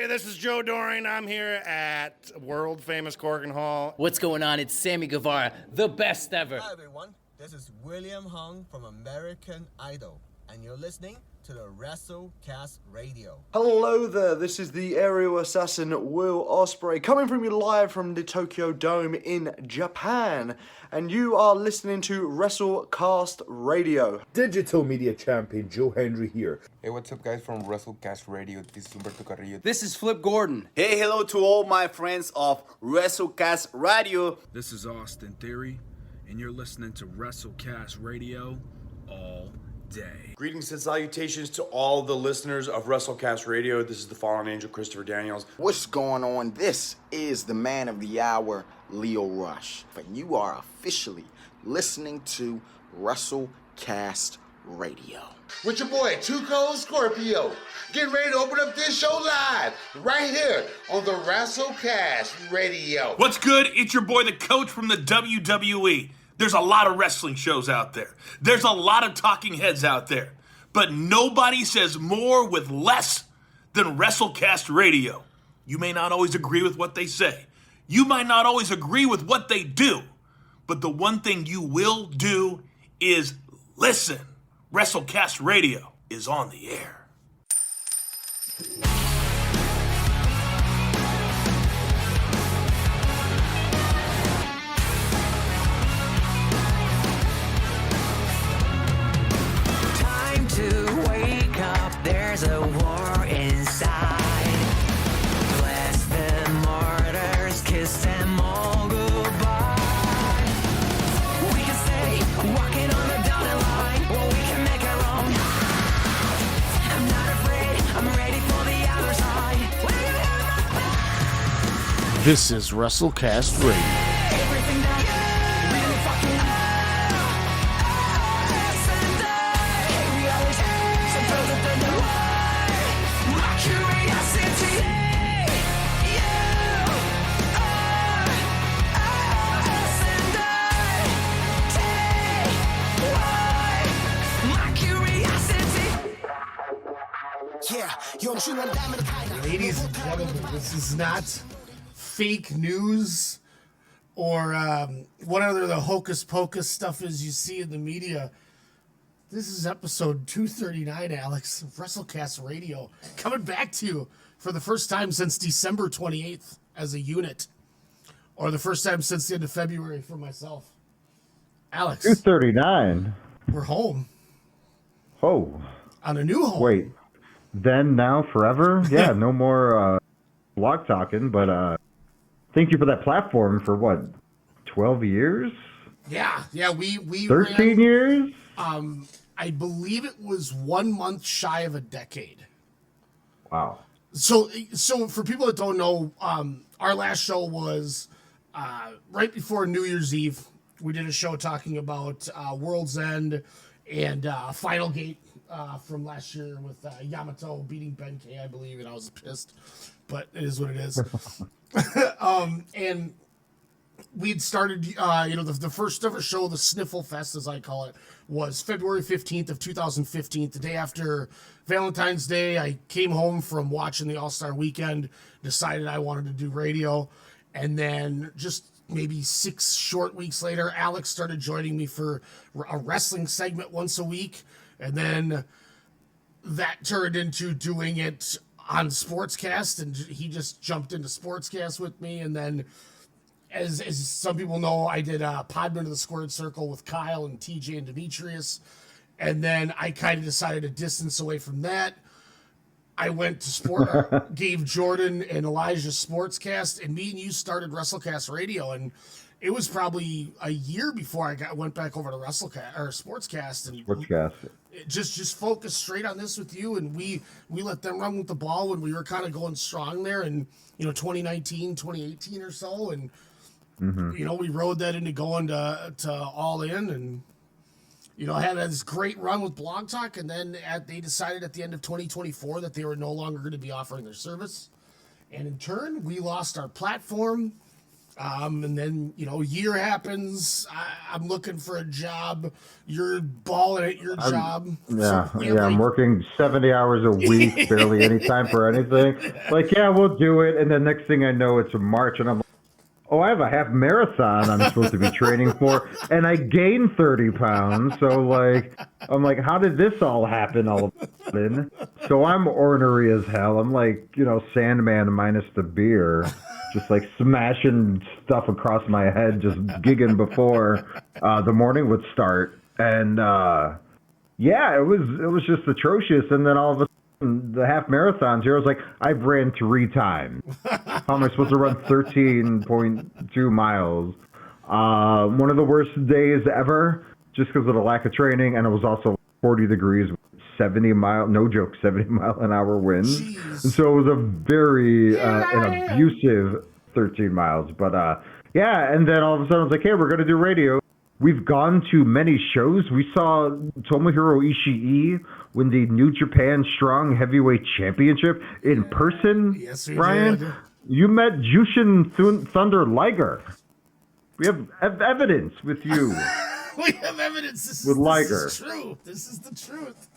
this is Joe Doring. I'm here at world famous Corkin Hall. What's going on? It's Sammy Guevara, the best ever. Hi everyone, this is William Hung from American Idol, and you're listening to the Wrestlecast Radio. Hello there, this is the aerial assassin Will Ospreay, coming from you live from the Tokyo Dome in Japan, and you are listening to Wrestlecast Radio. Digital media champion Joe Hendry here. Hey, what's up guys from Wrestlecast Radio? This is Humberto Carrillo. This is Flip Gordon. Hey, hello to all my friends of Wrestlecast Radio. This is Austin Theory, and you're listening to Wrestlecast Radio all day. Greetings and salutations to all the listeners of Wrestlecast Radio. This is the fallen angel, Christopher Daniels. What's going on? This is the man of the hour, Leo Rush. And you are officially listening to Wrestlecast Radio. With your boy, Tuco Scorpio. Getting ready to open up this show live right here on the Wrestlecast Radio. What's good? It's your boy, the coach from the WWE. There's a lot of wrestling shows out there. There's a lot of talking heads out there. But nobody says more with less than Wrestlecast Radio. You may not always agree with what they say. You might not always agree with what they do. But the one thing you will do is listen. Wrestlecast Radio is on the air. There's a war inside. Bless them martyrs, kiss them all goodbye. We can stay walking on the dotted line, or we can make our own. I'm not afraid, I'm ready for the other side. This is Wrestlecast Radio. Everything that really fucking Ladies and gentlemen, this is not fake news or whatever the hocus pocus stuff is you see in the media. This is episode 239, Alex, of Wrestlecast Radio, coming back to you for the first time since December 28th as a unit, or the first time since the end of February for myself. Alex. 239. We're home. Oh. On a new home. Wait. Then, now, forever? Yeah, no more blog talking, but thank you for that platform for what, 12 years? Yeah, we 13 years? I believe it was 1 month shy of a decade. Wow. So for people that don't know, our last show was right before New Year's Eve. We did a show talking about World's End and Final Gate from last year with Yamato beating Ben K, I believe, and I was pissed, but it is what it is. And we'd started, the first ever show, the Sniffle Fest, as I call it, was February 15th of 2015, the day after Valentine's Day. I came home from watching the All-Star Weekend, decided I wanted to do radio, and then just maybe 6 short weeks later, Alex started joining me for a wrestling segment once a week, and then that turned into doing it on Sportscast, and he just jumped into Sportscast with me, and then as some people know, I did Podman to the Squared Circle with Kyle and TJ and Demetrius, and then I kind of decided to distance away from that. I went to gave Jordan and Elijah Sportscast, and me and you started Wrestlecast Radio, and it was probably a year before I went back over to Wrestlecast or Sportscast, and just focused straight on this with you, and we let them run with the ball when we were kind of going strong there, and 2019, 2018 or so, and we rode that into going to All In, and I had this great run with Blog Talk, and then they decided at the end of 2024 that they were no longer going to be offering their service. And in turn, we lost our platform. And then, a year happens. I'm looking for a job. You're balling at your job. I'm working 70 hours a week, barely any time for anything. Like, yeah, we'll do it. And then next thing I know, it's March, and I'm like, oh, I have a half marathon I'm supposed to be training for, and I gained 30 pounds. So, I'm like, how did this all happen all of a sudden? So I'm ornery as hell. I'm like, Sandman minus the beer. Just like smashing stuff across my head, just gigging before the morning would start, and it was just atrocious. And then all of a sudden, the half marathons here, I was like, I've ran 3 times. How am I supposed to run 13.2 miles? One of the worst days ever, just because of the lack of training, and it was also 40 degrees. 70 mile an hour wind. Jeez. And so it was a very an abusive 13 miles. But and then all of a sudden I was like, hey, we're going to do radio. We've gone to many shows. We saw Tomohiro Ishii win the New Japan Strong Heavyweight Championship in person. Yes, we Brian, did. You met Jushin Thunder Liger. We have evidence with you. We have evidence. This with Liger. This is true. This is the truth.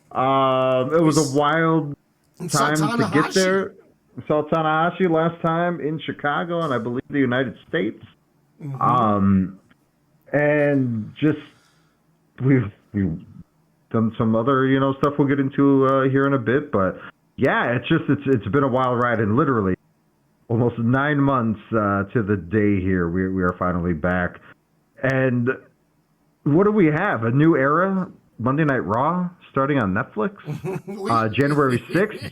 It was a wild time to get there. We saw Tanahashi last time in Chicago, and I believe the United States. Mm-hmm. And just we've done some other stuff we'll get into here in a bit, but yeah, it's been a wild ride, and literally almost 9 months to the day here we are finally back. And what do we have? A new era. Monday Night Raw starting on Netflix, January 6th.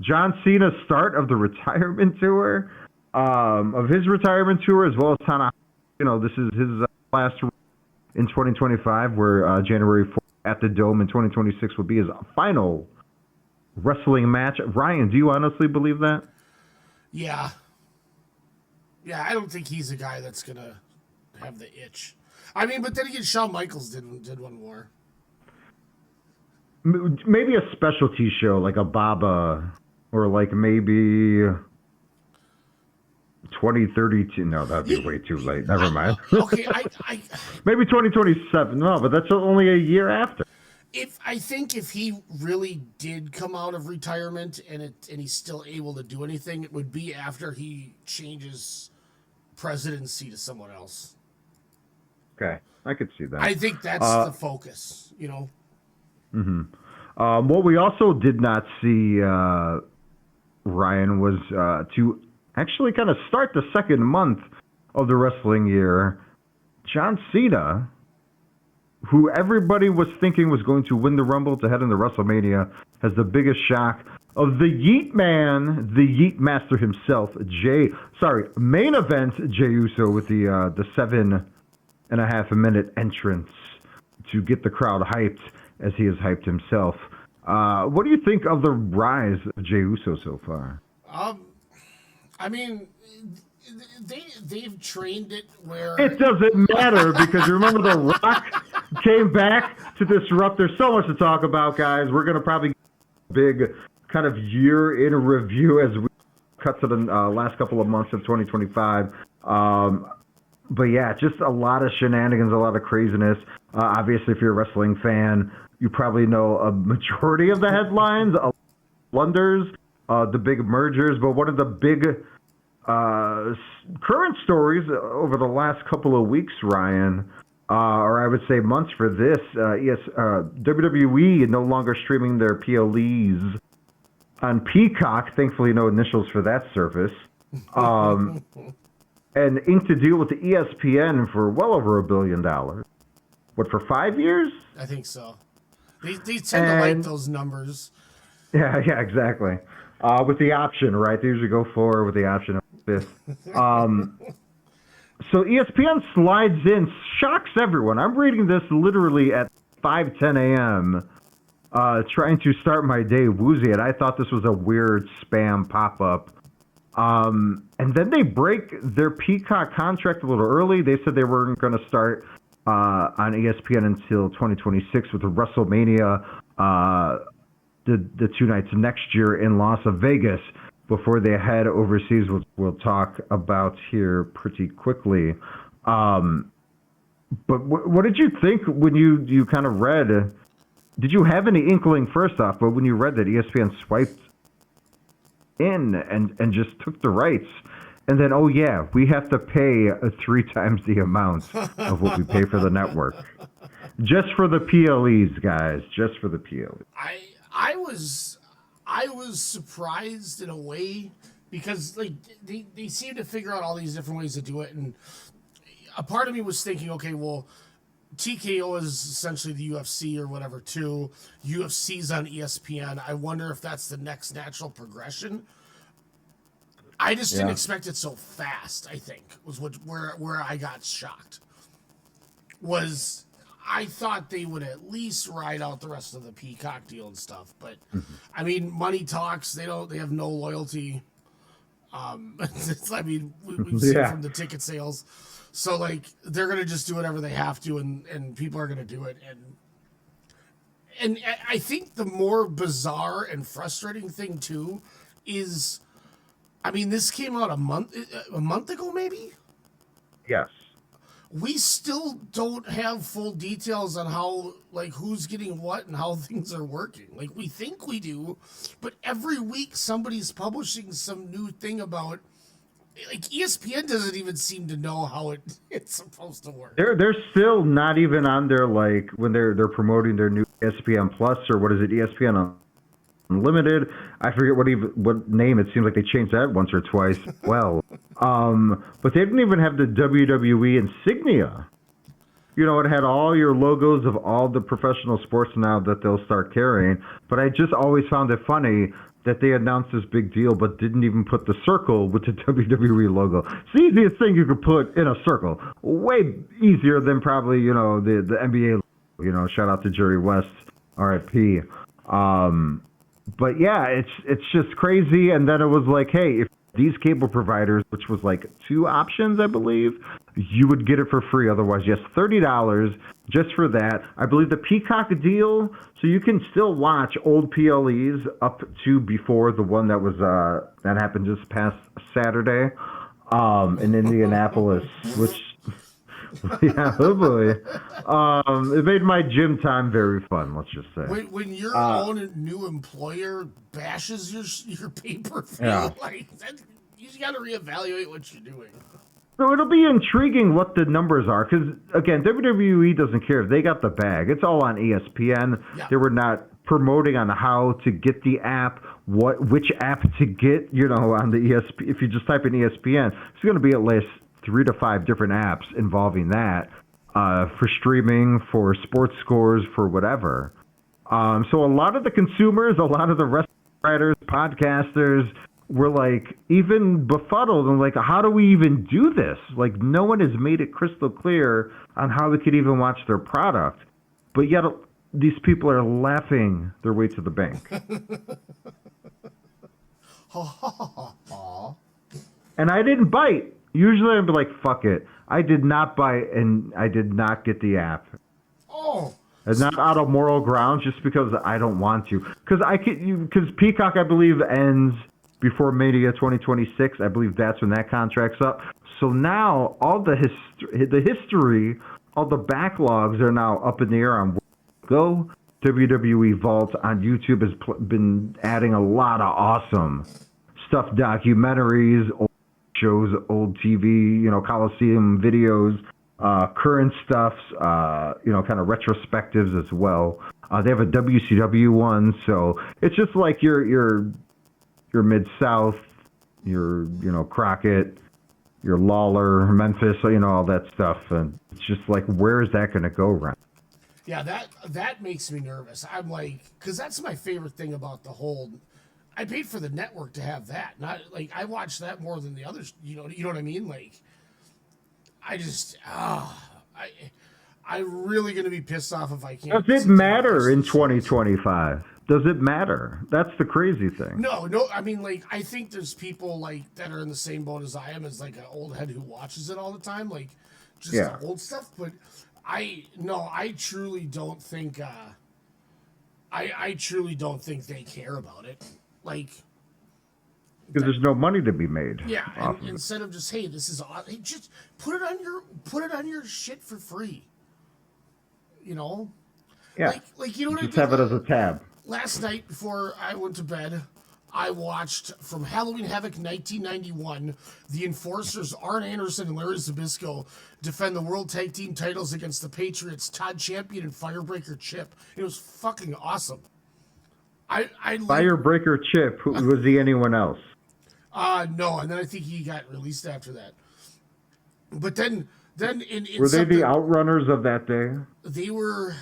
John Cena's start of the retirement tour, of his retirement tour, as well as Tanahashi. This is his last in 2025, where January 4th at the Dome in 2026 will be his final wrestling match. Ryan, do you honestly believe that? Yeah. Yeah, I don't think he's a guy that's going to have the itch. I mean, but then again, Shawn Michaels did one more. Maybe a specialty show like a Baba, or like maybe 2032. No, that'd be way too late. Never mind. Okay, maybe 2027. No, but that's only a year after. I think if he really did come out of retirement and he's still able to do anything, it would be after he changes presidency to someone else. Okay, I could see that. I think that's the focus. Mm-hmm. What we also did not see, Ryan, was to actually kind of start the second month of the wrestling year. John Cena, who everybody was thinking was going to win the Rumble to head into WrestleMania, has the biggest shock of the Yeet Man, the Yeet Master himself, main event Jey Uso with the 7.5-minute entrance to get the crowd hyped, as he has hyped himself. What do you think of the rise of Jey Uso so far? I mean, they've trained it where... It doesn't matter, because remember The Rock came back to disrupt. There's so much to talk about, guys. We're going to probably get a big kind of year in review as we cut to the last couple of months of 2025. But yeah, just a lot of shenanigans, a lot of craziness. Obviously, if you're a wrestling fan, you probably know a majority of the headlines, blunders, the big mergers. But one of the big current stories over the last couple of weeks, Ryan, or I would say months for this, WWE no longer streaming their PLEs on Peacock. Thankfully, no initials for that service. And inked a deal with the ESPN for well over $1 billion. What, for 5 years? I think so. They tend to like those numbers. Yeah, exactly. With the option, right? They usually go 4 with the option of 5th. So ESPN slides in, shocks everyone. I'm reading this literally at 5:10 a.m., trying to start my day woozy, and I thought this was a weird spam pop-up. And then they break their Peacock contract a little early. They said they weren't going to start on ESPN until 2026 with the WrestleMania, the 2 nights next year in Las Vegas. before they head overseas, which we'll talk about here pretty quickly. But what did you think when you kind of read? Did you have any inkling, first off, but when you read that ESPN swiped in and just took the rights, and then, oh yeah, we have to pay 3 times the amount of what we pay for the network. Just for the PLEs, guys. Just for the PLEs. I was surprised in a way because like they seem to figure out all these different ways to do it, and a part of me was thinking, okay, well, TKO is essentially the UFC or whatever too. UFC's on ESPN. I wonder if that's the next natural progression. I just didn't expect it so fast. I think was where I got shocked. Was I thought they would at least ride out the rest of the Peacock deal and stuff, but I mean, money talks. They have no loyalty. I mean, we've seen from the ticket sales. So like they're gonna just do whatever they have to, and people are gonna do it. And I think the more bizarre and frustrating thing too is, I mean, this came out a month ago, maybe. Yes. We still don't have full details on how, like, who's getting what and how things are working. Like, we think we do, but every week somebody's publishing some new thing about, like, ESPN doesn't even seem to know how it's supposed to work. They're still not even on their, like, when they're promoting their new ESPN Plus, or what is it, ESPN Unlimited? I forget what name. It seems like they changed that once or twice. Well, but they didn't even have the WWE insignia. You know, it had all your logos of all the professional sports now that they'll start carrying. But I just always found it funny that they announced this big deal, but didn't even put the circle with the WWE logo. It's the easiest thing you could put in a circle. Way easier than probably, you know, the NBA. You know, shout out to Jerry West, RIP. But yeah, it's just crazy. And then it was like, hey, if these cable providers, which was like 2 options, I believe, you would get it for free. Otherwise, yes, $30 just for that. I believe the Peacock deal, so you can still watch old PLEs up to before the one that was that happened just past Saturday in Indianapolis, which. Yeah, oh boy. It made my gym time very fun, let's just say. When your own new employer bashes your pay-per-view, like, you got to reevaluate what you're doing. So it'll be intriguing what the numbers are, because, again, WWE doesn't care. They got the bag. It's all on ESPN. Yeah. They were not promoting on how to get the app, which app to get, you know, on the ESPN. If you just type in ESPN, it's going to be at least 3 to 5 different apps involving that for streaming, for sports scores, for whatever. So a lot of the consumers, a lot of the wrestling writers, podcasters were like even befuddled and like, how do we even do this? Like, no one has made it crystal clear on how we could even watch their product. But yet these people are laughing their way to the bank. And I didn't bite. Usually I'd be like, fuck it. I did not buy it, and I did not get the app. Oh. It's not out of moral grounds, just because I don't want to. Because Peacock, I believe, ends before Mania 2026. I believe that's when that contract's up. So now all the history, all the backlogs are now up in the air on where to go. WWE Vault on YouTube has been adding a lot of awesome stuff, documentaries, shows, old TV, you know, Coliseum videos, current stuffs, you know, kind of retrospectives as well. They have a WCW one, so it's just like your Mid-South, your, you know, Crockett, your Lawler, Memphis, you know, all that stuff. And it's just like, where is that going to go, Ron? Yeah, that makes me nervous. I'm like, because that's my favorite thing about the whole. I paid for the network to have that. Not like I watch that more than the others. You know what I mean? Like, I just, I'm really gonna be pissed off if I can't. Does it matter in 2025? Does it matter? That's the crazy thing. No. I mean, like, I think there's people like that are in the same boat as I am, as like an old head who watches it all the time, like just the old stuff. But I truly don't think. I truly don't think they care about it. Like, Because there's no money to be made. Yeah, and instead of just, hey, this is hey, just put it on your shit for free. You know? Yeah. Like you know what just I have did it as a tab. last night before I went to bed? I watched from Halloween Havoc 1991, the Enforcers Arn Anderson and Larry Zbyszko defend the World Tag Team titles against the Patriots, Todd Champion and Firebreaker Chip. It was fucking awesome. I Firebreaker Chip, was he anyone else? No, and then I think he got released after that. But then in Were they the Outrunners of that day? They were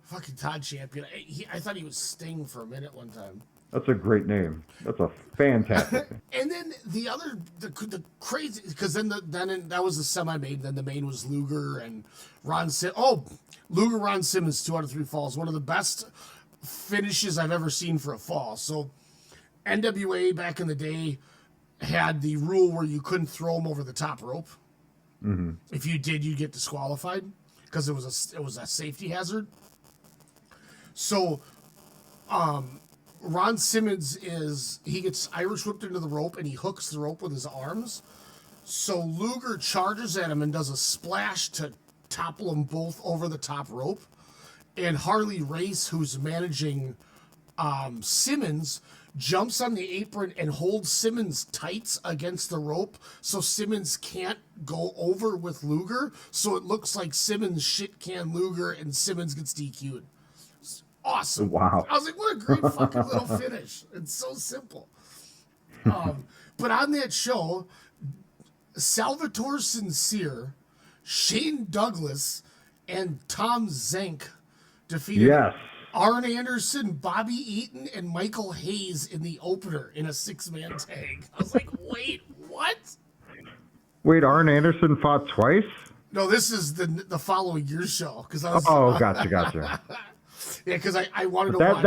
fucking Todd Champion. I thought he was Sting for a minute one time. That's a great name. That's a fantastic name. And then the crazy, because then that was the semi-main. Then the main was Luger and Ron Simmons. Oh, Luger, Ron Simmons, 2 out of 3 falls. One of the best finishes I've ever seen for a fall. So NWA back in the day had the rule where you couldn't throw them over the top rope. Mm-hmm. If you did, you'd get disqualified because it was a safety hazard. So, Ron Simmons he gets Irish whipped into the rope and he hooks the rope with his arms. So Luger charges at him and does a splash to topple them both over the top rope. And Harley Race, who's managing Simmons, jumps on the apron and holds Simmons tights against the rope so Simmons can't go over with Luger. So it looks like Simmons shit can Luger and Simmons gets DQ'd. Awesome. Wow. I was like, what a great fucking little finish. It's so simple. But on that show, Salvatore Sincere, Shane Douglas, and Tom Zenk defeated Arn Anderson, Bobby Eaton, and Michael Hayes in the opener in a 6-man tag. I was like, wait, what? Wait, Arn Anderson fought twice? No, this is the following year's show. Gotcha. Yeah, because I wanted to watch.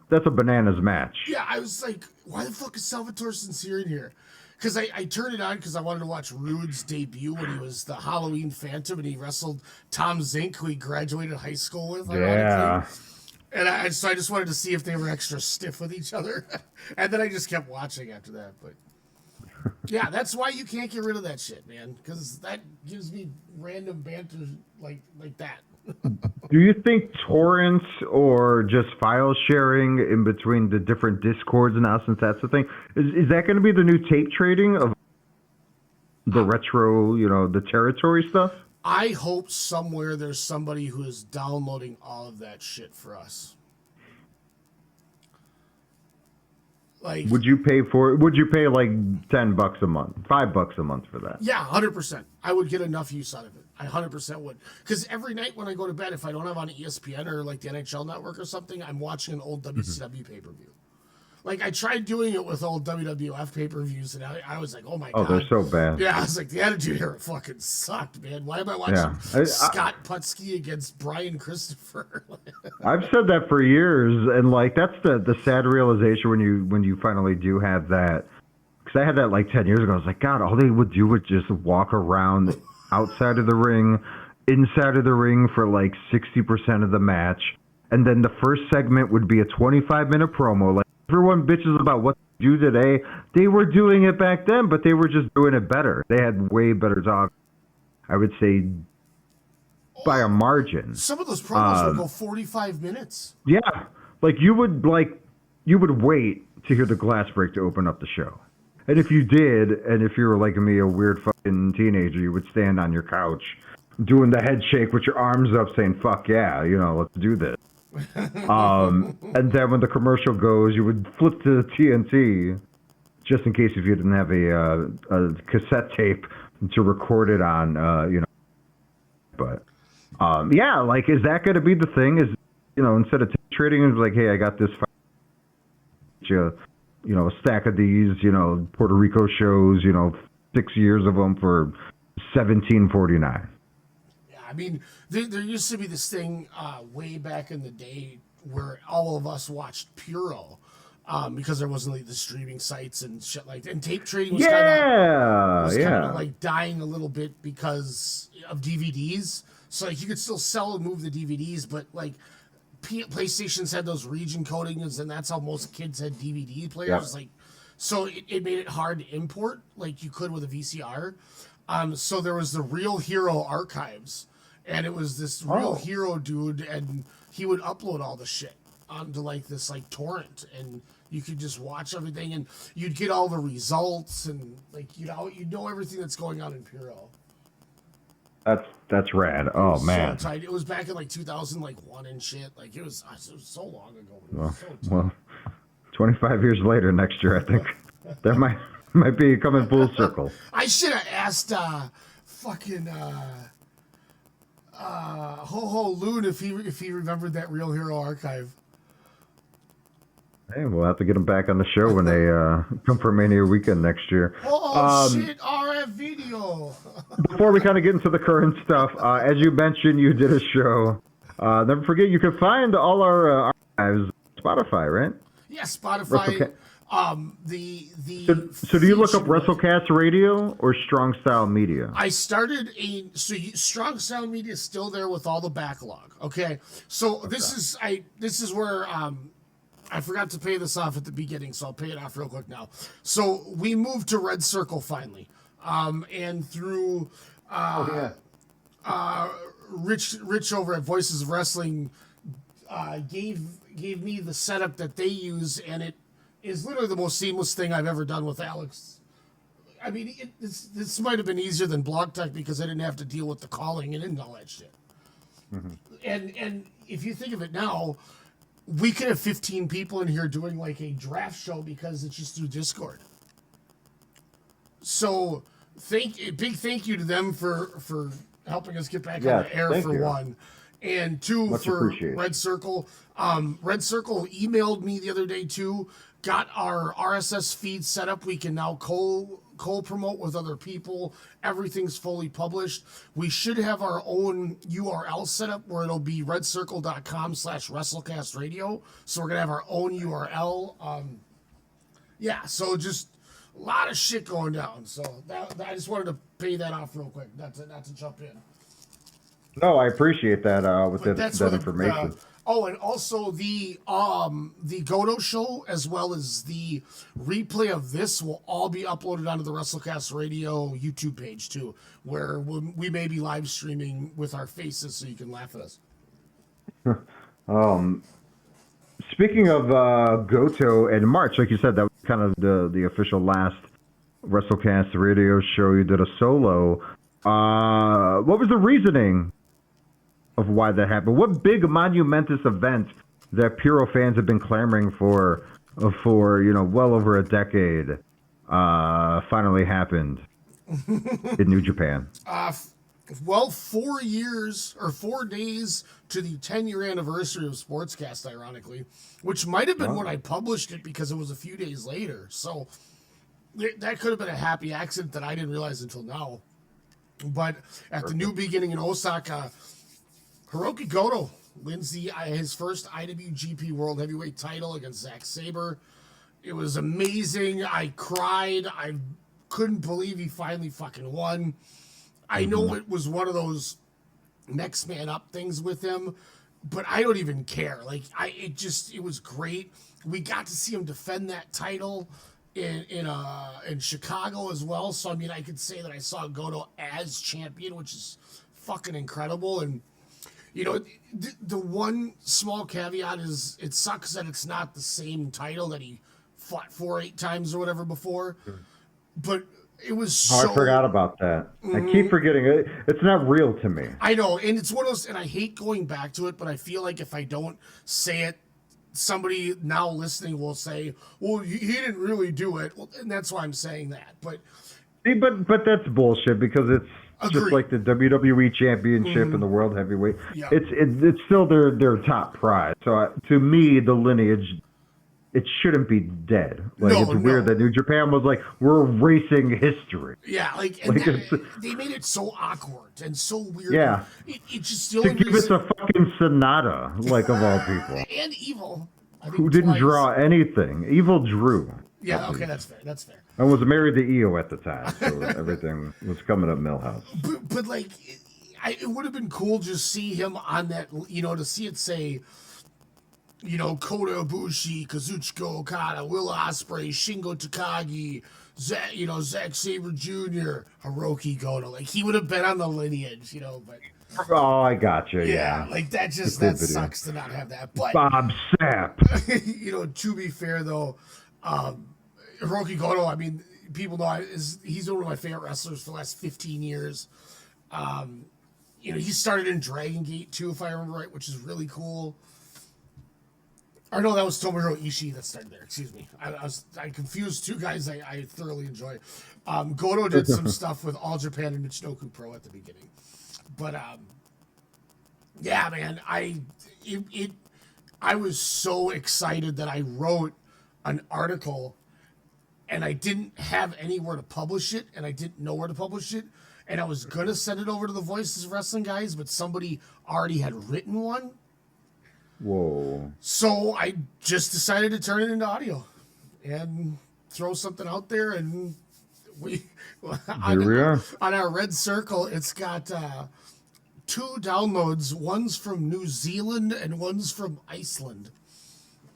That's a bananas match. Yeah, I was like, why the fuck is Salvatore Sincere in here? Because I turned it on because I wanted to watch Rude's debut when he was the Halloween Phantom and he wrestled Tom Zink, who he graduated high school with. Yeah. And so I just wanted to see if they were extra stiff with each other. And then I just kept watching after that. But yeah, that's why you can't get rid of that shit, man. Because that gives me random banter like that. Do you think torrents or just file sharing in between the different discords now, since that's the thing, is that going to be the new tape trading of the retro, the territory stuff? I hope somewhere there's somebody who is downloading all of that shit for us. Like, would you pay like $10 a month, $5 a month for that? Yeah, 100%. I would get enough use out of it. I 100% would. Because every night when I go to bed, if I don't have on ESPN or like the NHL Network or something, I'm watching an old WCW pay-per-view. Like, I tried doing it with old WWF pay-per-views, and I was like, oh my God. Oh, they're so bad. Yeah, I was like, the Attitude Era fucking sucked, man. Why am I watching Scott Putski against Brian Christopher? I've said that for years, and like that's the sad realization when you finally do have that. Because I had that like 10 years ago. I was like, God, all they would do would just walk around outside of the ring, inside of the ring for like 60% of the match, and then the first segment would be a 25-minute promo. Like, everyone bitches about what they do today. They were doing it back then, but they were just doing it better. They had way better talk, I would say, by a margin. Some of those promos would go 45 minutes. Yeah. Like, you would wait to hear the glass break to open up the show. And if you did, and if you were like me, a weird fucking teenager, you would stand on your couch doing the head shake with your arms up saying, fuck yeah, let's do this. And then when the commercial goes, you would flip to the TNT, just in case if you didn't have a cassette tape to record it on, But yeah, like, is that going to be the thing? Is instead of trading, it's like, hey, I got this, a stack of these, Puerto Rico shows, 6 years of them for $17.49. I mean, there used to be this thing way back in the day where all of us watched Puro because there wasn't like the streaming sites and shit like that. And tape trading was kind of like dying a little bit because of DVDs. So like you could still sell and move the DVDs, but like PlayStations had those region codings, and that's how most kids had DVD players. Like, So it made it hard to import like you could with a VCR. So there was the Real Hero Archives, and it was this Real Hero dude, and he would upload all the shit onto like this like torrent, and you could just watch everything, and you'd get all the results, and like you'd know everything that's going on in Puro. That's rad. Oh man. So tight. It was back in like 2001 and shit. Like it was so long ago. But it was so tight. Well, 25 years later, next year, I think that might be coming full circle. I should have asked fucking Ho Ho Loon if he remembered that Real Hero Archive. Hey, we'll have to get them back on the show when they come for Mania weekend next year. Shit, RF video. Before we kind of get into the current stuff, as you mentioned, you did a show. Never forget, you can find all our archives on Spotify, right? Yeah, Spotify. So do you look up WrestleCast Radio or Strong Style Media? I started Strong Style Media is still there with all the backlog. Okay, so this is where I forgot to pay this off at the beginning, so I'll pay it off real quick now. So we moved to Red Circle finally, and through Rich over at Voices of Wrestling gave me the setup that they use, and it is literally the most seamless thing I've ever done with Alex. I mean, this might have been easier than Blog Talk because I didn't have to deal with the calling and all that shit. Mm-hmm. And if you think of it now, we could have 15 people in here doing like a draft show because it's just through Discord. So big thank you to them for helping us get back on the air for one. And two, much for appreciated. Red Circle. Red Circle emailed me the other day too. Got our RSS feed set up. We can now co-promote with other people. Everything's fully published. We should have our own URL set up where it'll be redcircle.com/WrestleCastRadio. So we're going to have our own URL. So just a lot of shit going down. So I just wanted to pay that off real quick. Not to jump in. No, I appreciate that with that information. And also the Goto show as well as the replay of this will all be uploaded onto the WrestleCast Radio YouTube page too, where we may be live streaming with our faces so you can laugh at us. Speaking of Goto and March, like you said, that was kind of the official last WrestleCast Radio show. You did a solo. What was the reasoning of why that happened? What big monumentous event that Puro fans have been clamoring for well over a decade finally happened in New Japan? 4 years or 4 days to the 10-year anniversary of Sportscast, ironically, which might have been when I published it because it was a few days later. So that could have been a happy accident that I didn't realize until now. But at the new beginning in Osaka, Hiroki Goto wins his first IWGP World Heavyweight title against Zack Sabre. It was amazing. I cried. I couldn't believe he finally fucking won. I know it was one of those next man up things with him, but I don't even care. Like it was great. We got to see him defend that title in Chicago as well. So I mean, I could say that I saw Goto as champion, which is fucking incredible. And the one small caveat is it sucks that it's not the same title that he fought for 8 times or whatever before. But it was I forgot about that. I keep forgetting it. It's not real to me. I know, and it's one of those, and I hate going back to it, but I feel like if I don't say it, somebody now listening will say, well, he didn't really do it. Well, and that's why I'm saying that. But that's bullshit because it's just like the WWE Championship and the World Heavyweight. Yeah. It's still their top prize. So to me, the lineage, it shouldn't be dead. Like it's weird that New Japan was like, we're erasing history. Yeah, they made it so awkward and so weird. Yeah, it just to give it to fucking Sonata, like of all people, and Evil, who didn't draw anything. Evil drew. Yeah, okay, that's fair. That's fair. I was married to EO at the time, so everything was coming up Millhouse. But like, it would have been cool just see him on that, to see it say Kota Ibushi, Kazuchika Okada, Will Ospreay, Shingo Takagi, Zack Sabre Jr., Hiroki Goto. Like, he would have been on the lineage, but... Oh, I gotcha. Yeah, Yeah, like, that sucks to not have that. But, Bob Sapp. To be fair, though, Hiroki Goto, I mean, people know he's one of my favorite wrestlers for the last 15 years. He started in Dragongate, too, if I remember right, which is really cool. Or no, that was Tomohiro Ishii that started there. Excuse me. I confused two guys I thoroughly enjoy. Goto did some stuff with All Japan and Michinoku Pro at the beginning. But, yeah, man, I was so excited that I wrote an article and I didn't have anywhere to publish it and I didn't know where to publish it. And I was going to send it over to the Voices of Wrestling guys, but somebody already had written one. Whoa. So I just decided to turn it into audio and throw something out there. And we are. On our red circle, it's got 2 downloads. One's from New Zealand and one's from Iceland.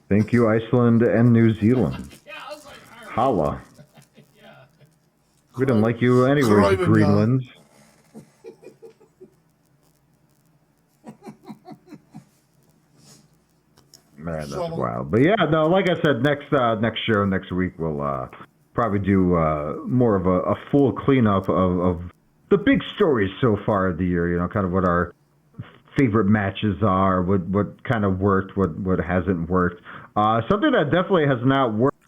Thank you, Iceland and New Zealand. Yeah, I was like, all right. Holla. Yeah. We didn't like you anyway, Greenland. Man, that's wild. But yeah, no, like I said, next show, next week, we'll probably do more of a full cleanup of the big stories so far of the year, kind of what our favorite matches are, what kind of worked, what hasn't worked. Something that definitely has not worked,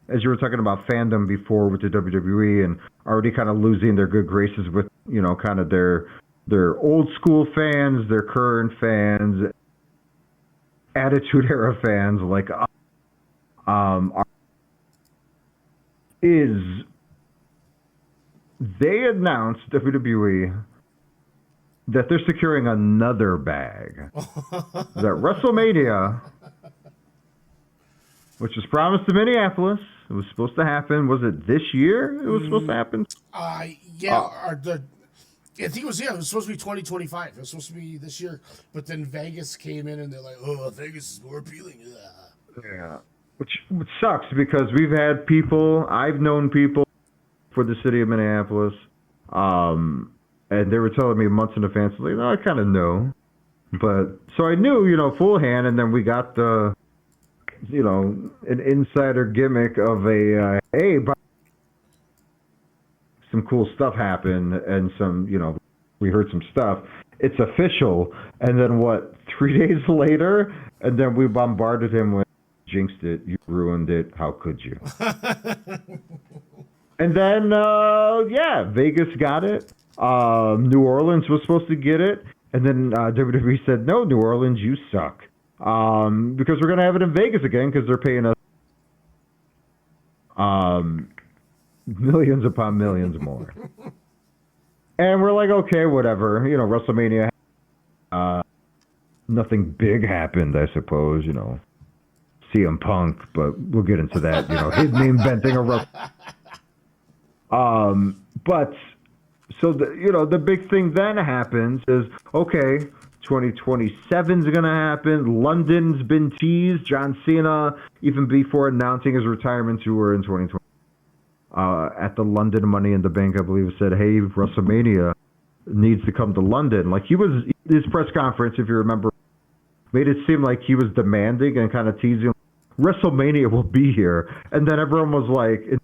as you were talking about fandom before with the WWE and already kind of losing their good graces with, kind of their old school fans, their current fans, Attitude Era fans, like, is they announced, WWE, that they're securing another bag. That WrestleMania, which was promised to Minneapolis, it was supposed to happen. Was it this year? It was supposed to happen. I think it was supposed to be 2025. It was supposed to be this year, but then Vegas came in and they're like, "Oh, Vegas is more appealing." Yeah, which sucks because I've known people for the city of Minneapolis, and they were telling me months in advance, like, "No, I kind of know," but so I knew, full hand, and then we got the, an insider gimmick of a hey. Some cool stuff happened, and we heard some stuff. It's official, and then 3 days later, and then we bombarded him with, "Jinxed it, you ruined it, how could you?" And then, Vegas got it. New Orleans was supposed to get it, and then WWE said, "No, New Orleans, you suck," because we're gonna have it in Vegas again because they're paying us millions upon millions more. And we're like, okay, whatever. WrestleMania, nothing big happened, I suppose. CM Punk, but we'll get into that. His name inventing a but so the big thing then happens is, okay, 2027 is gonna happen. London's been teased. John Cena, even before announcing his retirement tour in 2020. At the London Money in the Bank, I believe, said, "Hey, WrestleMania needs to come to London." Like, his press conference, if you remember, made it seem like he was demanding and kind of teasing, WrestleMania will be here. And then everyone was like, I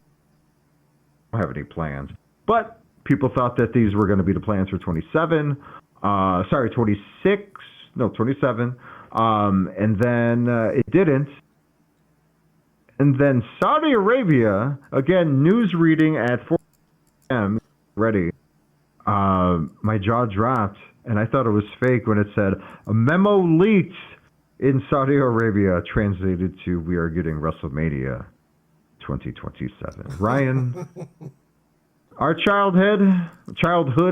don't have any plans. But people thought that these were going to be the plans for 27. 27. And then it didn't. And then Saudi Arabia, again, news reading at 4 a.m. Ready. My jaw dropped, and I thought it was fake when it said, "A memo leaked in Saudi Arabia," translated to, "We are getting WrestleMania 2027. Ryan, our childhood,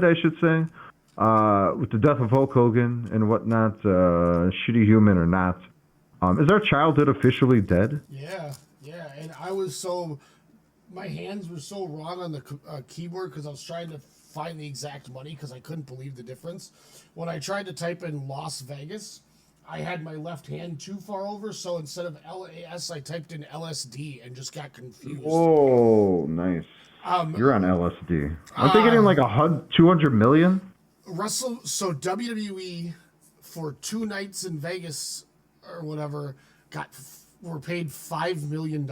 I should say, with the death of Hulk Hogan and whatnot, shitty human or not, is our childhood officially dead? Yeah, and my hands were so wrong on the keyboard because I was trying to find the exact money because I couldn't believe the difference. When I tried to type in Las Vegas, I had my left hand too far over, so instead of LAS, I typed in LSD and just got confused. Oh, nice. You're on LSD. Aren't they getting like 200 million? So WWE for 2 nights in Vegas or whatever were paid $5 million.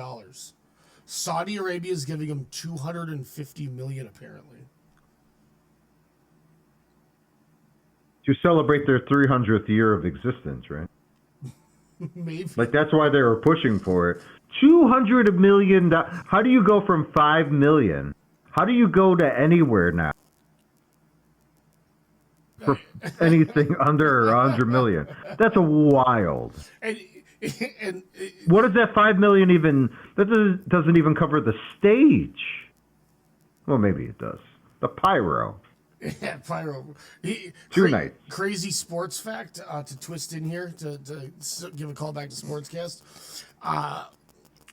Saudi Arabia is giving them $250 million apparently. To celebrate their 300th year of existence, right? Maybe. Like, that's why they were pushing for it. $200 million. How do you go from $5 million? How do you go to anywhere now? For anything under $100 million. That's wild. And what does that $5 million even... That doesn't even cover the stage. Well, maybe it does. The pyro. Yeah, pyro. 2 nights. Crazy sports fact to twist in here to give a call back to Sportscast.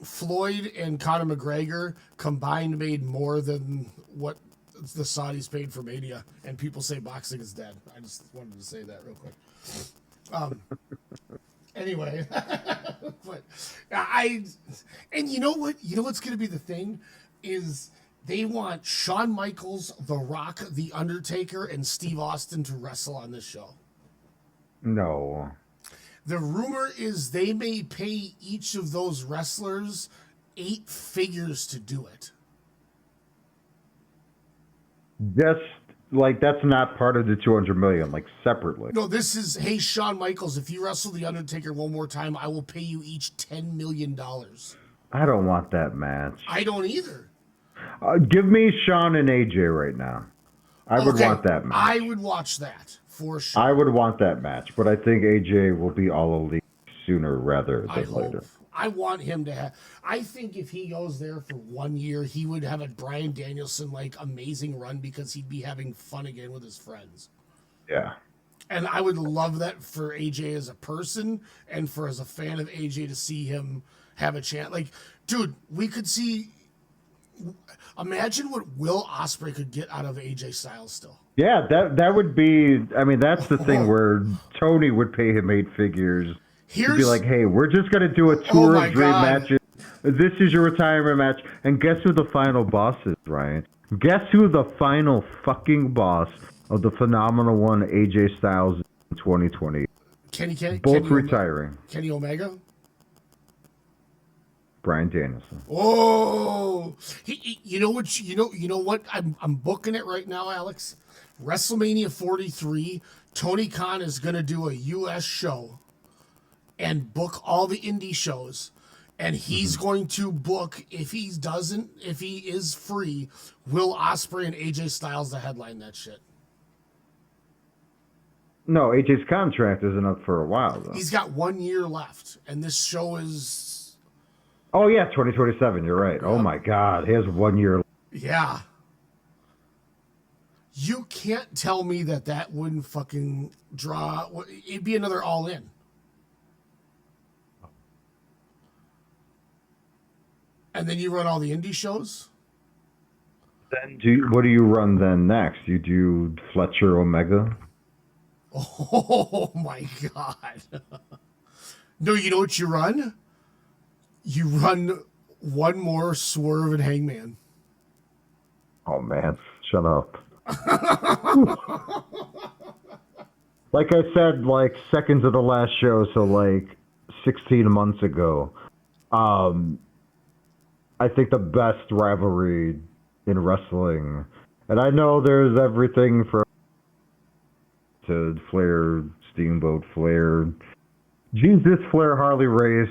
Floyd and Conor McGregor combined made more than what the Saudis paid for Mania, and people say boxing is dead. I just wanted to say that real quick. Anyway, but and you know what's going to be the thing is. They want Shawn Michaels, The Rock, The Undertaker, and Steve Austin to wrestle on this show. No. The rumor is they may pay each of those wrestlers 8 figures to do it. That's not part of the 200 million, like separately. No, this is, hey, Shawn Michaels, if you wrestle The Undertaker one more time, I will pay you each $10 million. I don't want that match. I don't either. Give me Shawn and AJ right now. I would want that match. I would watch that for sure. I would want that match, but I think AJ will be all elite sooner rather than later. I want him to have. I think if he goes there for 1 year, he would have a Bryan Danielson like amazing run because he'd be having fun again with his friends. Yeah. And I would love that for AJ as a person and for as a fan of AJ to see him have a chance. Like, dude, we could see. Imagine what Will Ospreay could get out of AJ Styles still. Yeah, that would be. I mean, that's the thing where Tony would pay him 8 figures. He'd be like, "Hey, we're just gonna do a tour of dream matches. This is your retirement match, and guess who the final boss is, Ryan? Guess who the final fucking boss of the phenomenal one, AJ Styles, in 2020? Both retiring. Kenny Omega." Bryan Danielson. Oh, you know what? I'm booking it right now, Alex. WrestleMania 43. Tony Khan is going to do a U.S. show and book all the indie shows, and he's going to book if he is free, Will Ospreay and AJ Styles to headline that shit. No, AJ's contract isn't up for a while though. He's got 1 year left, and this show is. Oh, yeah, 2027. You're right. Oh, my God. He has 1 year. Yeah. You can't tell me that wouldn't fucking draw. It'd be another All In. And then you run all the indie shows? Then what do you run then next? You do Fletcher Omega? Oh, my God. No, you know what you run? You run one more Swerve and Hangman. Oh, man. Shut up. Like I said, like seconds of the last show, so like 16 months ago, I think the best rivalry in wrestling, and I know there's everything from to Flair, Steamboat, Flair, Jesus, Flair, Harley Race,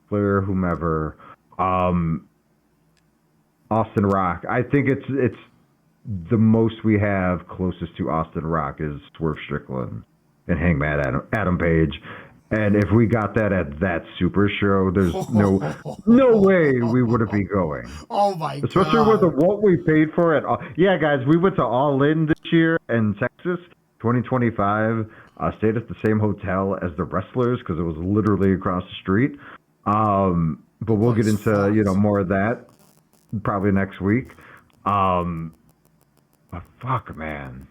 Flair, whomever, Austin Rock. I think it's the most we have closest to Austin Rock is Swerve Strickland and Hangman Adam Page. And if we got that at that Super Show, there's no way we wouldn't be going. Oh my God! Especially with what we paid for it. Yeah, guys, we went to All In this year in Texas, 2025. Stayed at the same hotel as the wrestlers because it was literally across the street. But we'll get into more of that probably next week. But fuck, man.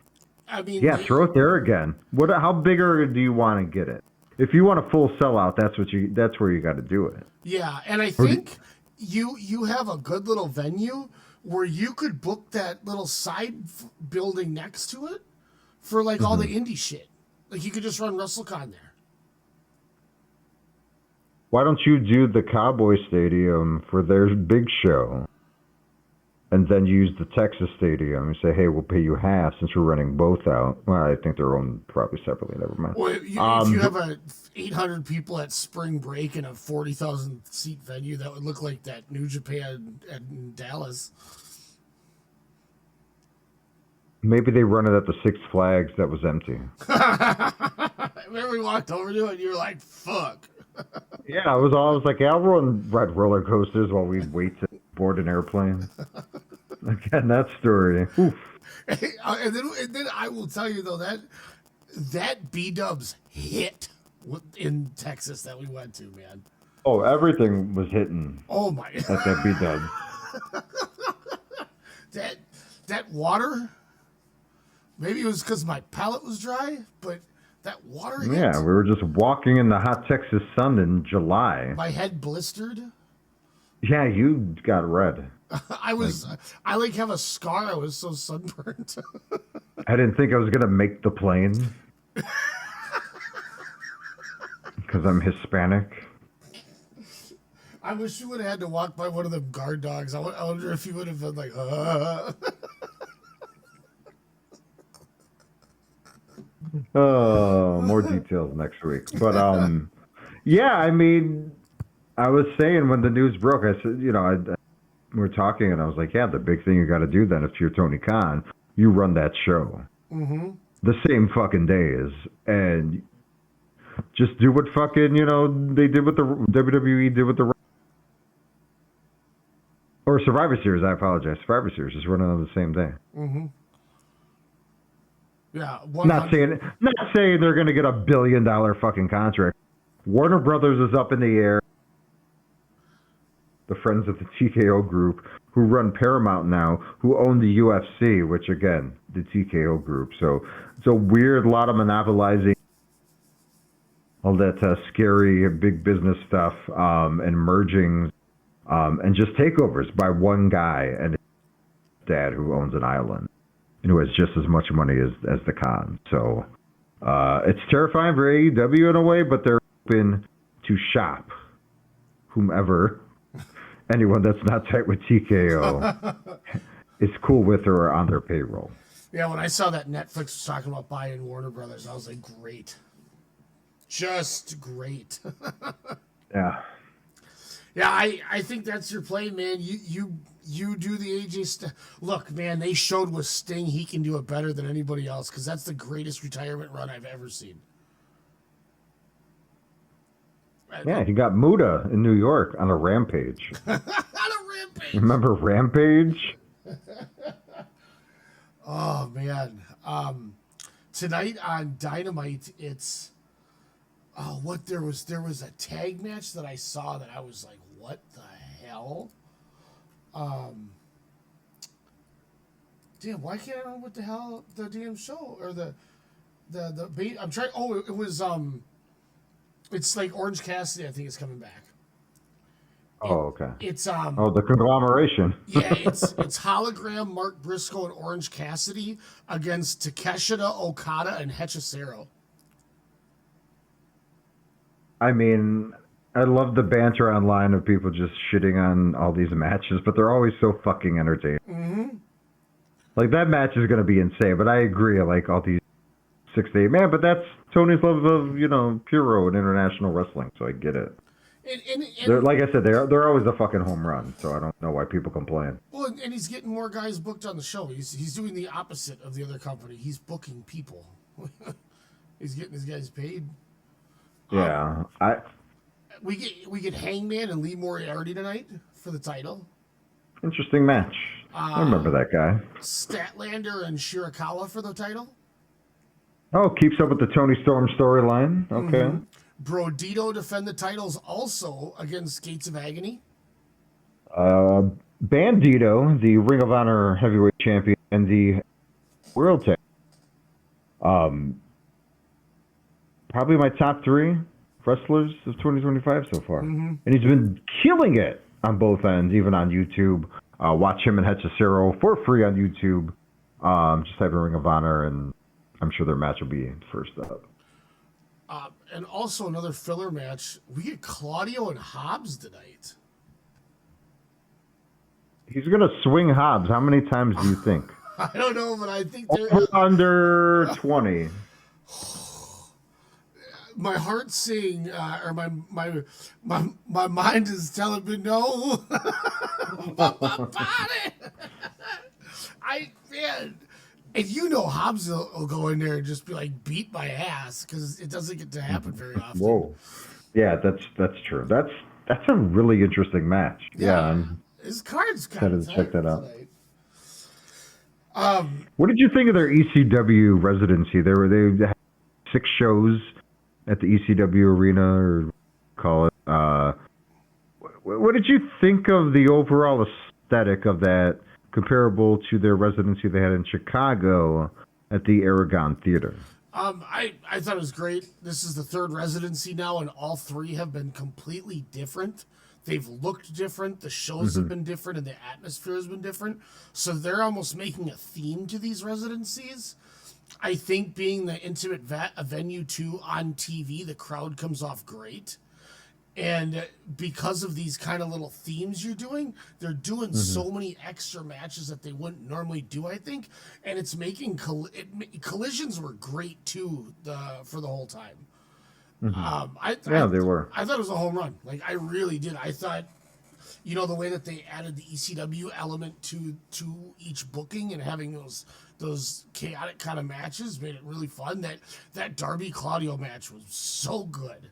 I mean, yeah, throw it there again. How bigger do you want to get it? if you want a full sellout, that's where you got to do it. Yeah, and I think you have a good little venue where you could book that little side building next to it for like all the indie shit. Like you could just run WrestleCon there. Why don't you do the Cowboy Stadium for their big show, and then use the Texas Stadium and say, hey, we'll pay you half since we're running both out. Well, I think they're owned probably separately. Never mind. Well, if you have a 800 people at spring break in a 40,000 seat venue, that would look like that New Japan in Dallas. Maybe they run it at the Six Flags that was empty. Remember we walked over to it and you were like, fuck. Yeah, I was like, yeah, I'll ride roller coasters while we wait to board an airplane. Again, that story. Oof. And then I will tell you though that B-Dubs hit in Texas that we went to, man. Oh, everything was hitting. Oh my! At that B-Dub. that water. Maybe it was because my palate was dry, but that water hit. Yeah, we were just walking in the hot Texas sun in July. My head blistered. Yeah, you got red. I have a scar. I was so sunburned. I didn't think I was gonna make the plane because I'm Hispanic. I wish you would have had to walk by one of them guard dogs. I wonder if you would have been like, Oh, more details next week. But yeah, I mean, I was saying when the news broke, I said, we were talking, and I was like, yeah, the big thing you got to do then, if you're Tony Khan, you run that show the same fucking days, and just do what fucking they did with the WWE did with the or Survivor Series. I apologize, Survivor Series, just run it on the same day. Yeah, not saying they're going to get $1 billion fucking contract. Warner Brothers is up in the air. The friends of the TKO group who run Paramount now, who own the UFC, which again, the TKO group. So it's a weird lot of monopolizing all that scary big business stuff and merging and just takeovers by one guy and his dad who owns an island. Who has just as much money as the Khan. So it's terrifying for AEW in a way, but they're open to shop anyone that's not tight with TKO is cool with or on their payroll. Yeah, when I saw that Netflix was talking about buying Warner Brothers, I was like, great. Just great. Yeah. Yeah, I think that's your play, man. You do the AJ stuff. Look, man, they showed with Sting he can do it better than anybody else because that's the greatest retirement run I've ever seen. Yeah, he got Muda in New York on a Rampage. On a Rampage. Remember Rampage? Oh man. Tonight on Dynamite, it's there was a tag match that I saw that I was like, what the hell? Damn, why can't I remember what the hell the damn show or the I'm trying. Oh, it was it's like Orange Cassidy. I think is coming back. Okay. It's the conglomeration. Yeah, it's hologram Mark Briscoe and Orange Cassidy against Takeshita Okada and Hechicero. I mean, I love the banter online of people just shitting on all these matches, but they're always so fucking entertaining. Like, that match is going to be insane, but I agree, like, all these 6 to 8 man, but that's Tony's love of, Puro and international wrestling, so I get it. And like I said, they're always a fucking home run, so I don't know why people complain. Well, and he's getting more guys booked on the show. He's doing the opposite of the other company. He's booking people. He's getting his guys paid. Yeah, We get Hangman and Lee Moriarty tonight for the title. Interesting match. I remember that guy. Statlander and Shirakawa for the title. Oh, keeps up with the Tony Storm storyline. Okay. Brodito defend the titles also against Gates of Agony. Bandito, the Ring of Honor heavyweight champion and the world champion. probably my top 3 wrestlers of 2025 so far. Mhm. And he's been killing it on both ends, even on YouTube. Watch him and Hechicero for free on YouTube. Just type in Ring of Honor, and I'm sure their match will be first up. And also another filler match. We get Claudio and Hobbs tonight. He's going to swing Hobbs. How many times do you think? I don't know, but I think they're... Over under 20. My heart's saying, or my mind is telling me no. But my body. Man, and you know Hobbs will go in there and just be like, beat my ass, because it doesn't get to happen very often. Whoa. Yeah, that's true. That's a really interesting match. Yeah. His card's Had kind to of check that out. Tonight. What did you think of their ECW residency? They had 6 shows at the ECW arena, or call it. What did you think of the overall aesthetic of that, comparable to their residency they had in Chicago at the Aragon Theater? I thought it was great. This is the 3rd residency now, and all 3 have been completely different. They've looked different. The shows have been different, and the atmosphere has been different. So they're almost making a theme to these residencies. I think being the intimate venue too on TV, the crowd comes off great. And because of these kind of little themes you're doing, they're doing so many extra matches that they wouldn't normally do, I think. And it's making collisions were great too for the whole time. They were. I thought it was a home run. Like, I really did. I thought, the way that they added the ECW element to each booking and having those chaotic kind of matches made it really fun. That Darby Claudio match was so good.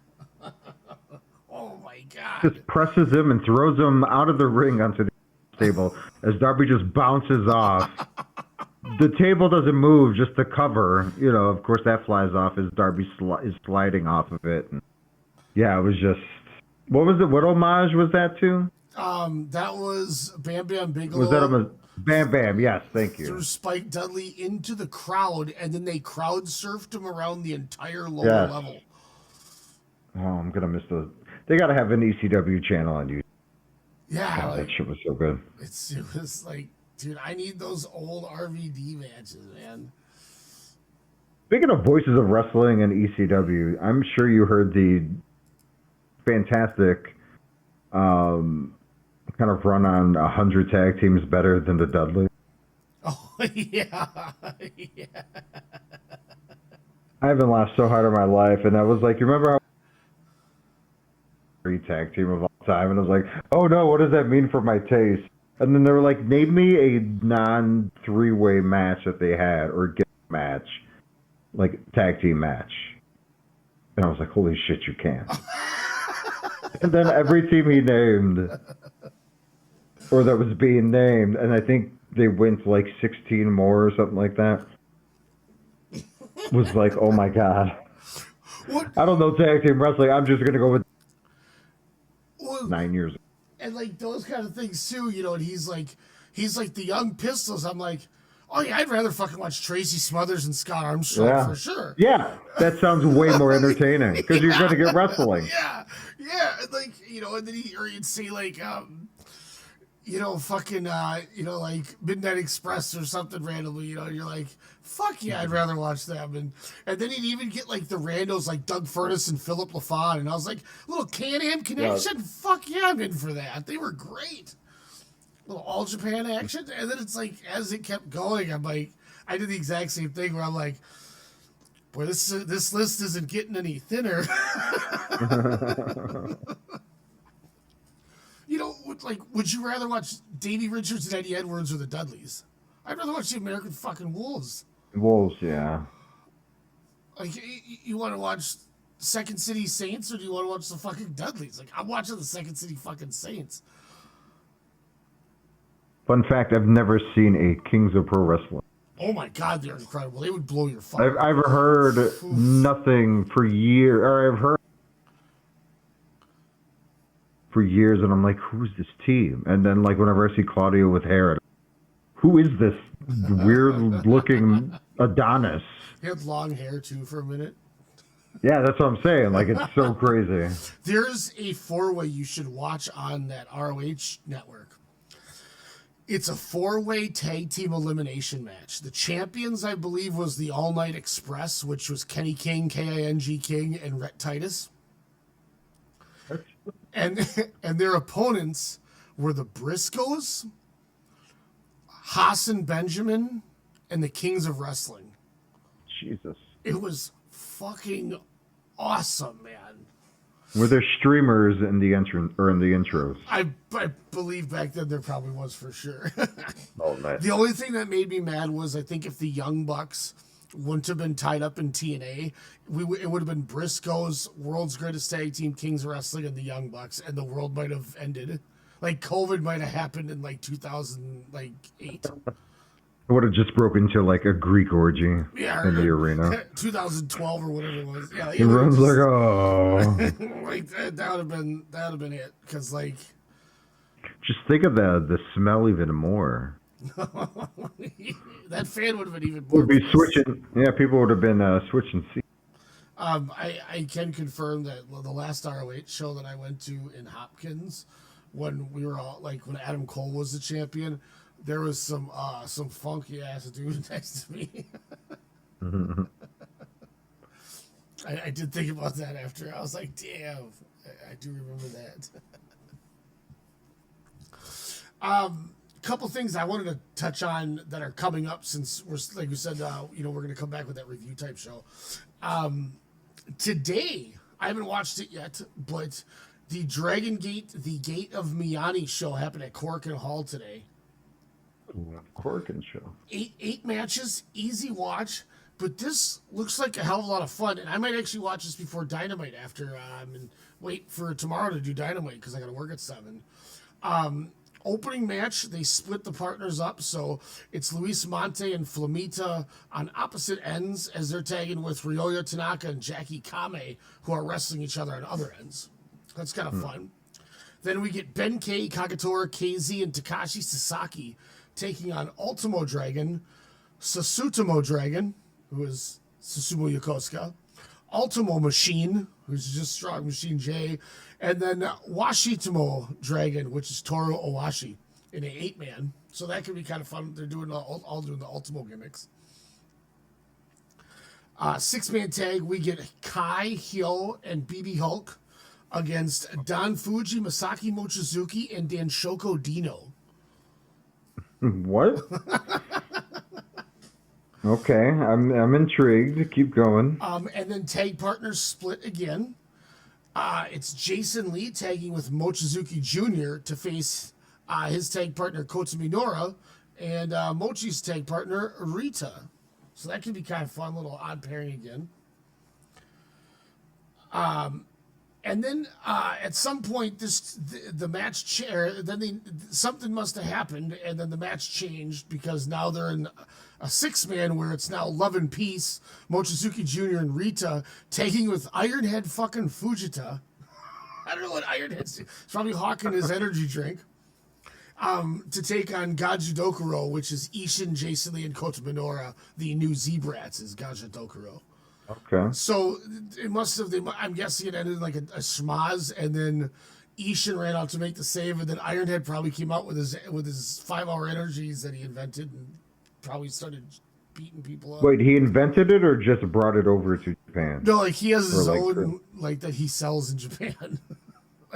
Oh my God. Just presses him and throws him out of the ring onto the table as Darby just bounces off. The table doesn't move, just the cover. Of course, that flies off as Darby is sliding off of it. And yeah, it was just... What was it? What homage was that to? That was Bam Bam Bigelow. Was that Bam Bam? Yes, thank you. Threw Spike Dudley into the crowd, and then they crowd surfed him around the entire lower level. Oh, I'm going to miss those. They got to have an ECW channel on YouTube. Yeah. That shit was so good. It was like... Dude, I need those old RVD matches, man. Speaking of voices of wrestling and ECW, I'm sure you heard the fantastic kind of run on 100 tag teams better than the Dudley. Oh, yeah. Yeah. I haven't laughed so hard in my life, and I was like, you remember how tag team of all time? And I was like, oh no, what does that mean for my taste? And then they were like, name me a non-3-way match that they had, or get match, like tag team match. And I was like, holy shit, you can't. And then every team he named, or that was being named, and I think they went like 16 more or something like that, was like, oh my God. What? I don't know tag team wrestling. I'm just going to go with 9 years ago. And like those kind of things too, and he's like the Young Pistols. I'm like, oh yeah, I'd rather fucking watch Tracy Smothers and Scott Armstrong for sure. Yeah, that sounds way more entertaining because you're going to get wrestling. Yeah, and like and then he'd say like fucking like Midnight Express or something randomly. You're like, fuck yeah, I'd rather watch them. And then he'd even get like the randos like Doug Furnace and Philip LaFon, and I was like, little Can-Am connection, fuck yeah, I'm in for that. They were great. Little All Japan action, and then it's like as it kept going, I'm like, I did the exact same thing where I'm like, boy, this list isn't getting any thinner. Would you rather watch Davey Richards and Eddie Edwards or the Dudleys? I'd rather watch the American fucking Wolves. Wolves, yeah. Like, you want to watch Second City Saints or do you want to watch the fucking Dudleys? Like, I'm watching the Second City fucking Saints. Fun fact, I've never seen a Kings of Pro Wrestling. Oh my God, they're incredible. They would blow your fucking... I've heard nothing for years, or I've heard for years, and I'm like, who's this team? And then, like, whenever I see Claudio with hair, who is this weird-looking Adonis? He had long hair, too, for a minute. Yeah, that's what I'm saying. Like, it's so crazy. There's a 4-way you should watch on that ROH network. It's a 4-way tag team elimination match. The champions, I believe, was the All Night Express, which was Kenny King, King King, and Rhett Titus. And their opponents were the Briscoes, Hassan Benjamin, and the Kings of Wrestling. Jesus. It was fucking awesome, man. Were there streamers in the entrance or in the intros? I believe back then there probably was for sure. Oh, nice. The only thing that made me mad was I think if the Young Bucks wouldn't have been tied up in TNA, it would have been Briscoe's World's Greatest Tag Team, Kings of Wrestling, and the Young Bucks, and the world might have ended. Like COVID might have happened in like 2008. It would have just broken into like a Greek orgy in the arena. 2012 or whatever it was. Yeah, Everyone's like, oh. like that would have been it. Because like, just think of the smell even more. that fan would have been even more. Would be switching. Yeah, people would have been switching seats. I can confirm that the last ROH show that I went to in Hopkins, when we were all like when Adam Cole was the champion, there was some funky ass dude next to me. I did think about that after. I was like, damn, I do remember that. Couple things I wanted to touch on that are coming up since we're, like you said, we're going to come back with that review type show. Today, I haven't watched it yet, but the Dragongate, the Gate of Miyane show happened at Corkin Hall today. Corkin show. Eight matches, easy watch, but this looks like a hell of a lot of fun, and I might actually watch this before Dynamite after, and wait for tomorrow to do Dynamite because I got to work at 7. Opening match, they split the partners up, so it's Luis Monte and Flamita on opposite ends as they're tagging with Ryoya Tanaka and Jackie Kame, who are wrestling each other on other ends. That's kind of fun. Then we get Ben K, Kagetora, KZ, and Takashi Sasaki taking on Ultimo Dragon, Sasutomo Dragon, who is Susumu Yokosuka, Ultimo Machine, who's just Strong Machine J, and then Washitomo Dragon, which is Toru Owashi, in an 8-man. So that could be kind of fun. They're doing all doing the Ultimo gimmicks. 6-man tag, we get Kai, Hyo, and BB Hulk against Don Fuji, Masaki Mochizuki, and Danshoku Dino. What? Okay, I'm intrigued. Keep going. And then tag partners split again. It's Jason Lee tagging with Mochizuki Jr. to face his tag partner Kota Minoura and Mochi's tag partner Rita. So that could be kind of fun, little odd pairing again. And then at some point, the match something must have happened, and then the match changed because now they're in a 6-man where it's now Love and Peace, Mochizuki Jr. and Rita taking with Ironhead fucking Fujita. I don't know what Ironhead's doing. It's probably hawking his energy drink. To take on Gaju Dokuro, which is Ishin, Jason Lee, and Kota Minoura. The new Z-Brats is Gaju Dokuro. Okay. So it must have. I'm guessing it ended like a schmaz, and then Ishin ran out to make the save, and then Ironhead probably came out with his 5-hour energies that he invented, and probably started beating people up. Wait, he invented it or just brought it over to Japan? No, like he has his own that he sells in Japan.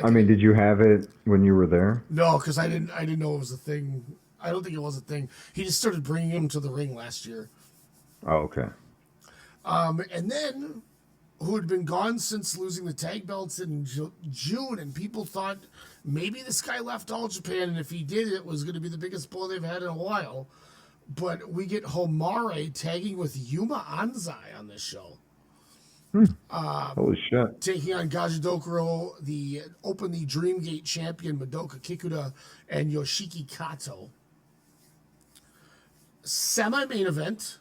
I mean, did you have it when you were there? No, because I didn't know it was a thing. I don't think it was a thing. He just started bringing him to the ring last year. Oh, okay. And then, who had been gone since losing the tag belts in June, and people thought maybe this guy left All Japan, and if he did, it was going to be the biggest blow they've had in a while. But we get Homare tagging with Yuma Anzai on this show. Holy shit. Taking on Gaju Dokuro, the Dreamgate champion Madoka Kikuta, and Yoshiki Kato. Semi-main event.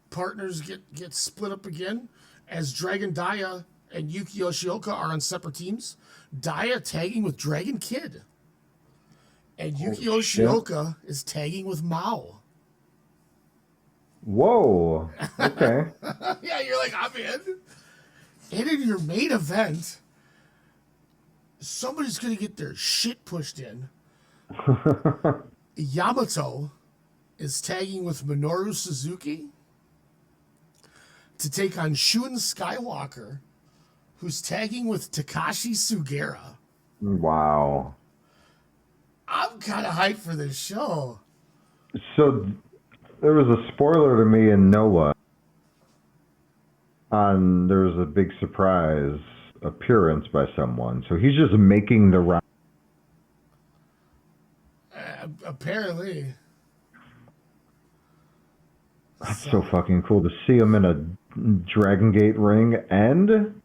Partners get split up again as Dragon Daya and Yuki Yoshioka are on separate teams. Daya tagging with Dragon Kid. And Yuki Yoshioka is tagging with Mao. Whoa. Okay. Yeah, you're like, I'm in. And in your main event, somebody's going to get their shit pushed in. Yamato is tagging with Minoru Suzuki to take on Shun Skywalker, who's tagging with Takashi Sugera. Wow. I'm kind of hyped for this show. So there was a spoiler to me in Noah. There was a big surprise appearance by someone. So he's just making the round. Apparently. That's so fucking cool to see him in a Dragongate ring and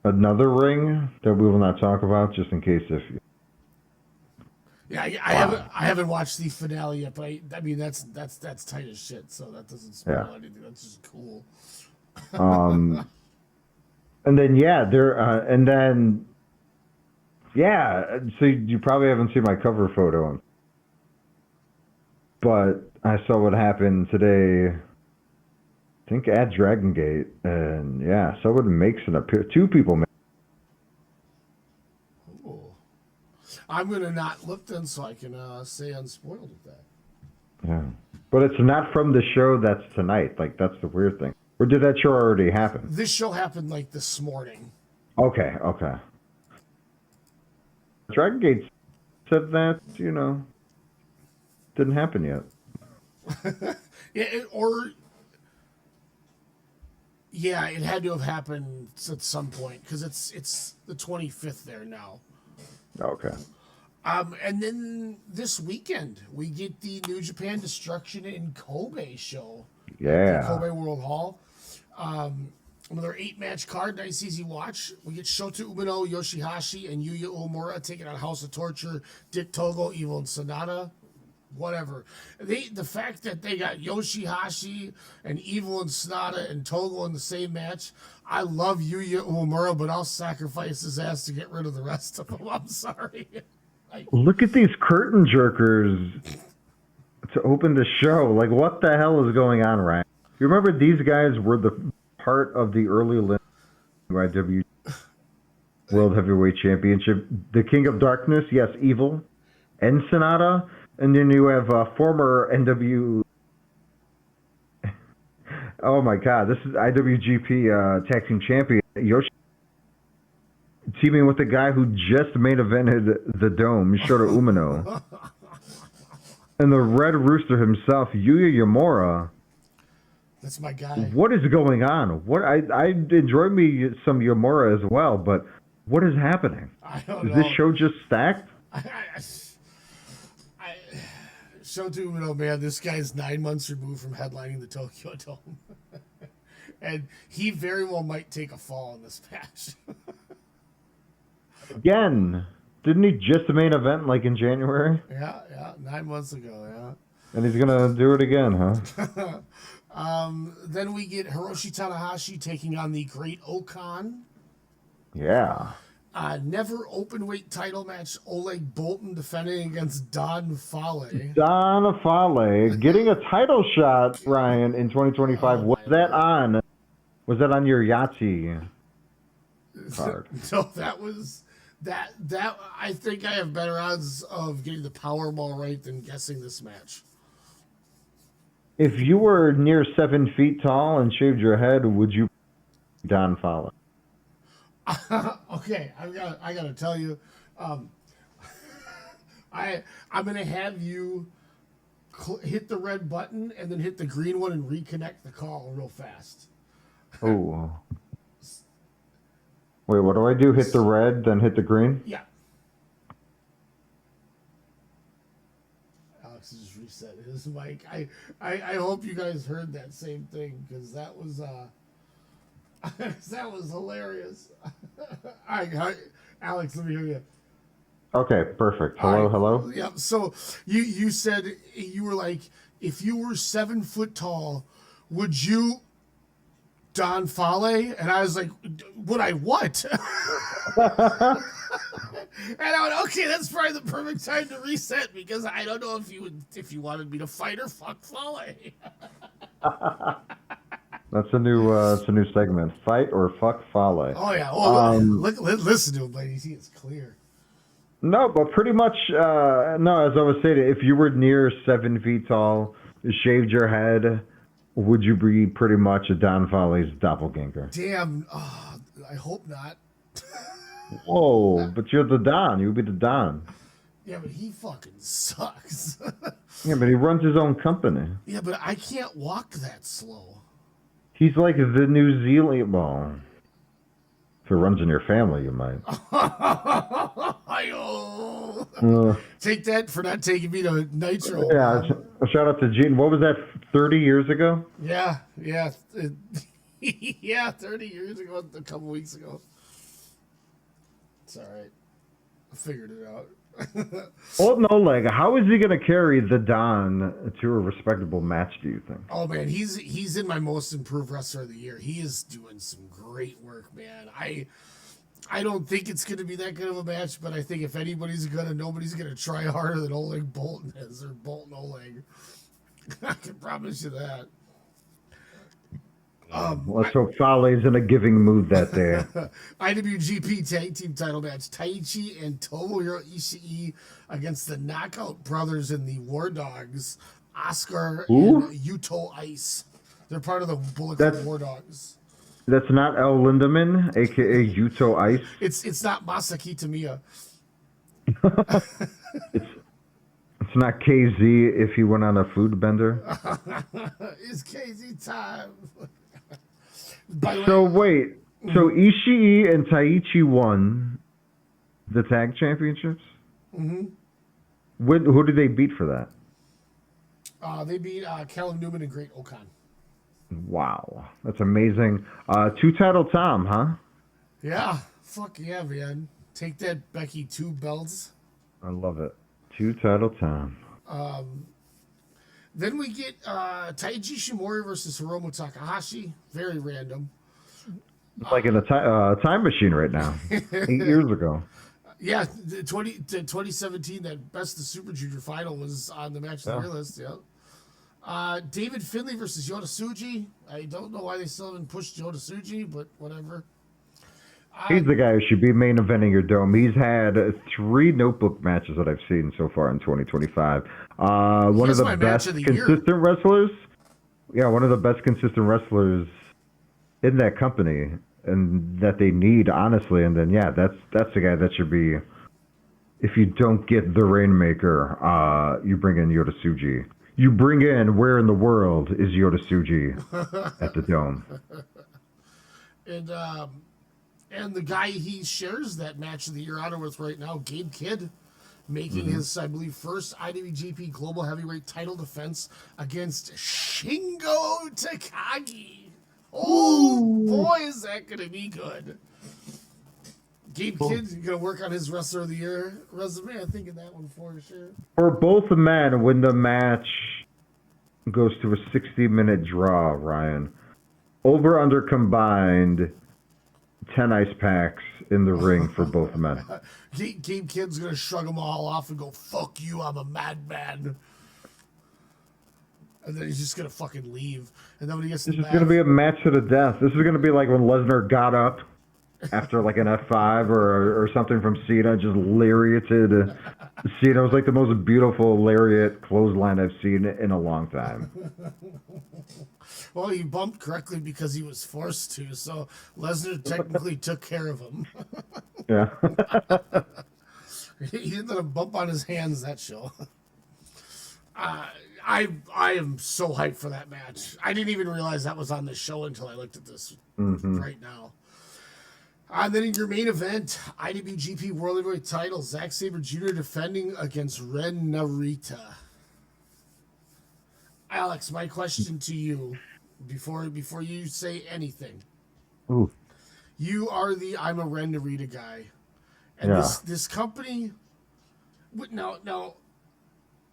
another ring that we will not talk about, just in case if. Yeah, I haven't watched the finale yet, but I mean that's tight as shit. So that doesn't spoil anything. That's just cool. And then so you probably haven't seen my cover photo, but I saw what happened today. I think at Dragongate, and someone makes an appearance. Two people make. I'm gonna not look then, so I can stay unspoiled with that. Yeah, but it's not from the show that's tonight. Like that's the weird thing. Or did that show already happen? This show happened like this morning. Okay. Dragongate said that didn't happen yet. It had to have happened at some point because it's the 25th there now. Okay. And then this weekend we get the New Japan Destruction in Kobe show. Yeah. At the Kobe World Hall. Another 8-match card, nice easy watch. We get Shota Umino, Yoshihashi, and Yuya Uemura taking on House of Torture, Dick Togo, Evil, and Sonata. Whatever. The fact that they got Yoshihashi and Evil and Sonata and Togo in the same match, I love Yuya Uemura, but I'll sacrifice his ass to get rid of the rest of them. I'm sorry. Look at these curtain jerkers to open the show. Like, what the hell is going on, Ryan? You remember these guys were the part of the early NJPW World Heavyweight Championship. The King of Darkness, yes, Evil, and Sonata. And then you have former NW. Oh my God, this is IWGP Tag Team Champion Yoshi teaming with the guy who just main evented the Dome, Shota Umino, and the Red Rooster himself, Yuya Uemura. That's my guy. What is going on? I enjoy me some Uemura as well, but what is happening? I don't Is know. this show just stacked? Shota Umino, man, this guy's 9 months removed from headlining the Tokyo Dome. And he very well might take a fall in this match. Again, didn't he just main event like in January? Yeah, 9 months ago, yeah. And he's gonna do it again, huh? Then we get Hiroshi Tanahashi taking on the Great Okan. Yeah. Never openweight title match. Oleg Boltin defending against Don Fale. Don Fale getting a title shot, Ryan, in 2025. Was that on your Yahtzee card? No, that was that. I think I have better odds of getting the Powerball right than guessing this match. If you were near 7 feet tall and shaved your head, would you Don Fale? Okay, I gotta tell you, I'm gonna have you hit the red button and then hit the green one and reconnect the call real fast. Oh. Wait, what do I do? Hit the red, then hit the green? Yeah. Alex just reset his mic. I hope you guys heard that same thing because that was that was hilarious. All right, Alex, let me hear you. Okay, perfect. Hello. Yeah. So you said you were like, if you were 7 foot tall, would you Don Fale? And I was like, would I what? And I went, okay, that's probably the perfect time to reset because I don't know if you wanted me to fight or fuck Fale. That's a new segment. Fight or fuck Fale. Oh yeah. Oh, listen to him, ladies. He is clear. No, but pretty much, no, as I was saying, if you were near 7 feet tall, shaved your head, would you be pretty much a Don Fale's doppelganger? Damn. I hope not. Whoa, but you're the Don. You would be the Don. Yeah, but he fucking sucks. Yeah, but he runs his own company. Yeah, but I can't walk that slow. He's like the New Zealand. Well, if it runs in your family, you might. Take that for not taking me to Nitro. Yeah, shout out to Gene. What was that, 30 years ago? Yeah. Yeah, 30 years ago, a couple weeks ago. It's all right. I figured it out. Alton Oleg, how is he going to carry the Don to a respectable match, do you think? Oh, man, he's in my most improved wrestler of the year. He is doing some great work, man. I don't think it's going to be that good of a match, but I think if anybody's going to, nobody's going to try harder than Oleg Bolton is, or Bolton Oleg. I can promise you that. Let's hope Fale's in a giving mood that day. IWGP Tag Team Title match: Taichi and Tomohiro Ishii against the Knockout Brothers and the War Dogs, Oscar and Yuto Ice. They're part of the Bullet Club War Dogs. That's not El Lindemann, a.k.a. Yuto Ice? It's not Masaki Tamiya. It's not KZ if he went on a food bender? It's KZ time. So wait, so Ishii and Taichi won the tag championships? Mm-hmm. Who did they beat for that? They beat Callum Newman and Great Okan. Wow, that's amazing. Two-title Tom, huh? Yeah, fuck yeah, man. Take that, Becky, 2 belts. I love it. Two-title Tom. Then we get Taiji Shimori versus Hiromu Takahashi. Very random. It's like in a time machine right now. 8 years ago. Yeah, 2017, that Best of Super Junior final was on the match of the year list. Yeah. David Finlay versus Yota Tsuji. I don't know why they still haven't pushed Yota Tsuji, but whatever. He's the guy who should be main eventing your dome. He's had 3 notebook matches that I've seen so far in 2025. One of the best consistent wrestlers. Yeah, one of the best consistent wrestlers in that company, and that they need, honestly. And then, yeah, that's the guy that should be. If you don't get the Rainmaker, you bring in Yota Tsuji. You bring in where in the world is Yota Tsuji at the dome? And the guy he shares that match of the year honor with right now, Gabe Kidd, making his, I believe, first IWGP Global Heavyweight title defense against Shingo Takagi. Oh, boy, is that going to be good. Gabe Kidd's going to work on his Wrestler of the Year resume. I'm thinking that one for sure. For both the men, when the match goes to a 60-minute draw, Ryan, over under combined 10 ice packs in the ring for both men. Gabe Kidd's going to shrug them all off and go, fuck you, I'm a madman. And then he's just going to fucking leave. And then when he gets to the This is going to be a match to the death. This is going to be like when Lesnar got up after like an F5 or something from Cena, just lariated Cena. It was like the most beautiful lariat clothesline I've seen in a long time. Well, he bumped correctly because he was forced to, so Lesnar technically took care of him. Yeah. He didn't let him bump on his hands that show. I am so hyped for that match. I didn't even realize that was on the show until I looked at this right now. And then in your main event, IWGP World Heavyweight title, Zack Sabre Jr. defending against Ren Narita. Alex, my question to you, before you say anything. Ooh. You are the I'm a Ren Narita guy. And this company, now,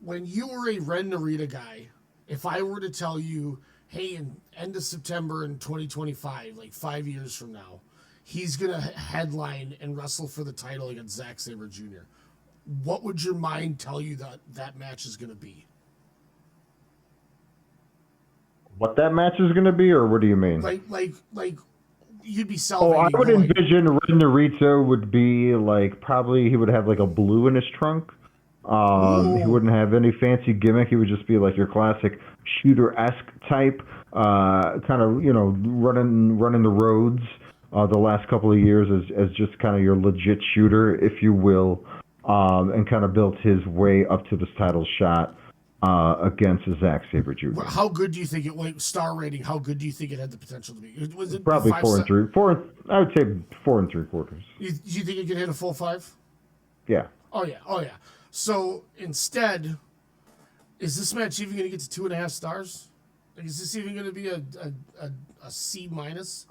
when you were a Ren Narita guy, if I were to tell you, hey, in end of September in 2025, like 5 years from now, he's going to headline and wrestle for the title against Zack Sabre Jr., what would your mind tell you that match is going to be? what that match is going to be, or what do you mean? Like you'd be Oh, selling. I would envision Red Narita would be like, probably he would have like a blue in his trunk. He wouldn't have any fancy gimmick. He would just be like your classic shooter-esque type, kind of, you know, running the roads the last couple of years as just kind of your legit shooter, if you will, and kind of built his way up to this title shot against Zack Sabre Jr. How good do you think it? Like star rating, how good do you think it had the potential to be? Was it Probably 5 4 and 3. I would say 4 3/4. You think it could hit a full 5? Yeah. Oh yeah. So instead, is this match even going to get to 2.5 stars? Like, is this even going to be a C minus?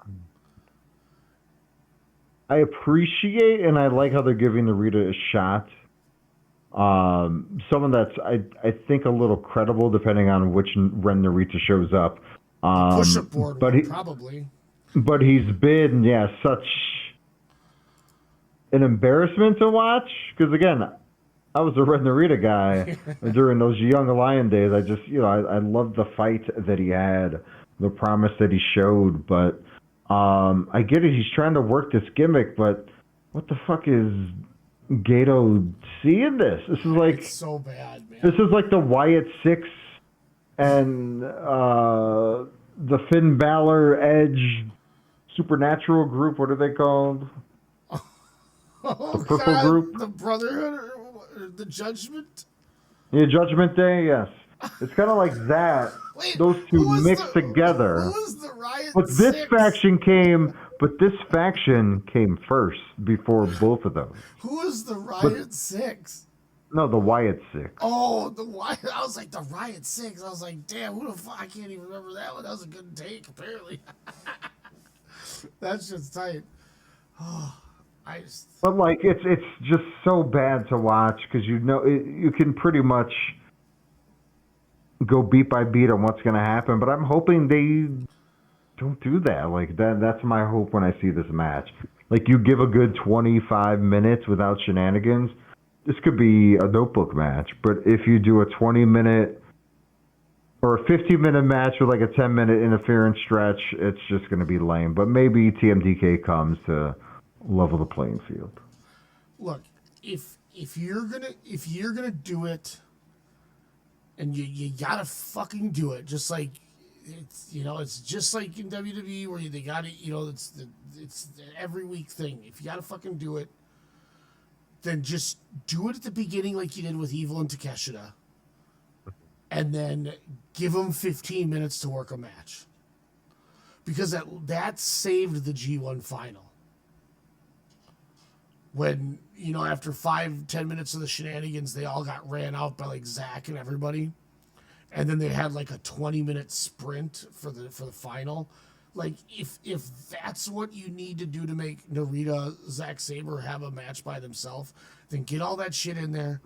I appreciate and I like how they're giving Narita a shot. Someone that's I think a little credible depending on which Ren Narita shows up. Push-up board one, probably. But he's been such an embarrassment to watch because again, I was a Red Narita guy during those young Lion days. I just I loved the fight that he had, the promise that he showed, but I get it. He's trying to work this gimmick, but what the fuck is Gato seeing this? This is like it's so bad, man. This is like the Wyatt Six and the Finn Balor Edge Supernatural group. What are they called? The Purple group? The Brotherhood or the Judgment? Yeah, Judgment Day, yes. It's kind of like that. Those two mixed together. Who was the Riot But Six? this faction came first before both of those. Who was the Riot Six? No, the Wyatt Six. Oh, the Riot. I was like, the Riot Six. I was like, damn, who the fuck? I can't even remember that one. That was a good take, apparently. That's just tight. Oh, But like, it's just so bad to watch because you can pretty much go beat by beat on what's going to happen. But I'm hoping they don't do that. Like that's my hope when I see this match. Like you give a good 25 minutes without shenanigans. This could be a notebook match. But if you do a 20-minute or a 15-minute match with like a 10-minute interference stretch, it's just going to be lame. But maybe TMDK comes to level the playing field. Look, if you're gonna do it, and you gotta fucking do it, just like it's just like in WWE where they gotta it's the every week thing. If you gotta fucking do it, then just do it at the beginning like you did with Evil and Takeshita, and then give them 15 minutes to work a match, because that saved the G1 final. When, after 5-10 minutes of the shenanigans, they all got ran out by like Zach and everybody. And then they had like a 20-minute sprint for the final. Like, if that's what you need to do to make Narita, Zack Sabre have a match by themselves, then get all that shit in there,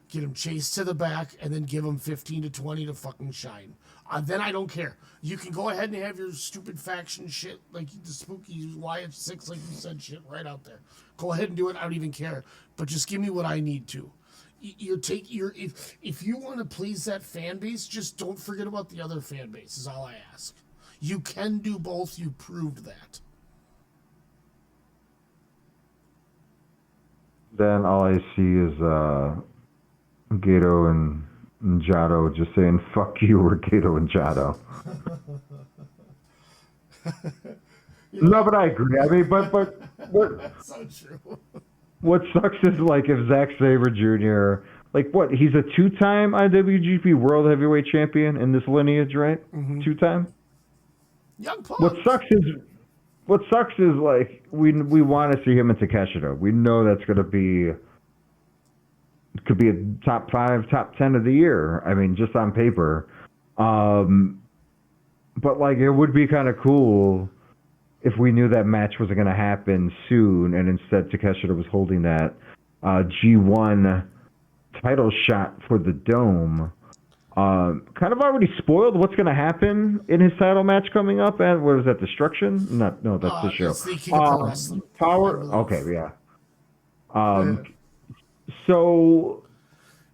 get them chased to the back, and then give them 15 to 20 to fucking shine. Then I don't care. You can go ahead and have your stupid faction shit, like the spooky Wyatt Six, like you said, shit right out there. Go ahead and do it. I don't even care. But just give me what I need to. If you want to please that fan base, just don't forget about the other fan base, is all I ask. You can do both. You proved that. Then all I see is Gato and Jado just saying "fuck you" or Gato and Jado. No, but I agree. I mean, but what? That's so true. What sucks is like if Zack Sabre Jr. He's a 2-time IWGP World Heavyweight Champion in this lineage, right? Mm-hmm. 2-time. Young Punk. What sucks is like we want to see him in Takeshita. We know that's going to be. Could be a top 5, top 10 of the year. I mean, just on paper. But like, it would be kind of cool if we knew that match wasn't going to happen soon, and instead Takeshita was holding that G1 title shot for the Dome. Kind of already spoiled what's going to happen in his title match coming up at, what is that, Destruction? No, that's the show. It's the King of Pro Wrestling. Power? Okay, yeah. So,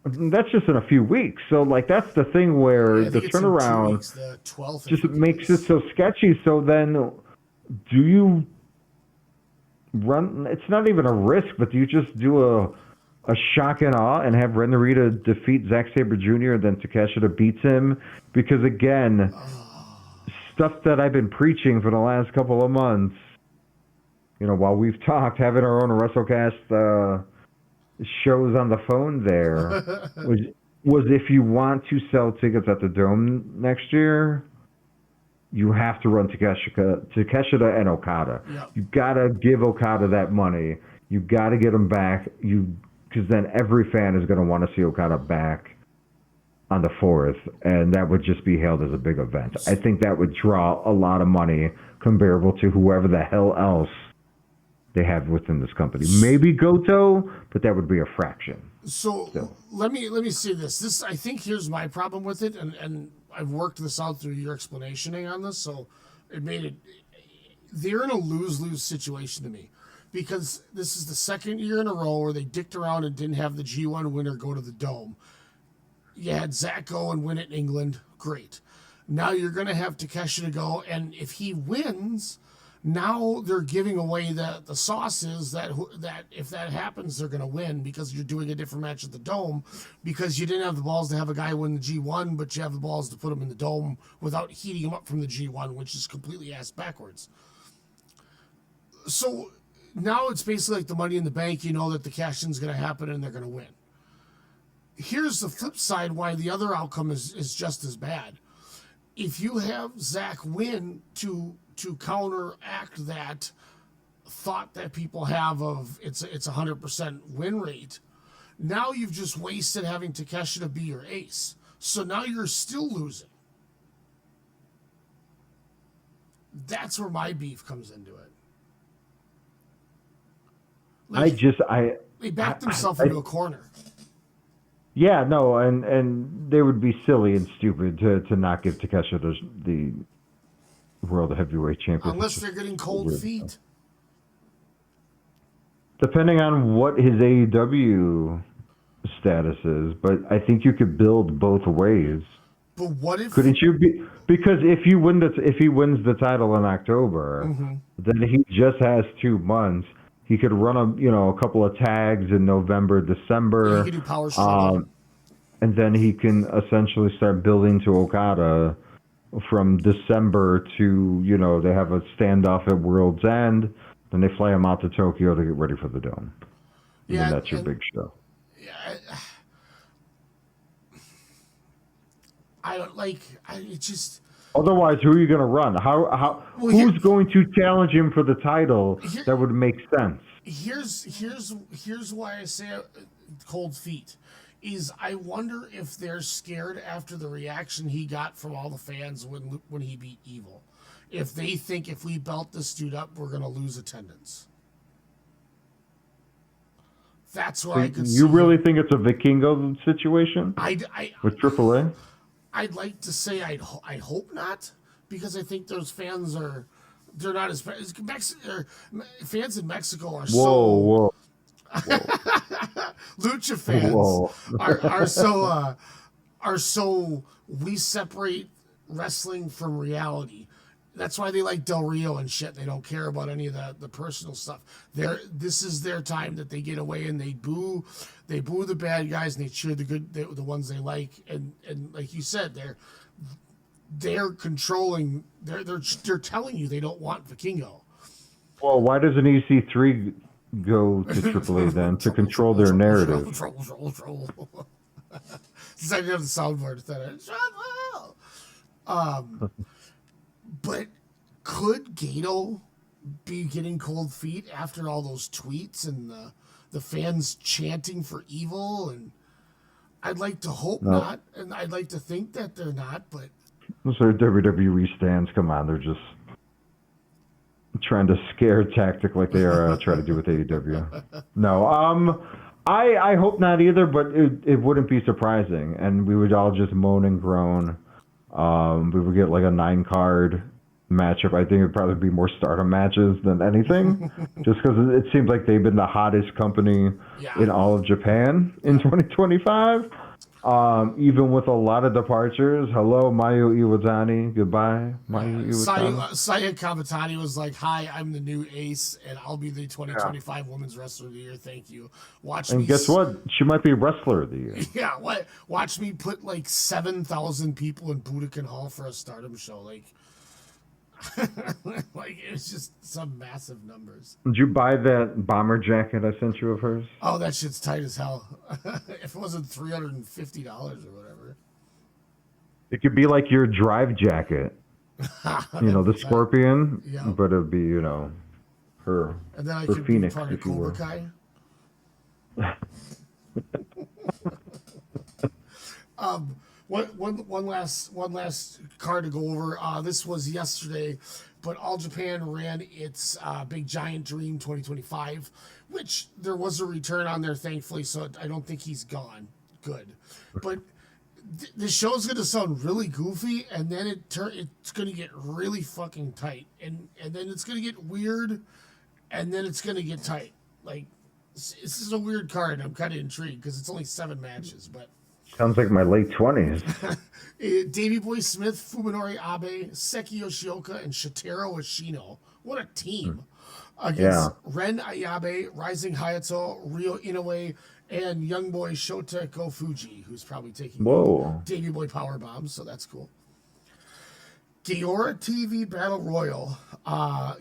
That's just in a few weeks. So, like, that's the thing where I the think it's in 2 turnaround weeks, the 12th. just makes it so sketchy. So then, do you run? It's not even a risk, but do you just do a shock and awe and have Ren Narita defeat Zack Sabre Jr. and then Takeshita beats him? Because again, stuff that I've been preaching for the last couple of months, you know, while we've talked, having our own WrestleCast shows on the phone there was if you want to sell tickets at the Dome next year, you have to run Takeshita and Okada. Yep. You gotta give Okada that money. You gotta get him back. Because then every fan is gonna want to see Okada back on the 4th, and that would just be hailed as a big event. I think that would draw a lot of money comparable to whoever the hell else they have within this company. Maybe Goto, but that would be a fraction. So let me say this. This, I think, here's my problem with it, and I've worked this out through your explanationing on this. So it made it. They're in a lose-lose situation to me, because this is the second year in a row where they dicked around and didn't have the G1 winner go to the Dome. You had Zach go and win it in England. Great. Now you're going to have Takeshita go, and if he wins, now they're giving away the sauce is that if that happens, they're going to win, because you're doing a different match at the Dome, because you didn't have the balls to have a guy win the G1, but you have the balls to put him in the Dome without heating him up from the G1, which is completely ass backwards. So now it's basically like the Money in the Bank. You know that the cash-in's going to happen and they're going to win. Here's the flip side why the other outcome is just as bad. If you have Zach win to counteract that thought that people have of it's 100% win rate, now you've just wasted having Takeshita be your ace. So now you're still losing. That's where my beef comes into it. Like, they backed themselves into a corner. Yeah, no, and they would be silly and stupid to not give Takeshita the World Heavyweight Championship. Unless they're getting cold feet. Depending on what his AEW status is, but I think you could build both ways. But what if? Couldn't you be? Because if he wins the title in October, then he just has 2 months. He could run a couple of tags in November, December. Yeah, he could do power struggle. And then he can essentially start building to Okada from December to, they have a standoff at World's End. Then they fly him out to Tokyo to get ready for the Dome. And that's your big show. Yeah, it just. Otherwise, who are you going to run? Who's going to challenge him for the title that would make sense? Here's why I say cold feet. Is I wonder if they're scared after the reaction he got from all the fans when he beat Evil. If they think if we belt this dude up, we're going to lose attendance. That's where I could see. You really think it's a Vikingo situation? With AAA? I'd like to say I hope not, because I think those fans they're not as fans in Mexico are whoa. Lucha fans are so we separate wrestling from reality. That's why they like Del Rio and shit. They don't care about any of the personal stuff. This is their time that they get away and they boo the bad guys and they cheer the ones they like. And like you said, they're controlling. They're telling you they don't want Vikingo. Well, why doesn't EC3 go to AAA then to control their narrative? Trouble. Since I didn't have the soundboard, but could Gato be getting cold feet after all those tweets and the fans chanting for Evil? And I'd like to hope not, and I'd like to think that they're not, but those are WWE stands. Come on, they're just trying to scare tactic like they are trying to do with AEW. No, I hope not either, but it wouldn't be surprising, and we would all just moan and groan. We would get like a 9 card matchup. I think it'd probably be more Stardom matches than anything, just because it seems like they've been the hottest company in all of Japan in 2025. Even with a lot of departures. Hello, Mayu Iwatani. Goodbye, Mayu Iwatani. Saya Kamatani was like, "Hi, I'm the new ace, and I'll be the 2025 Women's Wrestler of the Year. Thank you. Watch me." And guess what? She might be Wrestler of the Year. Yeah, what? Watch me put like 7,000 people in Budokan Hall for a Stardom show. Like it was just some massive numbers. Did you buy that bomber jacket I sent you of hers? Oh, that shit's tight as hell. If it wasn't $350 or whatever. It could be like your drive jacket. The Scorpion, but it'd be, her. And then I her could Phoenix, be part of if you will. Cobra Kai. One last card to go over. This was yesterday, but All Japan ran its Big Giant Dream 2025, which there was a return on there, thankfully. So I don't think he's gone. Good, but the show's gonna sound really goofy, and then it's gonna get really fucking tight, and then it's gonna get weird, and then it's gonna get tight. Like this is a weird card. I'm kind of intrigued because it's only 7 matches, but. Sounds like my late 20s. Davey Boy Smith, Fuminori Abe, Seki Yoshioka, and Shotaro Ashino. What a team. Against Ren Ayabe, Rising Hayato, Ryo Inoue, and young boy Shota Gofuji, who's probably taking Davey Boy power bombs, so that's cool. Giora TV Battle Royal.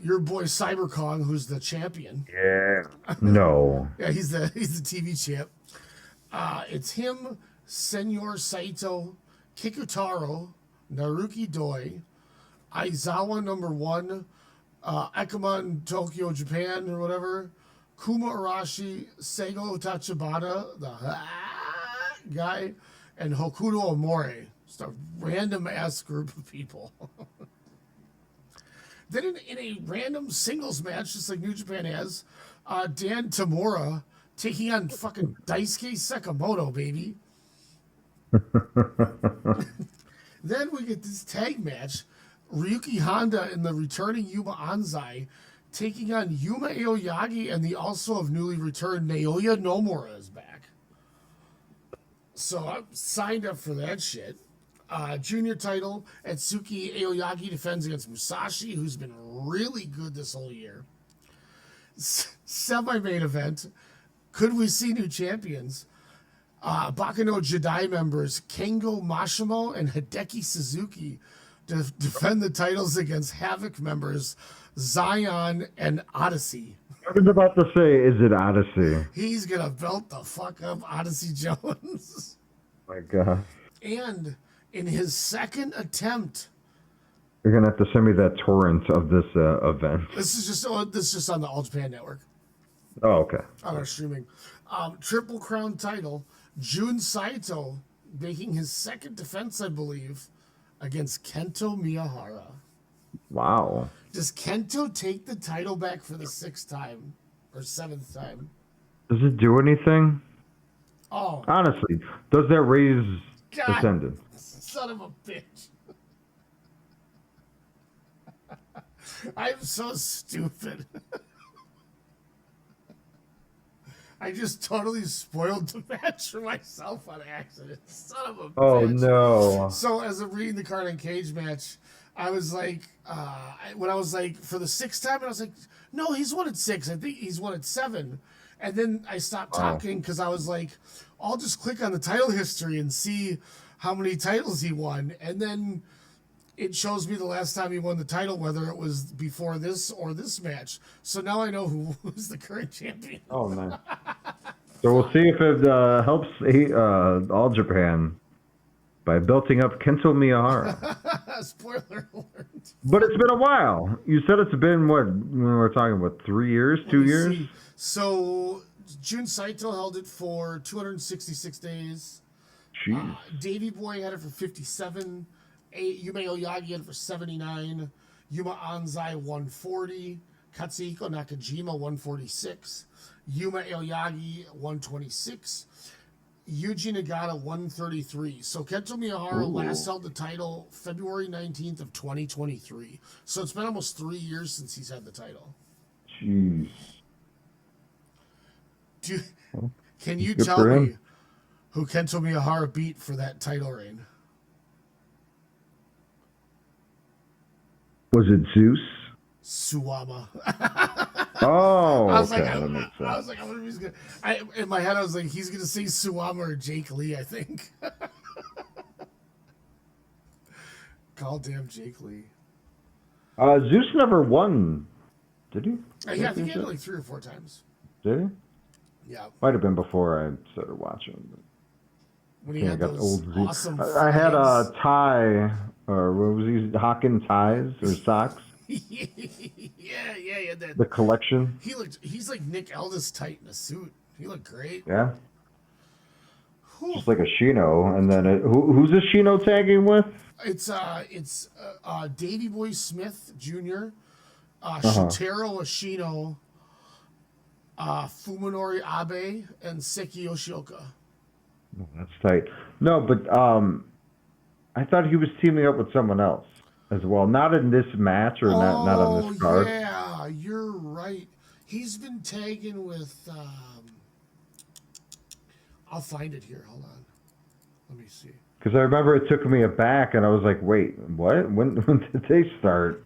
Your boy Cyber Kong, who's the champion. Yeah. No. Yeah, he's the TV champ. It's him, Senor Saito, Kikutaro, Naruki Doi, Aizawa #1, Ekman Tokyo Japan or whatever, Kuma Arashi, Seigo Tachibana, the guy, and Hokuto Omori. Just a random ass group of people. Then in a random singles match, just like New Japan has, Dan Tamura taking on fucking Daisuke Sakamoto, baby. Then we get this tag match. Ryuki Honda and the returning Yuma Anzai taking on Yuma Aoyagi, and the also of newly returned Naoya Nomura is back. So I'm signed up for that shit. Junior title, Atsuki Aoyagi defends against Musashi, who's been really good this whole year. Semi-main event. Could we see new champions? Bakano Jedi members Kengo Mashimo and Hideki Suzuki defend the titles against Havoc members Zion and Odyssey. I was about to say, is it Odyssey? He's gonna belt the fuck up Odyssey Jones. My God. And in his second attempt, You're gonna have to send me that torrent of this event. this is just on the All Japan Network Oh, okay. on our streaming. Triple Crown title, Jun Saito making his second defense, I believe, against Kento Miyahara. Wow. Does Kento take the title back for the 6th time or 7th time? Does it do anything? Oh, Honestly, does that raise God, ascendant? son of a bitch. I'm so stupid. I just totally spoiled the match for myself on accident. Son of a bitch. Oh, no. So as I'm reading the card on Cage match, I was like, when I was like, for the 6th time, and I was like, no, he's won at 6. I think he's won at 7. And then I stopped talking because I was like, I'll just click on the title history and see how many titles he won. And then it shows me the last time he won the title, whether it was before this or this match. So now I know who's the current champion. Oh, man. So we'll see if it helps All Japan by belting up Kento Miyahara. Spoiler alert. But it's been a while. You said it's been, what, we were talking about 3 years, 2 years? See. So Jun Saito held it for 266 days. Jeez. Davey Boy had it for 57. Yuma Oyagi had it for 79. Yuma Anzai 140. Katsuhiko Nakajima 146. Yuma Aoyagi 126. Yuji Nagata 133. So Kento Miyahara last held the title February 19th of 2023. So it's been almost 3 years since he's had the title. Jeez. Can you Good tell for me him. who Kento Miyahara beat for that title reign? Was it Zeus? Suwama. Oh, I was okay. like, That makes sense. I was like, I wonder if he's gonna. In my head, I was like, he's gonna say Suwama or Jake Lee. I think. Call damn Jake Lee. Zeus never won, did he? Yeah, I think he had it like 3 or 4 times. Did he? Yeah. Might have been before I started watching. When he had got those old Zeus. awesome. I had a flames. tie, or what was he? Hawking ties or socks? yeah, he had that. The collection. He's like Nick Aldis tight in a suit. He looked great. Yeah. Just like a Shino, and then who's the Shino tagging with? It's Davey Boy Smith Jr., Uh-huh. Shotaro Ashino, Fuminori Abe, and Seki Yoshioka. Oh, that's tight. No, but I thought he was teaming up with someone else as well. Not in this match or not on this card. Yeah, you're right. He's been tagging with. I'll find it here. Hold on. Let me see. Because I remember it took me aback, and I was like, "Wait, what? When did they start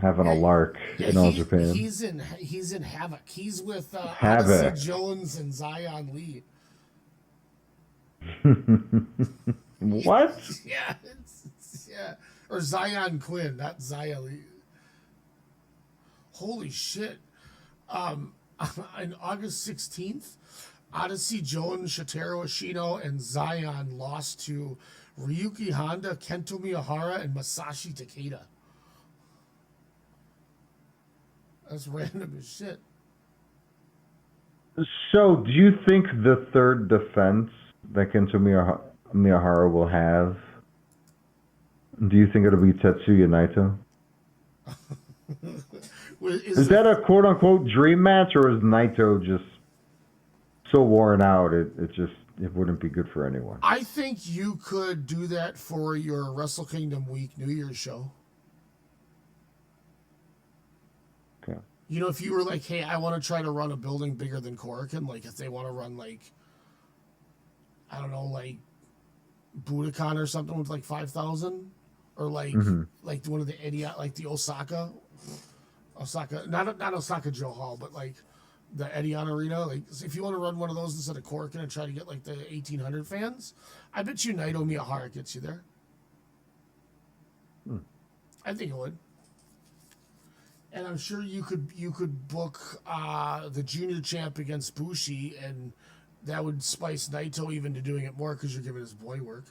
having a lark in all Japan?" He's in Havoc. He's with Havoc. Odyssey Jones and Zion Lee. What? Yeah, yeah, or Zion Quinn, not Zion Lee. Holy shit! On August 16th, Odyssey Jones, Shotaro Ashino, and Zion lost to Ryuki Honda, Kento Miyahara, and Masashi Takeda. That's random as shit. So, do you think the third defense that Kento Miyahara will have, do you think it'll be Tetsuya Naito? Is that a quote-unquote dream match, or is Naito just so worn out it wouldn't be good for anyone? I think you could do that for your Wrestle Kingdom Week New Year's show. Okay. You know, if you were like, hey, I want to try to run a building bigger than Korakuen, like if they want to run like, I don't know, like Budokan or something with like 5,000, or like like one of the idiot, like the Osaka, not Osaka Joe Hall, but like the Edion Arena. Like if you want to run one of those instead of Korakuen and try to get like the 1,800 fans, I bet you Naito Miyahara gets you there. I think it would. And I'm sure you could book the junior champ against Bushi, and that would spice Naito even to doing it more because you're giving his boy work.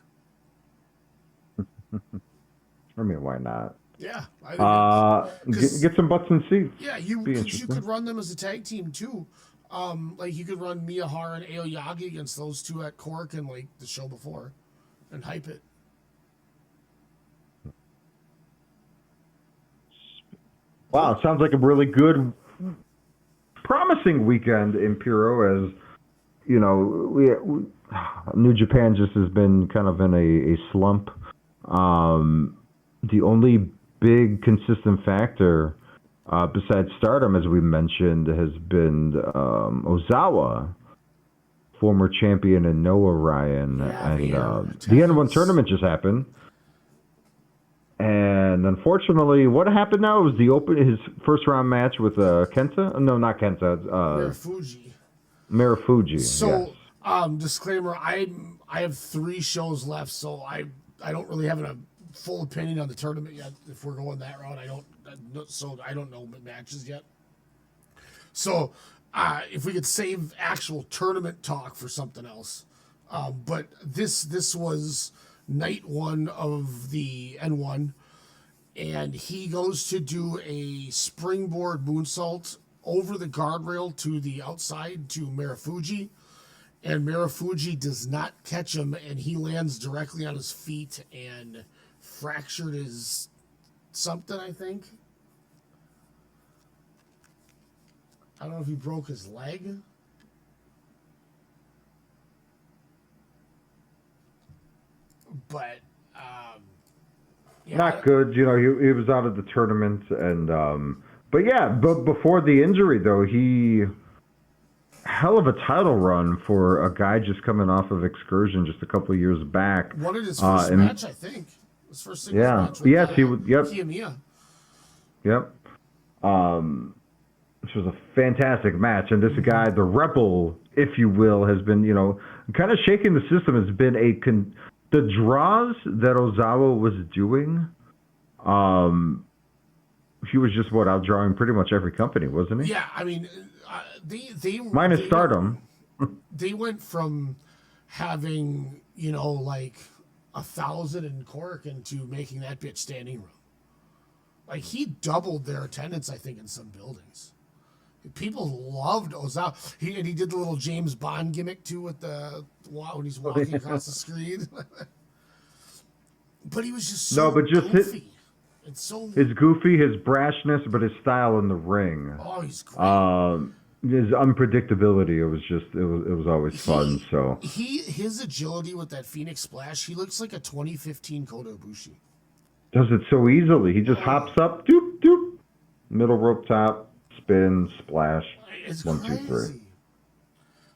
I mean, why not? Yeah. I think get some butts and seats. Yeah, Be you interesting. could run them as a tag team too. Like you could run Miyahara and Aoyagi against those two at Cork and like the show before, and hype it. Wow, it sounds like a really good, promising weekend in Puro. As you know, we New Japan just has been kind of in a slump. The only big consistent factor besides Stardom, as we mentioned, has been Ozawa, former champion, and Noah Ryan. And the N1 tournament just happened. And unfortunately, what happened now was his first round match with Kenta. No, not Kenta. Marufuji. So, disclaimer: I have 3 shows left, so I don't really have a full opinion on the tournament yet. If we're going that route, I don't know matches yet. So, if we could save actual tournament talk for something else, but this was night 1 of the N1, and he goes to do a springboard moonsault over the guardrail to the outside to Marufuji, and Marufuji does not catch him, and he lands directly on his feet and fractured his something, I think. I don't know if he broke his leg. but yeah, not good. You know, he was out of the tournament, and but before the injury though, he hell of a title run for a guy just coming off of Excursion just a couple of years back. Won his first match, I think. His first singles match. With, yes, he would. Yep. Kiyomiya. Yep. This was a fantastic match, and this guy, the Rebel, if you will, has been, you know, kind of shaking the system. Has been the draws that Ozawa was doing. He was just outdrawing pretty much every company, wasn't he? Yeah, I mean, they minus Stardom. They went from having, you know, like 1,000 in Korakuen to making that bitch standing room. Like, he doubled their attendance, I think, in some buildings. People loved Ozawa. He did the little James Bond gimmick too with when he's walking across the screen. But he was just so goofy. His goofy, his brashness, but his style in the ring. Oh, he's great. His unpredictability. It was always fun. So his agility with that Phoenix Splash. He looks like a 2015 Kota Ibushi. Does it so easily. He just hops up, doop doop, middle rope top. Spin, splash, it's 1, 2, 3.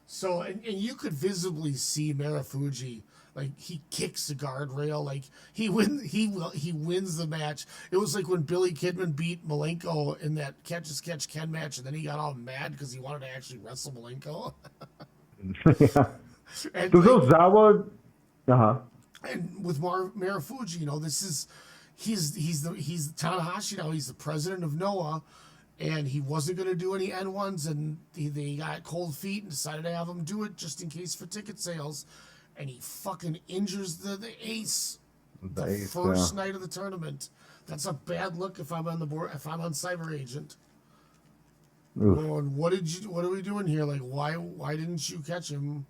So, and you could visibly see Marufuji, like, he kicks the guardrail, like, he wins the match. It was like when Billy Kidman beat Malenko in that Catch as Catch Ken match, and then he got all mad because he wanted to actually wrestle Malenko. Yeah. And so Ozawa, and with Marufuji, you know, he's Tanahashi now. He's the president of Noah. And he wasn't going to do any N1s, and they got cold feet and decided to have him do it just in case for ticket sales. And he fucking injures the ace the first night of the tournament. That's a bad look if I'm on the board, if I'm on Cyber Agent. Going, what are we doing here? Like, why didn't you catch him?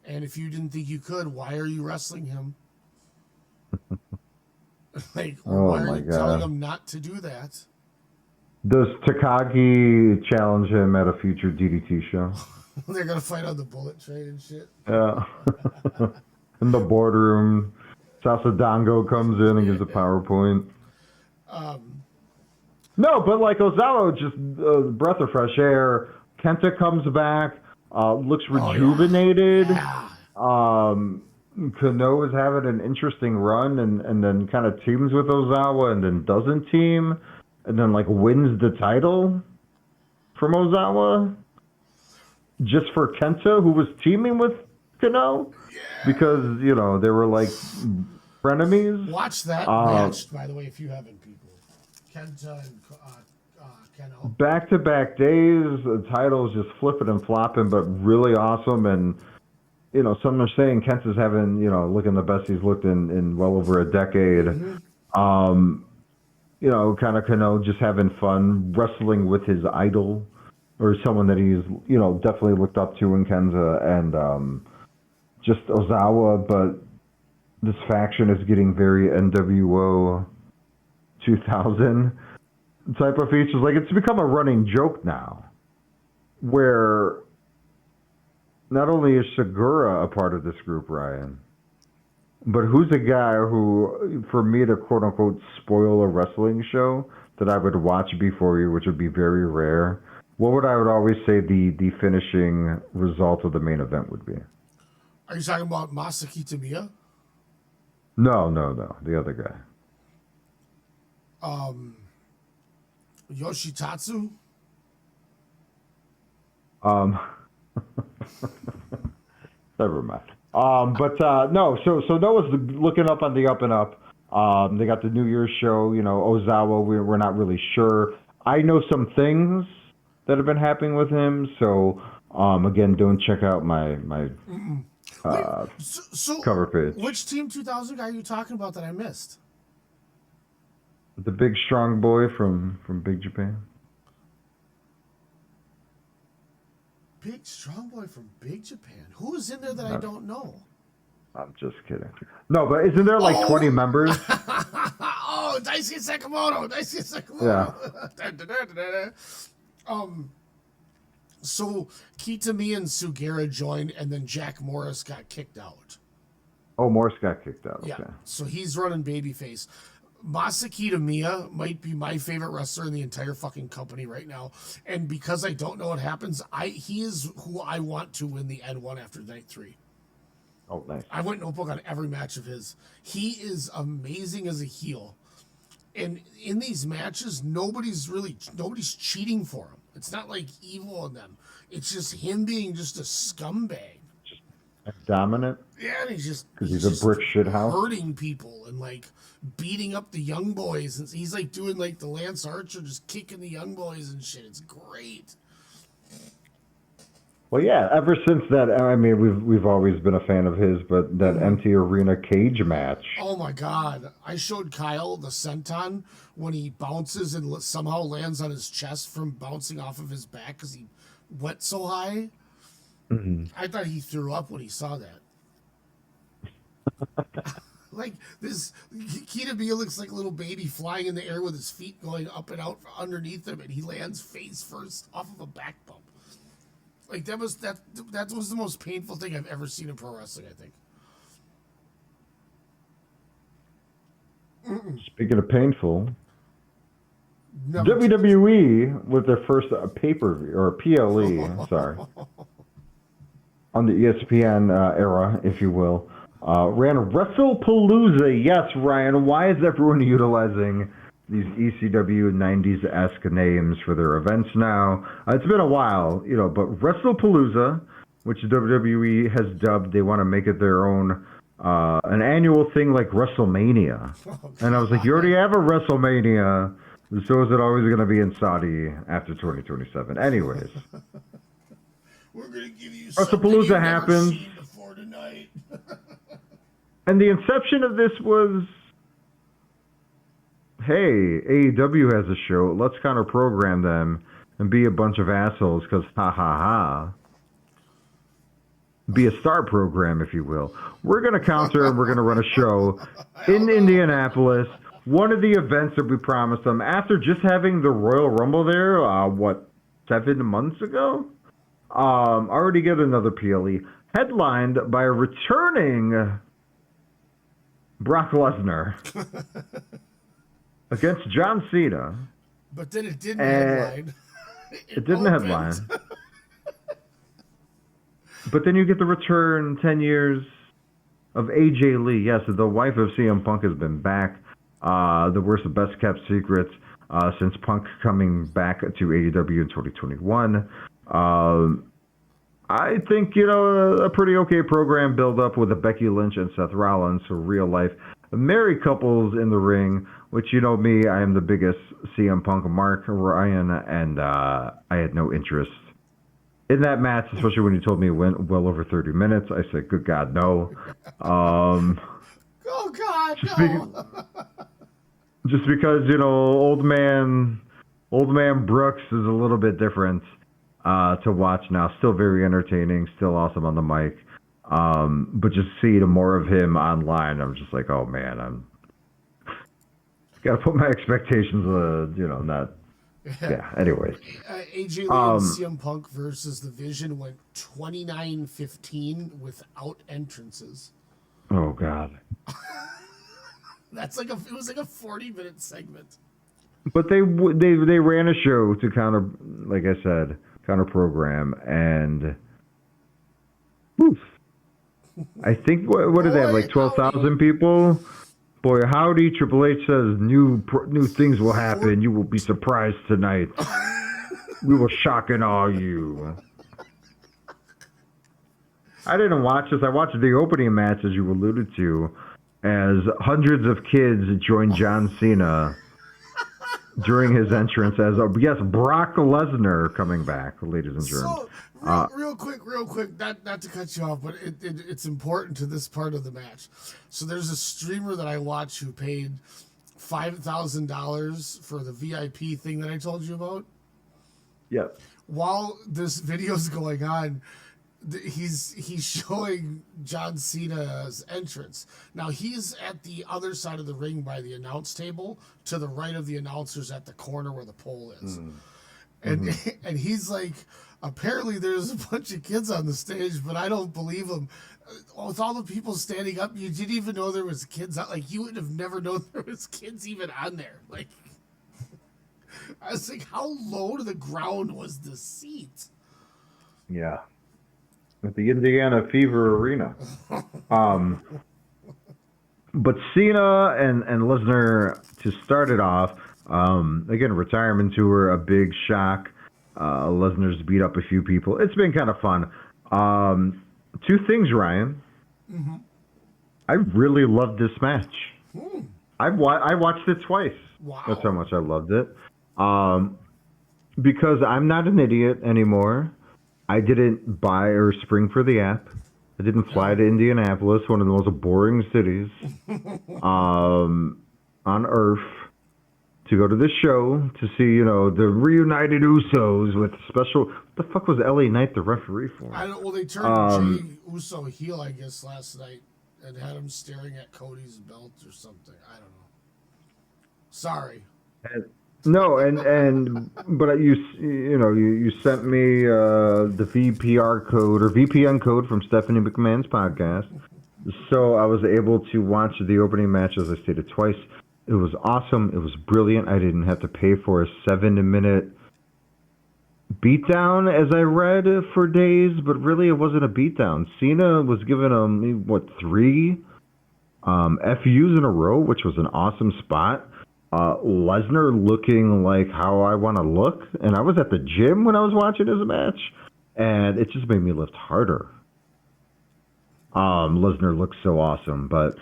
And if you didn't think you could, why are you wrestling him? Like, why are you telling him not to do that? Does Takagi challenge him at a future DDT show? They're gonna fight on the bullet train and shit. Yeah. In the boardroom, Sasadango comes in and gives a PowerPoint. No, but like Ozawa, just breath of fresh air. Kenta comes back, looks rejuvenated. Kano is having an interesting run, and then kind of teams with Ozawa, and then doesn't team. And then, like, wins the title from Ozawa just for Kenta, who was teaming with Kano, because, you know, they were, like, frenemies. Watch that match, by the way, if you haven't, people. Kenta and Kano. Back-to-back days, the title's just flipping and flopping, but really awesome. And, you know, some are saying Kenta's having, you know, looking the best he's looked in well over a decade. Mm-hmm. You know, kind of Kano just having fun, wrestling with his idol, or someone that he's, you know, definitely looked up to in Kenza, and just Ozawa, but this faction is getting very NWO 2000 type of features. Like, it's become a running joke now, where not only is Segura a part of this group, Ryan, but who's a guy who, for me to quote-unquote spoil a wrestling show that I would watch before you, which would be very rare, what would I would always say the finishing result of the main event would be? Are you talking about Masaki Tamiya? No, the other guy. Yoshitatsu? Never mind. No, so Noah's looking up on the up and up. They got the New Year's show, you know, Ozawa, we're not really sure. I know some things that have been happening with him, so again, don't check out my cover page. Which Team 2000 guy are you talking about that I missed? The big strong boy from Big Japan. Big strong boy from Big Japan. Who is in there that I don't know? I'm just kidding. No, but isn't there like 20 members? Oh, Daisuke Sakamoto. Yeah. So Kitami and Sugera joined, and then Jack Morris got kicked out. Oh, Morse got kicked out. Yeah, Okay. so he's running babyface. Masakita Miya might be my favorite wrestler in the entire fucking company right now, and because I don't know what happens, he is who I want to win the N1 after night 3. Oh, nice. I went notebook on every match of his. He is amazing as a heel, and in these matches, nobody's cheating for him. It's not like evil in them. It's just him being just a scumbag. Dominant. Yeah, and he's just Because he's a brick shit house. hurting people and like beating up the young boys, and he's like doing like the Lance Archer, just kicking the young boys and shit. It's great. Well, yeah. Ever since that, I mean, we've always been a fan of his, but that empty arena cage match. Oh my god! I showed Kyle the senton when he bounces and somehow lands on his chest from bouncing off of his back because he went so high. Mm-hmm. I thought he threw up when he saw that. Like this, Kita Mia looks like a little baby flying in the air with his feet going up and out underneath him, and he lands face first off of a back bump. Like that was the most painful thing I've ever seen in pro wrestling, I think. Speaking of painful, WWE with their first pay-per-view, or PLE, sorry, on the ESPN era, if you will, ran WrestlePalooza. Yes, Ryan, why is everyone utilizing these ECW 90s-esque names for their events now? It's been a while, but WrestlePalooza, which WWE has dubbed, they want to make it their own, an annual thing like WrestleMania. And I was like, you already have a WrestleMania, so is it always going to be in Saudi after 2027? Anyways. We're gonna give you WrestlePalooza happens. Before tonight. And the inception of this was, hey, AEW has a show. Let's counter program them and be a bunch of assholes because ha ha ha. Be a star program, if you will. We're going to counter and we're going to run a show in Indianapolis. One of the events that we promised them after just having the Royal Rumble there, 7 months ago? Already get another PLE. Headlined by a returning Brock Lesnar against John Cena. But then it didn't headline. It didn't headline. But then you get the return 10 years of AJ Lee. Yes, the wife of CM Punk has been back. The worst, best kept secrets since Punk coming back to AEW in 2021. I think, a pretty okay program build up with a Becky Lynch and Seth Rollins, so real life married couples in the ring, which me, I am the biggest CM Punk Mark Ryan, and I had no interest in that match, especially when you told me it went well over 30 minutes. I said, good God, no. Oh God, no. Just because, old man Brooks is a little bit different to watch now. Still very entertaining, still awesome on the mic. But just seeing more of him online, I'm just like, oh man, I'm gotta put my expectations, not. Yeah. Anyways, AJ Lee and CM Punk versus The Vision went 29-15 without entrances. Oh God. It was like a 40-minute segment. But they ran a show to counter, like I said, counter program, and woof. I think what did they have, like 12,000 people? Boy, howdy! Triple H says new things will happen. You will be surprised tonight. We will shock and awe you. I didn't watch this. I watched the opening match, as you alluded to, as hundreds of kids joined John Cena during his entrance as Brock Lesnar coming back, ladies and gentlemen. So, real quick, not to cut you off, but it's important to this part of the match. So there's a streamer that I watch who paid $5,000 for the VIP thing that I told you about. Yep. While this video's going on, he's showing John Cena's entrance. Now he's at the other side of the ring by the announce table, to the right of the announcers at the corner where the pole is. And he's like, apparently there's a bunch of kids on the stage, but I don't believe him. with all the people standing up, you didn't even know there was kids out. Like, you would have never known there was kids even on there. Like, I was like, how low to the ground was the seat? Yeah. At the Indiana Fever Arena. But Cena and Lesnar, to start it off, again, retirement tour, a big shock. Lesnar's beat up a few people. It's been kind of fun. Two things, Ryan. Mm-hmm. I really loved this match. I watched it twice. Wow. That's how much I loved it. Because I'm not an idiot anymore. I didn't buy or spring for the app. I didn't fly to Indianapolis, one of the most boring cities on earth, to go to this show to see, the reunited Usos with special. What the fuck was LA Knight the referee for? I don't. Well, they turned Jey Uso heel, I guess, last night, and had him staring at Cody's belt or something. I don't know. Sorry. No, but you sent me the VPR code or VPN code from Stephanie McMahon's podcast, so I was able to watch the opening match, as I stated twice. It was awesome. It was brilliant. I didn't have to pay for a 7-minute beatdown, as I read, for days, but really it wasn't a beatdown. Cena was giving him, 3 FUs in a row, which was an awesome spot. Lesnar looking like how I want to look, and I was at the gym when I was watching his match, and it just made me lift harder. Lesnar looks so awesome, but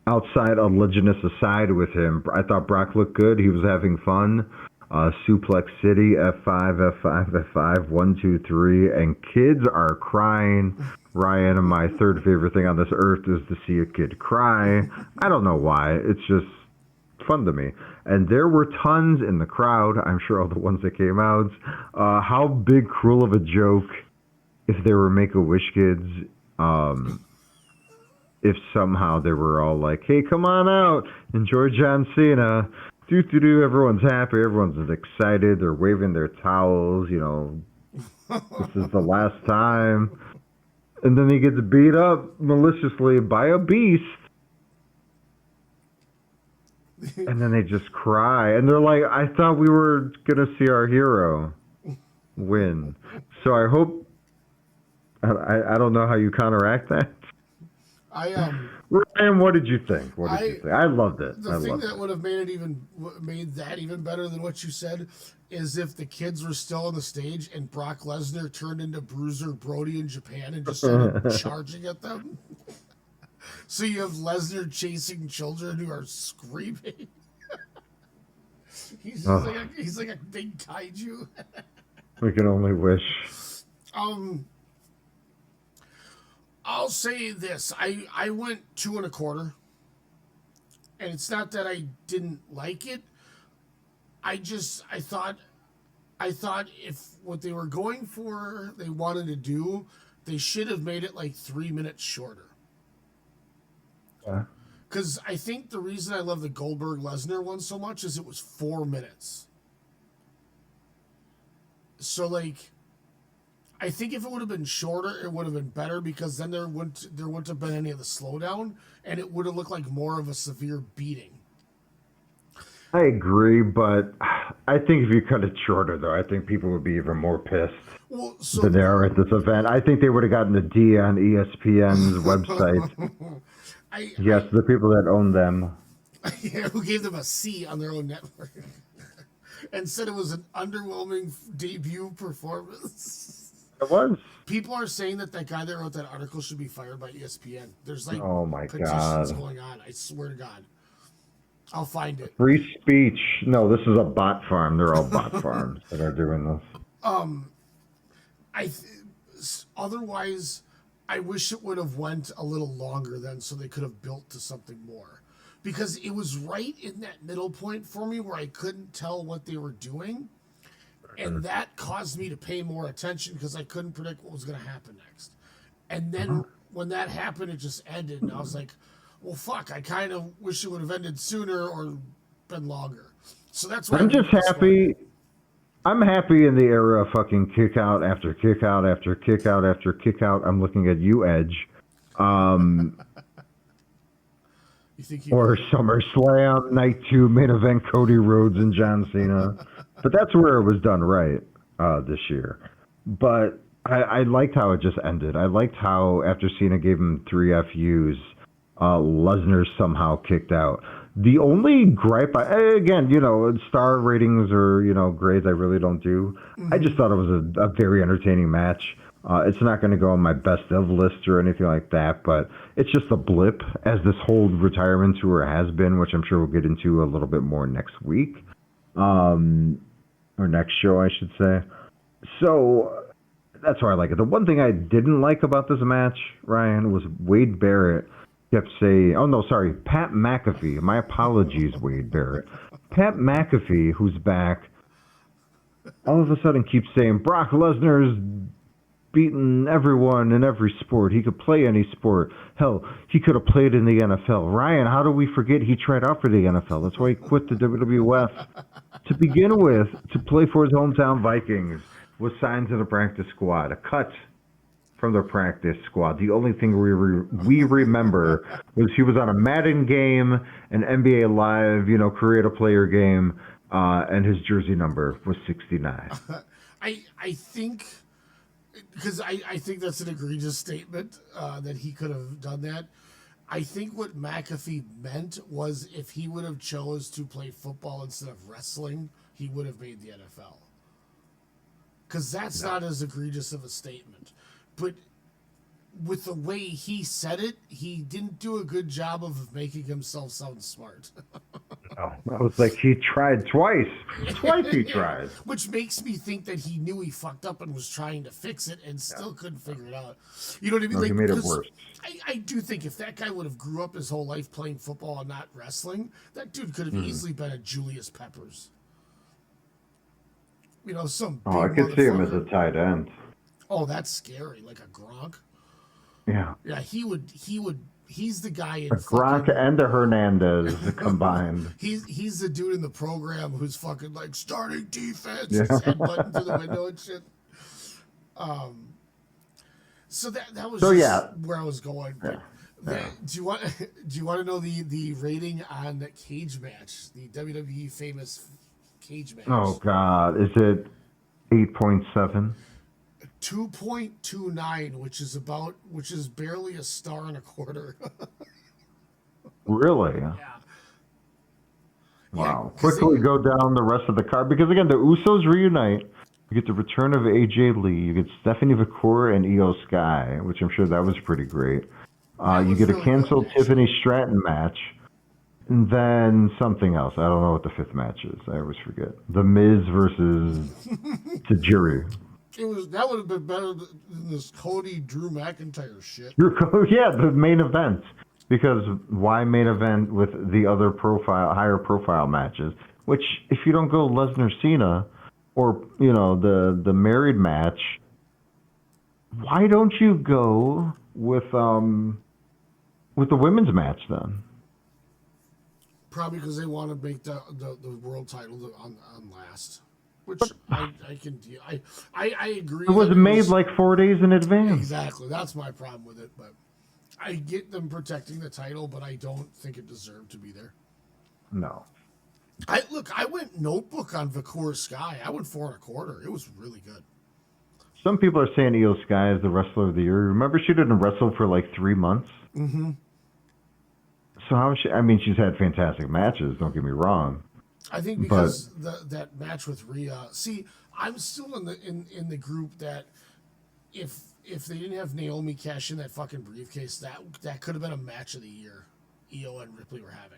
outside of legitness aside with him, I thought Brock looked good. He was having fun. Suplex City, F5, F5, F5, 1, 2, 3, and kids are crying. Ryan, and my third favorite thing on this earth is to see a kid cry. I don't know why. It's just fun to me. And there were tons in the crowd. I'm sure all the ones that came out. How big, cruel of a joke if they were Make-A-Wish kids. If somehow they were all like, hey, come on out. Enjoy John Cena. Do. Everyone's happy. Everyone's excited. They're waving their towels. This is the last time. And then he gets beat up maliciously by a beast. And then they just cry. And they're like, I thought we were going to see our hero win. So I hope... I don't know how you counteract that. Ryan, what did you think? I loved it. The thing that would have made that even better than what you said is if the kids were still on the stage and Brock Lesnar turned into Bruiser Brody in Japan and just started charging at them. So you have Lesnar chasing children who are screaming. He's like a big kaiju. We can only wish. I'll say this. I went 2 1/4. And it's not that I didn't like it. I thought if what they were going for, they wanted to do, they should have made it like 3 minutes shorter. Because I think the reason I love the Goldberg-Lesnar one so much is it was 4 minutes. So, I think if it would have been shorter, it would have been better, because then there wouldn't have been any of the slowdown, and it would have looked like more of a severe beating. I agree, but I think if you cut it shorter, though, I think people would be even more pissed than they are at this event. I think they would have gotten the D on ESPN's website. Yes, the people that own them. Yeah, who gave them a C on their own network and said it was an underwhelming debut performance. It was. People are saying that guy that wrote that article should be fired by ESPN. There's oh my petitions God. going on. I swear to God. I'll find it. Free speech. No, this is a bot farm. They're all bot farms that are doing this. Otherwise, I wish it would have went a little longer then, so they could have built to something more. Because it was right in that middle point for me where I couldn't tell what they were doing. And that caused me to pay more attention because I couldn't predict what was going to happen next. And then when that happened, it just ended. And I was like, well, fuck, I kind of wish it would have ended sooner or been longer. So that's why I'm just happy. I'm happy in the era of fucking kick out after kick out after kick out after kick out. I'm looking at you, Edge. You think or SummerSlam, Night 2, main event, Cody Rhodes and John Cena. But that's where it was done right this year. But I liked how it just ended. I liked how after Cena gave him 3 FUs, Lesnar somehow kicked out. The only gripe, again, star ratings or, grades I really don't do. I just thought it was a very entertaining match. It's not going to go on my best of list or anything like that, but it's just a blip as this whole retirement tour has been, which I'm sure we'll get into a little bit more next week. Or next show, I should say. So that's why I like it. The one thing I didn't like about this match, Ryan, was Wade Barrett kept saying, Pat McAfee. My apologies, Wade Barrett. Pat McAfee, who's back, all of a sudden keeps saying, Brock Lesnar's beaten everyone in every sport. He could play any sport. Hell, he could have played in the NFL. Ryan, how do we forget he tried out for the NFL? That's why he quit the WWF. To begin with, to play for his hometown Vikings, was signed to the practice squad. A cut from the practice squad. The only thing we remember was he was on a Madden game, an NBA Live, create a player game, and his jersey number was 69. I think, because I think that's an egregious statement that he could have done that. I think what McAfee meant was if he would have chose to play football instead of wrestling, he would have made the NFL. Because that's not as egregious of a statement. But with the way he said it, he didn't do a good job of making himself sound smart. No, I was like, he tried twice. Twice he tried. Which makes me think that he knew he fucked up and was trying to fix it and still couldn't figure it out. You know what I mean? No, he made it worse. I do think if that guy would have grew up his whole life playing football and not wrestling, that dude could have easily been a Julius Peppers. Some big I could see him as a tight end. Oh, that's scary, like a Gronk. Yeah. Yeah, he's the guy in A Gronk and a Hernandez combined. He's the dude in the program who's fucking like starting defense, Yeah. his head button through the window and shit. So that was where I was going. But do you want to know the rating on the cage match, the WWE famous cage match? Oh God, is it 8.7? 2.29, which is barely a star and a quarter. Really? Yeah. Wow. Quickly go down the rest of the card because again, the Usos reunite. You get the return of AJ Lee. You get Stephanie Vacour and Io Sky, which I'm sure that was pretty great. You get a canceled Tiffany Stratton match. And then something else. I don't know what the 5th match is. I always forget. The Miz versus Tajiri. That would have been better than this Cody Drew McIntyre shit. Yeah, the main event. Because why main event with the other higher profile matches? Which, if you don't go Lesnar Cena, or the married match, why don't you go with the women's match then? Probably because they want to make the world title on last. Which I can deal. I agree. It was made like 4 days in advance. Exactly. That's my problem with it. But I get them protecting the title, but I don't think it deserved to be there. No. I went notebook on Vacour Sky. I went 4 1/4. It was really good. Some people are saying Io Sky is the wrestler of the year. Remember, she didn't wrestle for like 3 months. Mm-hmm. So how is she? I mean, she's had fantastic matches. Don't get me wrong. I think because that match with Rhea. See, I'm still in the group that if they didn't have Naomi cash in that fucking briefcase, that could have been a match of the year. Io and Ripley were having.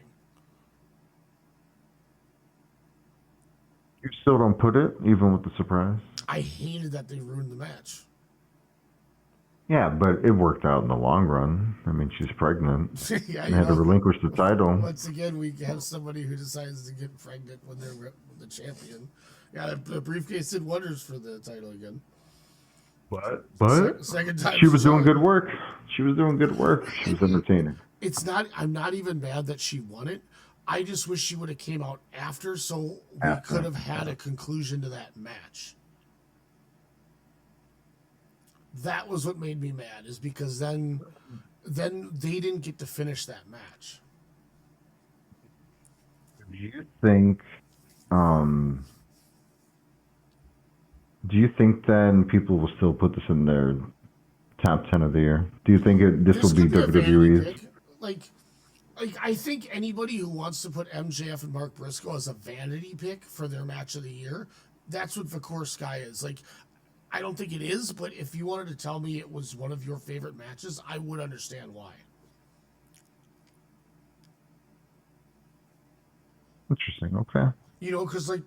You still don't put it, even with the surprise? I hated that they ruined the match. Yeah, but it worked out in the long run. I mean, she's pregnant. Yeah, and had to relinquish the title. Once again, we have somebody who decides to get pregnant when they're the champion. Yeah, the briefcase did wonders for the title again. But second time she was doing good work. She was doing good work. She was entertaining. I'm not even mad that she won it. I just wish she would have came out after, so we could have had a conclusion to that match. That was what made me mad, is because then they didn't get to finish that match. Do you think then people will still put this in their top 10 of the year? Do you think this will be WWE's? Like, I think anybody who wants to put MJF and Mark Briscoe as a vanity pick for their match of the year, that's what Vakor Sky is. Like, I don't think it is, but if you wanted to tell me it was one of your favorite matches, I would understand why. Interesting. Okay. You know, because like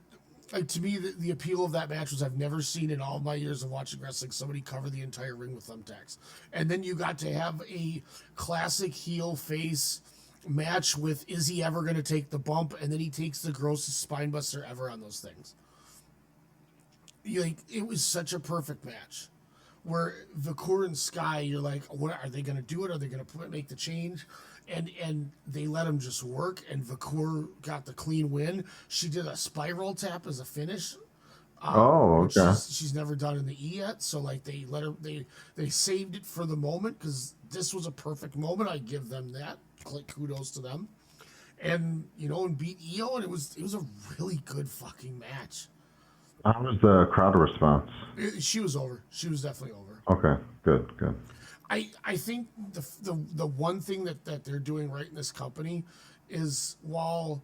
to me, the appeal of that match was I've never seen in all my years of watching wrestling somebody cover the entire ring with thumbtacks. And then you got to have a classic heel face match with, is he ever going to take the bump? And then he takes the grossest spinebuster ever on those things. Like, it was such a perfect match. Where Vakor and Sky, you're like, what are they going to do it? Are they going to make the change? And they let him just work, and Vakor got the clean win. She did a spiral tap as a finish. Okay. She's never done in the E yet, so like they let her. They saved it for the moment because this was a perfect moment. I give them that. Kudos to them, and and beat Io, and it was a really good fucking match. How was the crowd response? She was over. She was definitely over. Okay, good. I think the one thing that they're doing right in this company is, while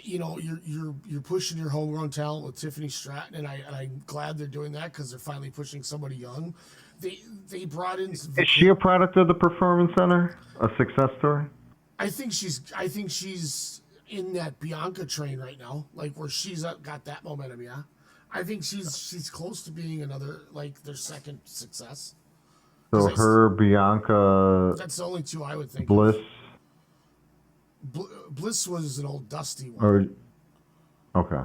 you're pushing your homegrown talent with Tiffany Stratton, and I'm glad they're doing that because they're finally pushing somebody young. They brought in. Is she a product of the Performance Center? A success story? I think she's in that Bianca train right now, like where she's got that momentum. Yeah, I think she's close to being another, like, their second success. So her, Bianca. That's the only two I would think. Bliss. Bliss was an old dusty one. Okay.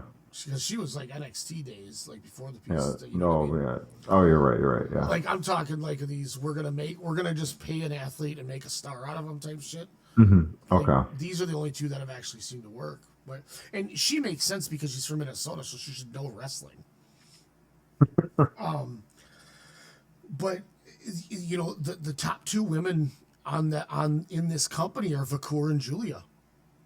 Because she was like NXT days, like before the Yeah. piece. Yeah. Oh, you're right. Yeah. Like, I'm talking like these. We're gonna just pay an athlete and make a star out of them type shit. Mm-hmm. Like, Okay. these are the only two that have actually seemed to work. And she makes sense because she's from Minnesota, so she should know wrestling. But the top two women in this company are Vakor and Julia,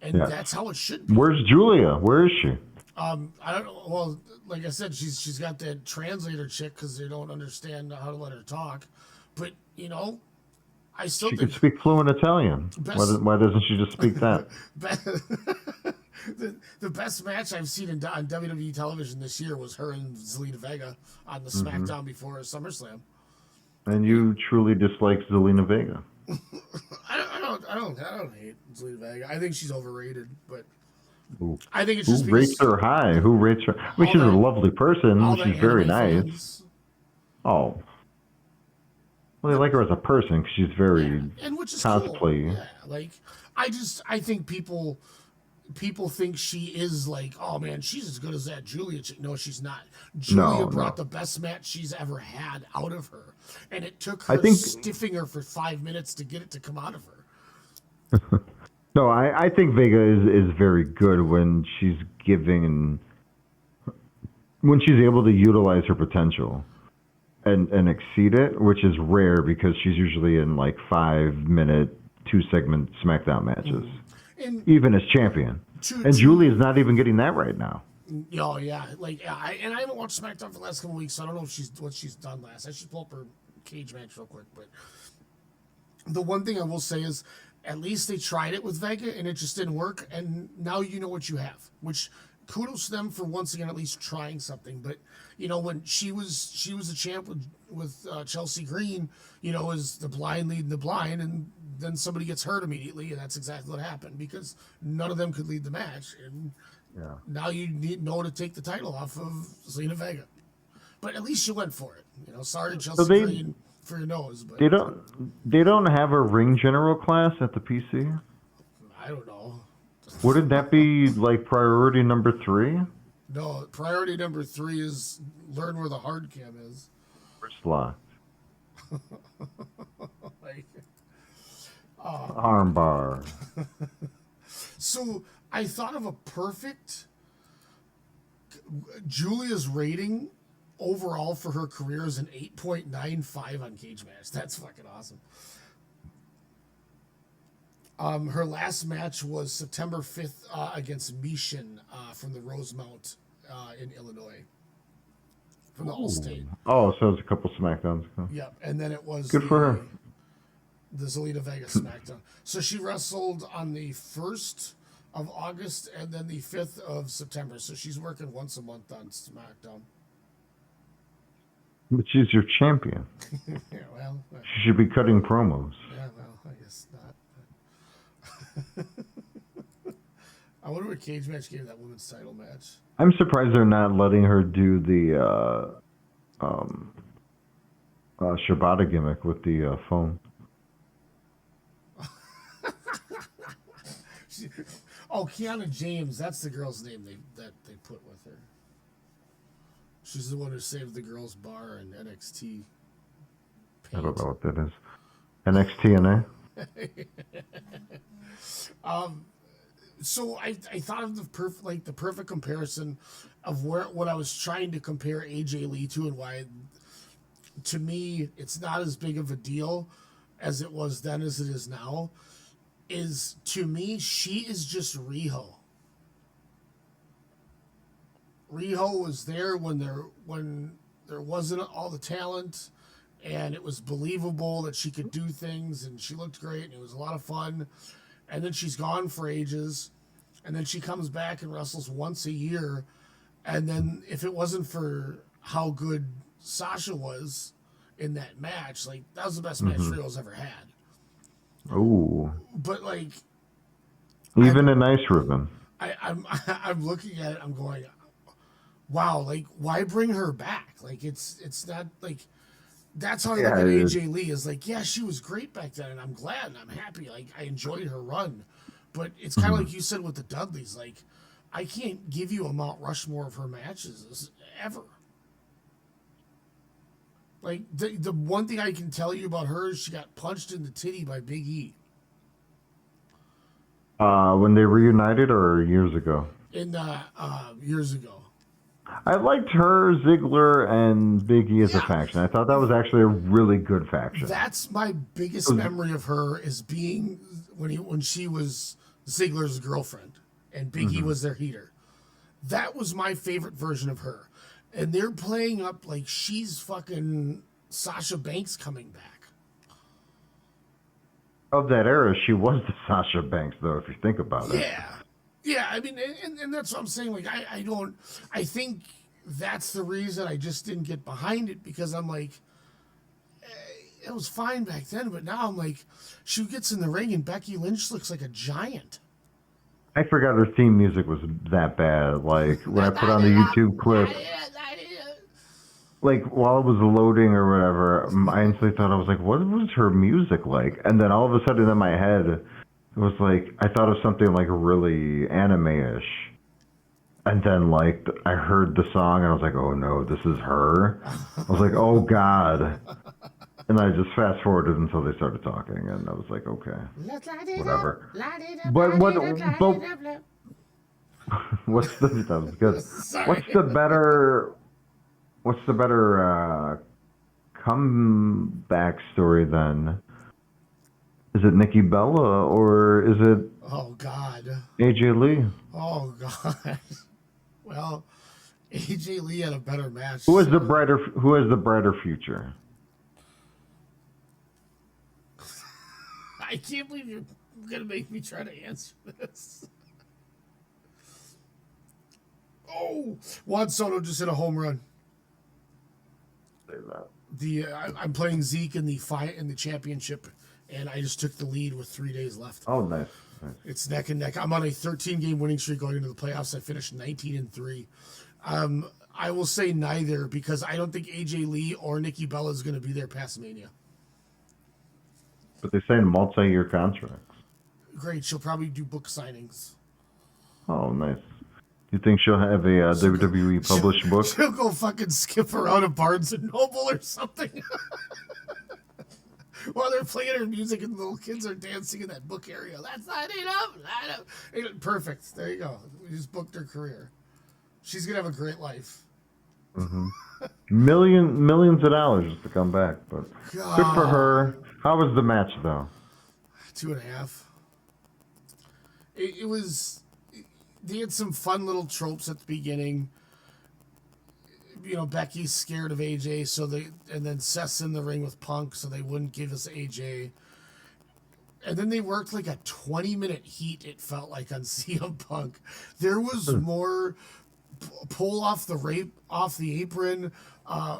and that's how it should be. Where's Julia? Where is she? I don't know. Well, like I said, she's got that translator chick because they don't understand how to let her talk. But I still She think could speak fluent Italian. Why doesn't she just speak that? The best match I've seen on WWE television this year was her and Zelina Vega on the SmackDown before SummerSlam. And you truly dislike Zelina Vega. I don't hate Zelina Vega. I think she's overrated, but Ooh. I think it's Who just rates her high? Who rates her? I mean, she's a lovely person. She's very nice. Fans. Oh. Well, they like her as a person because she's very and which is cosplay. cool. Yeah, like I think people think she is like, oh man, she's as good as that Julia chick. No, she's not. Julia brought the best match she's ever had out of her, and it took her stiffing her for 5 minutes to get it to come out of her. No, I think Vega is very good when she's when she's able to utilize her potential and exceed it, which is rare because she's usually in like 5-minute, 2-segment SmackDown matches, even as champion. And Julia's not even getting that right now. Oh yeah, I haven't watched SmackDown for the last couple of weeks, so I don't know what she's done last. I should pull up her cage match real quick. But the one thing I will say is, at least they tried it with Vega and it just didn't work, and now you know what you have. Which, kudos to them for once again at least trying something. But when she was a champ with Chelsea Green, as the blind leading the blind, and then somebody gets hurt immediately, and that's exactly what happened because none of them could lead the match, and now you know to take the title off of Zelina Vega. But at least you went for it. Sorry, Chelsea Green, for your nose. But they don't have a ring general class at the PC. I don't know. Wouldn't that be like priority number 3? No, priority number 3 is learn where the hard cam is. Wrist locked. Armbar. So I thought of a perfect Julia's rating overall for her career is an 8.95 on Cage Match. That's fucking awesome. Her last match was September 5th against Miyane from the Rosemount in Illinois. From the All-State. Oh, so it's a couple SmackDowns ago. Yep, and then it was Good for her. The Zelina Vega SmackDown. So she wrestled on the 1st of August and then the 5th of September. So she's working once a month on SmackDown. But she's your champion. Yeah, well, She should be cutting promos. yeah, well, I guess not. I wonder what Cage Match gave that women's title match. I'm surprised they're not letting her do the Shibata gimmick with the phone. Kiana James, that's the girl's name that they put with her. She's the one who saved the girls' bar in NXT. I don't know what that is. NXT So I thought of the perfect comparison of what I was trying to compare AJ Lee to, and why to me it's not as big of a deal as it was then as it is now. Is to me she is just Riho. Riho was there when there wasn't all the talent, and it was believable that she could do things, and she looked great, and it was a lot of fun. And then she's gone for ages, and then she comes back and wrestles once a year. And then if it wasn't for how good Sasha was in that match, like that was the best match Riho's ever had. Ooh. But like, Even a nice ribbon. I'm looking at it. I'm going, wow. Like, why bring her back? Like, it's not like that's how I look at AJ Lee is like, yeah, she was great back then, and I'm glad and I'm happy. Like, I enjoyed her run, but it's kind of like you said with the Dudleys. Like, I can't give you a Mount Rushmore of her matches ever. Like, the one thing I can tell you about her is she got punched in the titty by Big E. When they reunited or years ago? Years ago. I liked her, Ziggler, and Big E as a faction. I thought that was actually a really good faction. That's my biggest memory of her is being when she was Ziggler's girlfriend and Big E was their heater. That was my favorite version of her. And they're playing up like she's fucking Sasha Banks coming back. Of that era, she was the Sasha Banks, though, if you think about it. Yeah, I mean, and that's what I'm saying. Like, I think that's the reason I just didn't get behind it, because I'm like, it was fine back then, but now I'm like, she gets in the ring and Becky Lynch looks like a giant. I forgot her theme music was that bad. Like, when I put on the YouTube clip, like, while it was loading or whatever, I instantly thought, I was like, what was her music like? And then all of a sudden in my head, it was like, I thought of something like really anime-ish. And then, like, I heard the song and I was like, oh no, this is her? I was like, oh God. And I just fast forwarded until they started talking, and I was like, okay, whatever. But what's the, that was good. What's the better comeback story then? Is it Nikki Bella or is it AJ Lee? Oh God. Well, AJ Lee had a better match. Who has the brighter future? I can't believe you're gonna make me try to answer this. Oh, Juan Soto just hit a home run. I'm playing Zeke in the championship, and I just took the lead with 3 days left. Oh, nice. It's neck and neck. I'm on a 13-game winning streak going into the playoffs. I finished 19-3. I will say neither, because I don't think AJ Lee or Nikki Bella is going to be there past Mania. But they signed multi-year contracts. Great. She'll probably do book signings. Oh, nice. You think she'll have a WWE published book? She'll go fucking skip around at Barnes and Noble or something. while they're playing her music and the little kids are dancing in that book area. Let's light it up, light up. Perfect. There you go. We just booked her career. She's gonna have a great life. Mm-hmm. Millions of dollars just to come back, but good for her. How was the match though? 2.5. It was. They had some fun little tropes at the beginning. You know, Becky's scared of AJ, and then Seth's in the ring with Punk, so they wouldn't give us AJ. And then they worked like a 20-minute heat, it felt like, on CM Punk. There was more pull off the apron,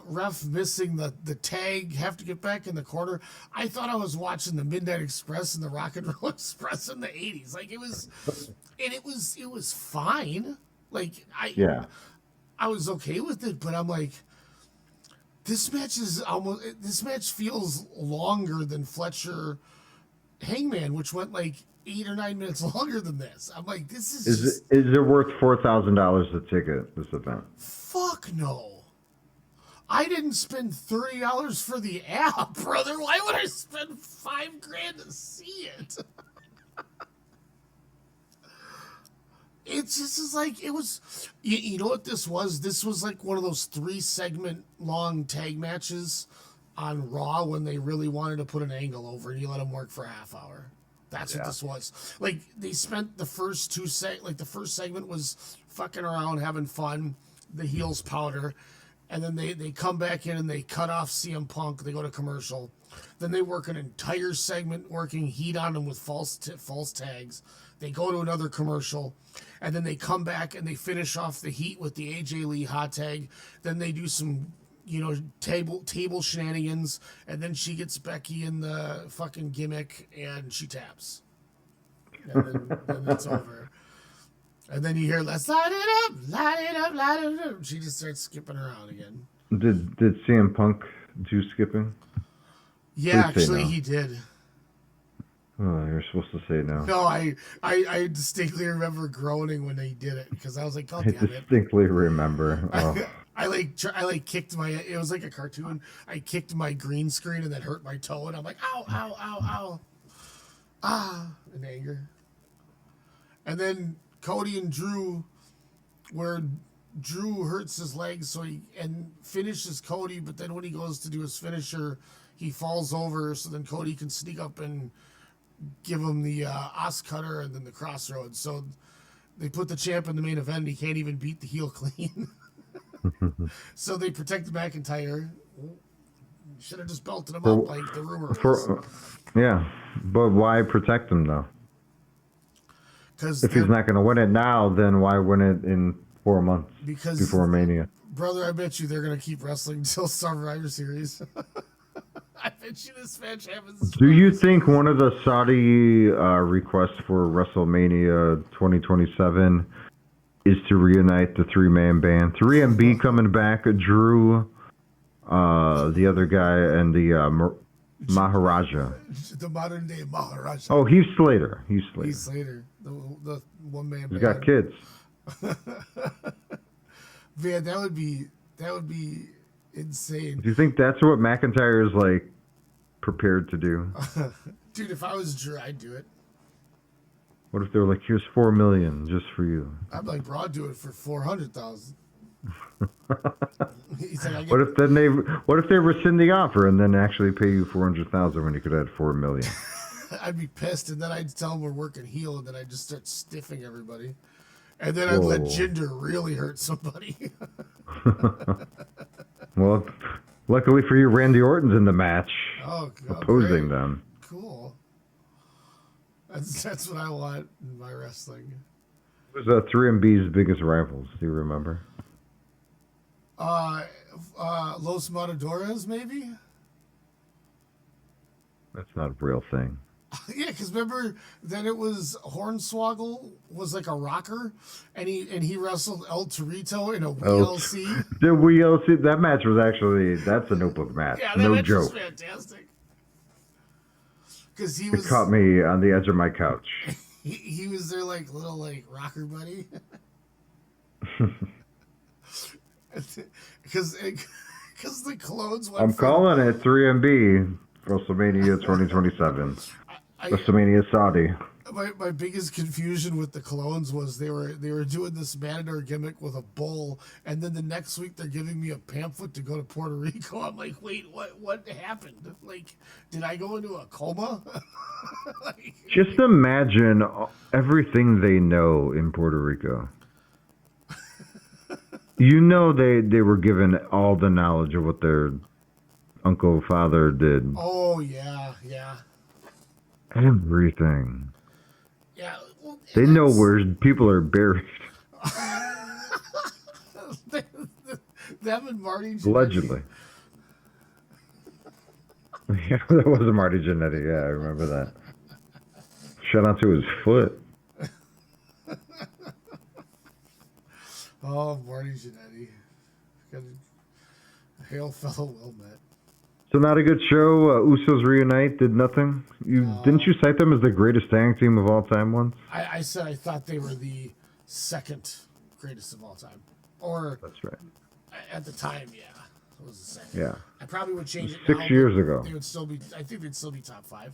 ref missing the tag, have to get back in the corner. I thought I was watching the Midnight Express and the Rock and Roll Express in the 80s. Like, it was fine. Like, I was okay with it, but I'm like, this match feels longer than Fletcher Hangman, which went like 8 or 9 minutes longer than this. I'm like, this is Is it worth $4,000 a ticket, this event? Fuck no. I didn't spend $30 for the app, brother. Why would I spend $5,000 to see it? It just is like, it was, you know what this was? This was like one of those 3-segment long tag matches on Raw when they really wanted to put an angle over and you let them work for a half hour. That's what this was. Like, they spent the first the first segment was fucking around, having fun, the heels powder, and then they come back in and they cut off CM Punk, they go to commercial. Then they work an entire segment working heat on him with false tags. They go to another commercial, and then they come back and they finish off the heat with the AJ Lee hot tag. Then they do some, table shenanigans, and then she gets Becky in the fucking gimmick, and she taps. And then it's over. And then you hear, let's light it up, light it up, light it up. She just starts skipping around again. Did CM Punk do skipping? Yeah, actually, he did. Oh, you're supposed to say no. No, I distinctly remember groaning when they did it because I was like, God damn I distinctly remember. Oh. I kicked it was like a cartoon. I kicked my green screen and then hurt my toe and I'm like, ow, ow, ow, ow. Ah, in anger. And then Cody and Drew, where Drew hurts his leg and finishes Cody, but then when he goes to do his finisher, he falls over so then Cody can sneak up and give him the Os Cutter and then the Crossroads. So they put the champ in the main event and he can't even beat the heel clean. So they protected McIntyre. Should have just belted him up like the rumor was. Yeah, but why protect him though? Because if he's not going to win it now, then why win it in 4 months before Mania? Brother, I bet you they're going to keep wrestling until Survivor Series. I bet you this match happens. Do you think one of the Saudi requests for WrestleMania 2027 is to reunite the 3-man band? 3MB coming back, Drew, the other guy, and the Maharaja. The modern day Maharaja. Oh, Heath Slater. Heath Slater. The one-man band. He's got kids. Man, that would be insane. Do you think that's what McIntyre is like prepared to do? Dude, if I was Drew, I'd do it. What if they were like, here's $4 million just for you? I'd be like, bro, I'd do it for $400,000. What if they rescind the offer and then actually pay you $400,000 when you could have had $4 million? I'd be pissed, and then I'd tell them we're working heel, and then I'd just start stiffing everybody. And then I'd let Jinder really hurt somebody. Well, luckily for you, Randy Orton's in the match, opposing great. them. Cool. That's what I want in my wrestling. Who's 3MB's biggest rivals? Do you remember? Los Matadores, maybe? That's not a real thing. Yeah, because remember, then it was Hornswoggle was like a rocker, and he wrestled El Torito in a WLC. The WLC, that match was actually, that's a notebook match. Yeah, that no match joke. was fantastic. Because It caught me on the edge of my couch. He was their little rocker buddy. Because the clones went I'm calling it 3MB. WrestleMania 2027. WrestleMania Saudi. My biggest confusion with the clones was they were doing this Matador gimmick with a bull, and then the next week they're giving me a pamphlet to go to Puerto Rico. I'm like, wait, what happened? Like, did I go into a coma? Just imagine everything they know in Puerto Rico. You know they were given all the knowledge of what their uncle, father did. Oh, yeah. Everything. Yeah. Well, They know where people are buried. Them and Marty Jannetty. Allegedly. Yeah, that was a Marty Jannetty. Yeah, I remember that. Shout out to his foot. Oh, Marty Jannetty. Hail fellow well met. So not a good show. Usos reunite, did nothing. Didn't you cite them as the greatest tag team of all time once? I said I thought they were the second greatest of all time. Or That's right. at the time, yeah. It was the second. Yeah. I probably would change it 6 now, years but ago. They would still be. I think they'd still be top 5.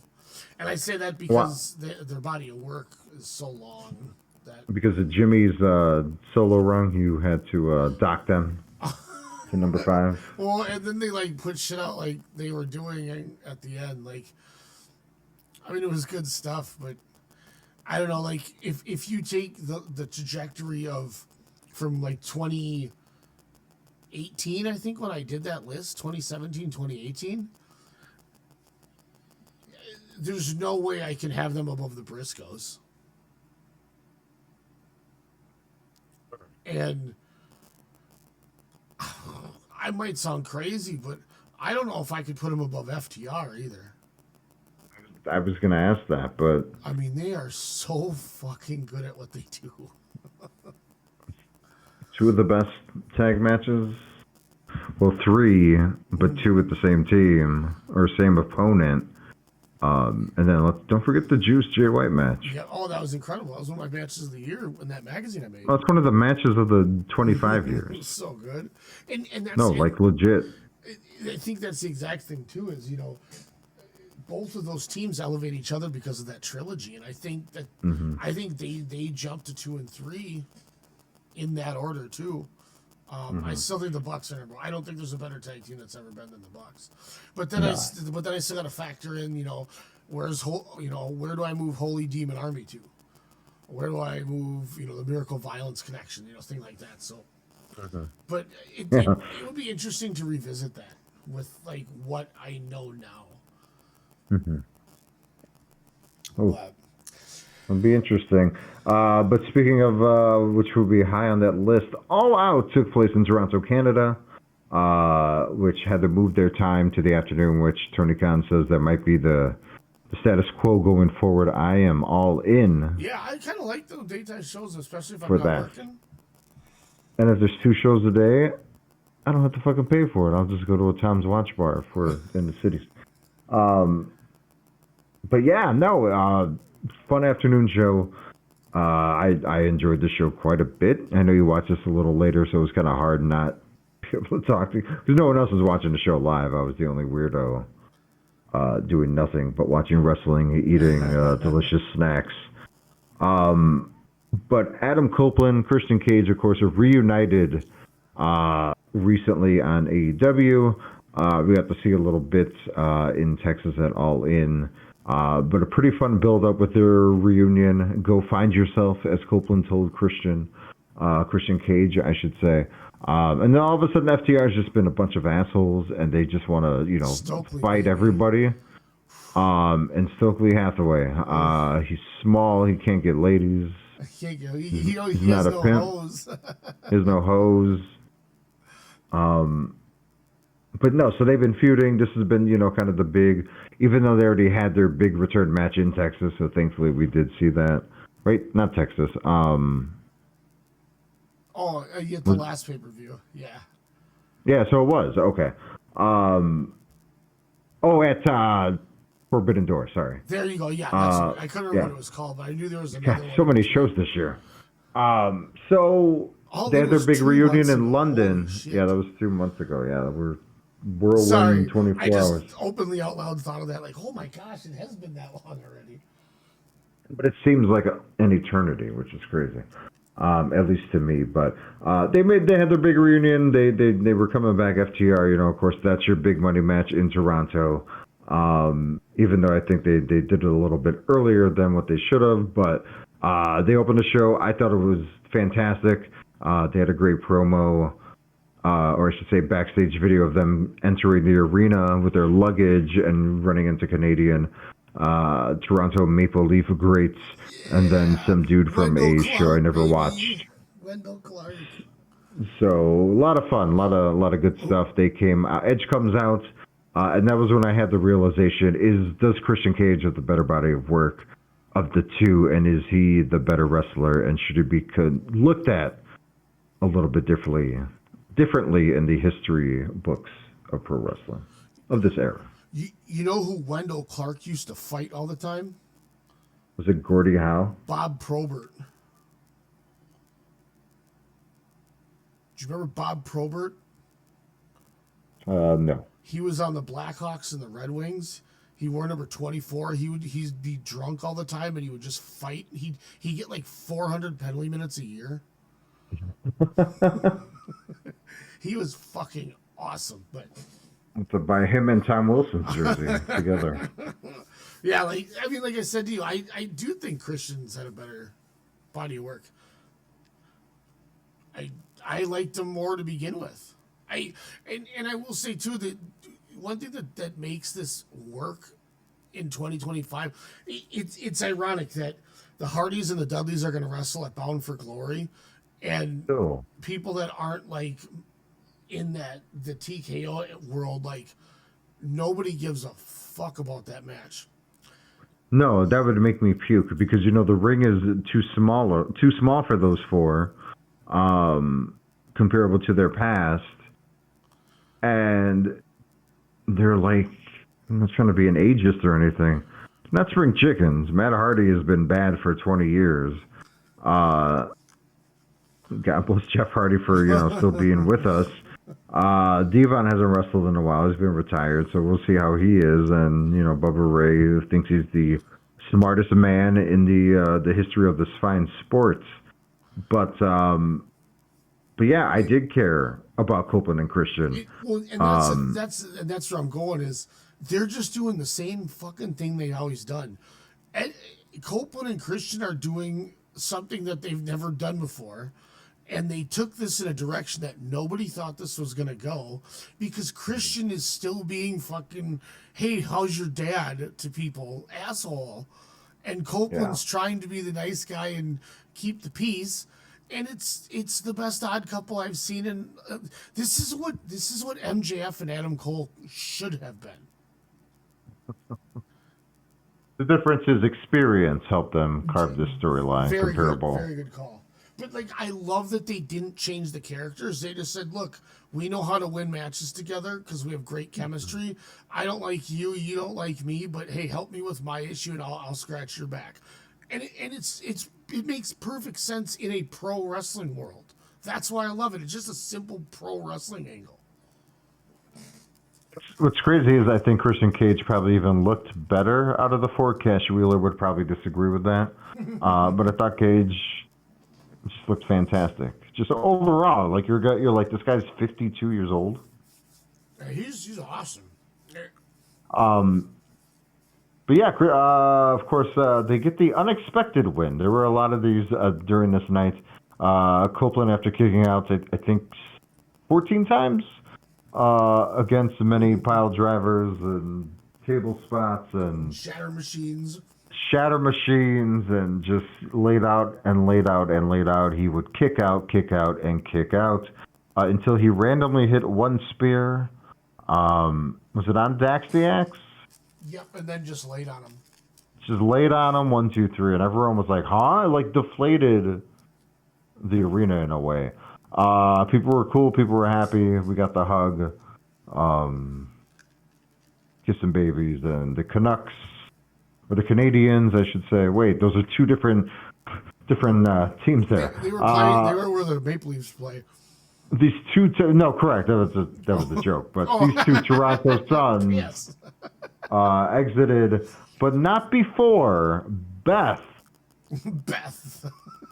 And I say that because their body of work is so long that Because of Jimmy's solo run, you had to dock them to number 5. Well, and then they like put shit out like they were doing at the end. Like, I mean, it was good stuff, but I don't know. Like, if you take the trajectory of from like 2018, I think when I did that list, 2017, 2018, there's no way I can have them above the Briscoes. And I might sound crazy, but I don't know if I could put them above FTR either. I was going to ask that, but I mean, they are so fucking good at what they do. 2 of the best tag matches. Well, 3, but 2 with the same team or same opponent. And then don't forget the Juice Jay White match. Yeah, oh, that was incredible. That was one of my matches of the year in that magazine I made. Well, it's one of the matches of the 25 It years. was so good. And that's No, like legit. I think that's the exact thing too. Is both of those teams elevate each other because of that trilogy, and I think that I think they jumped to 2 and 3 in that order too. I still think the Bucks are number 1. I don't think there's a better tag team that's ever been than the Bucks. But then I still got to factor in, where do I move Holy Demon Army to? Where do I move, the Miracle Violence connection, thing like that. So, but it would be interesting to revisit that with like what I know now. Oh, it'll be interesting. But speaking of which will be high on that list, All Out took place in Toronto, Canada, which had to move their time to the afternoon, which Tony Khan says that might be the status quo going forward. I am all in. Yeah, I kind of like the daytime shows, especially if I'm For not that. working. And if there's 2 shows a day, I don't have to fucking pay for it. I'll just go to a Tom's Watch Bar if we're in the cities. But yeah, no, fun afternoon show. I enjoyed the show quite a bit. I know you watched this a little later, so it was kind of hard not to be able to talk to you because no one else was watching the show live. I was the only weirdo doing nothing but watching wrestling, eating delicious snacks. But Adam Copeland, Christian Cage, of course, have reunited recently on AEW. We got to see a little bit in Texas at All In. But a pretty fun build-up with their reunion. Go find yourself, as Copeland told Christian Cage, I should say. And then all of a sudden, FTR has just been a bunch of assholes, and they just want to, fight everybody. And Stokely Hathaway, he's small, he can't get ladies. He He's has not a no pimp. hose. He has no hose. But no, so they've been feuding. This has been, kind of the big, even though they already had their big return match in Texas, so thankfully we did see that. Right? Not Texas. You had the last pay-per-view. Yeah. Yeah, so it was. Okay. At Forbidden Door, sorry. There you go. Yeah, that's I couldn't remember what it was called, but I knew there was another one. So many shows this year. So they had their big reunion in London. Yeah, that was 2 months ago. Yeah, whirlwind Sorry, 24 I just hours. openly out loud thought of that. Like, oh my gosh, it has been that long already. But it seems like an eternity, which is crazy, at least to me. But they had their big reunion. They were coming back. FTR, you know, of course, that's your big money match in Toronto. Even though I think they did it a little bit earlier than what they should have, but they opened the show. I thought it was fantastic. They had a great promo, or I should say backstage video of them entering the arena with their luggage and running into Canadian Toronto Maple Leaf greats, and then some dude from a show I never watched. Wendell Clark. So a lot of fun, a lot of good stuff. They came. Edge comes out, and that was when I had the realization: does Christian Cage have the better body of work of the two, and is he the better wrestler, and should he be looked at a little bit differently in the history books of pro wrestling of this era? You know who Wendell Clark used to fight all the time? Was it Gordie Howe? Bob Probert. Do you remember Bob Probert? No. He was on the Blackhawks and the Red Wings. He wore number 24. He'd be drunk all the time, and he would just fight. He'd get like 400 penalty minutes a year. He was fucking awesome, but To buy him and Tom Wilson's jersey together. yeah, like I said to you, I do think Christian's had a better body of work. I liked him more to begin with. And I will say too that one thing that makes this work in 2025, it's ironic that the Hardys and the Dudleys are going to wrestle at Bound for Glory, and people that aren't like in the TKO world, like nobody gives a fuck about that match. No, that would make me puke because the ring is too small for those four, comparable to their past, and they're like, I'm not trying to be an ageist or anything. Not spring chickens. Matt Hardy has been bad for 20 years. God bless Jeff Hardy for still being with us. Devon hasn't wrestled in a while. He's been retired, so we'll see how he is. And Bubba Ray, who thinks he's the smartest man in the history of this fine sports. But yeah, I did care about Copeland and Christian. That's where I'm going is they're just doing the same fucking thing they always done. Copeland and Christian are doing something that they've never done before. And they took this in a direction that nobody thought this was going to go, because Christian is still being fucking, hey, how's your dad to people, asshole. And Copeland's trying to be the nice guy and keep the peace. And it's the best odd couple I've seen. And this is what MJF and Adam Cole should have been. The difference is experience helped them carve this storyline comparable. Very good call. But I love that they didn't change the characters. They just said, look, we know how to win matches together because we have great chemistry. I don't like you, you don't like me, but hey, help me with my issue and I'll scratch your back. And it makes perfect sense in a pro wrestling world. That's why I love it. It's just a simple pro wrestling angle. What's crazy is I think Christian Cage probably even looked better out of the four. Cash Wheeler would probably disagree with that. But I thought Cage just looked fantastic. Just overall, like you're like, this guy's 52 years old. He's awesome. But yeah, of course, they get the unexpected win. There were a lot of these during this night. Copeland, after kicking out, I think 14 times against many pile drivers and table spots and shatter machines, and just laid out and laid out and laid out. He would kick out, and kick out until he randomly hit one spear. Was it on Dax the Axe? Yep, and then just laid on him. Just laid on him, 1, 2, 3, and everyone was like, huh? Like deflated the arena in a way. People were cool, people were happy. We got the hug, kissing babies, and the Canucks, or the Canadians, I should say. Wait, those are two different teams there. They were playing. They were where the Maple Leafs play. these no, correct. That was a joke. But these two Toronto Suns exited, but not before Beth. Beth.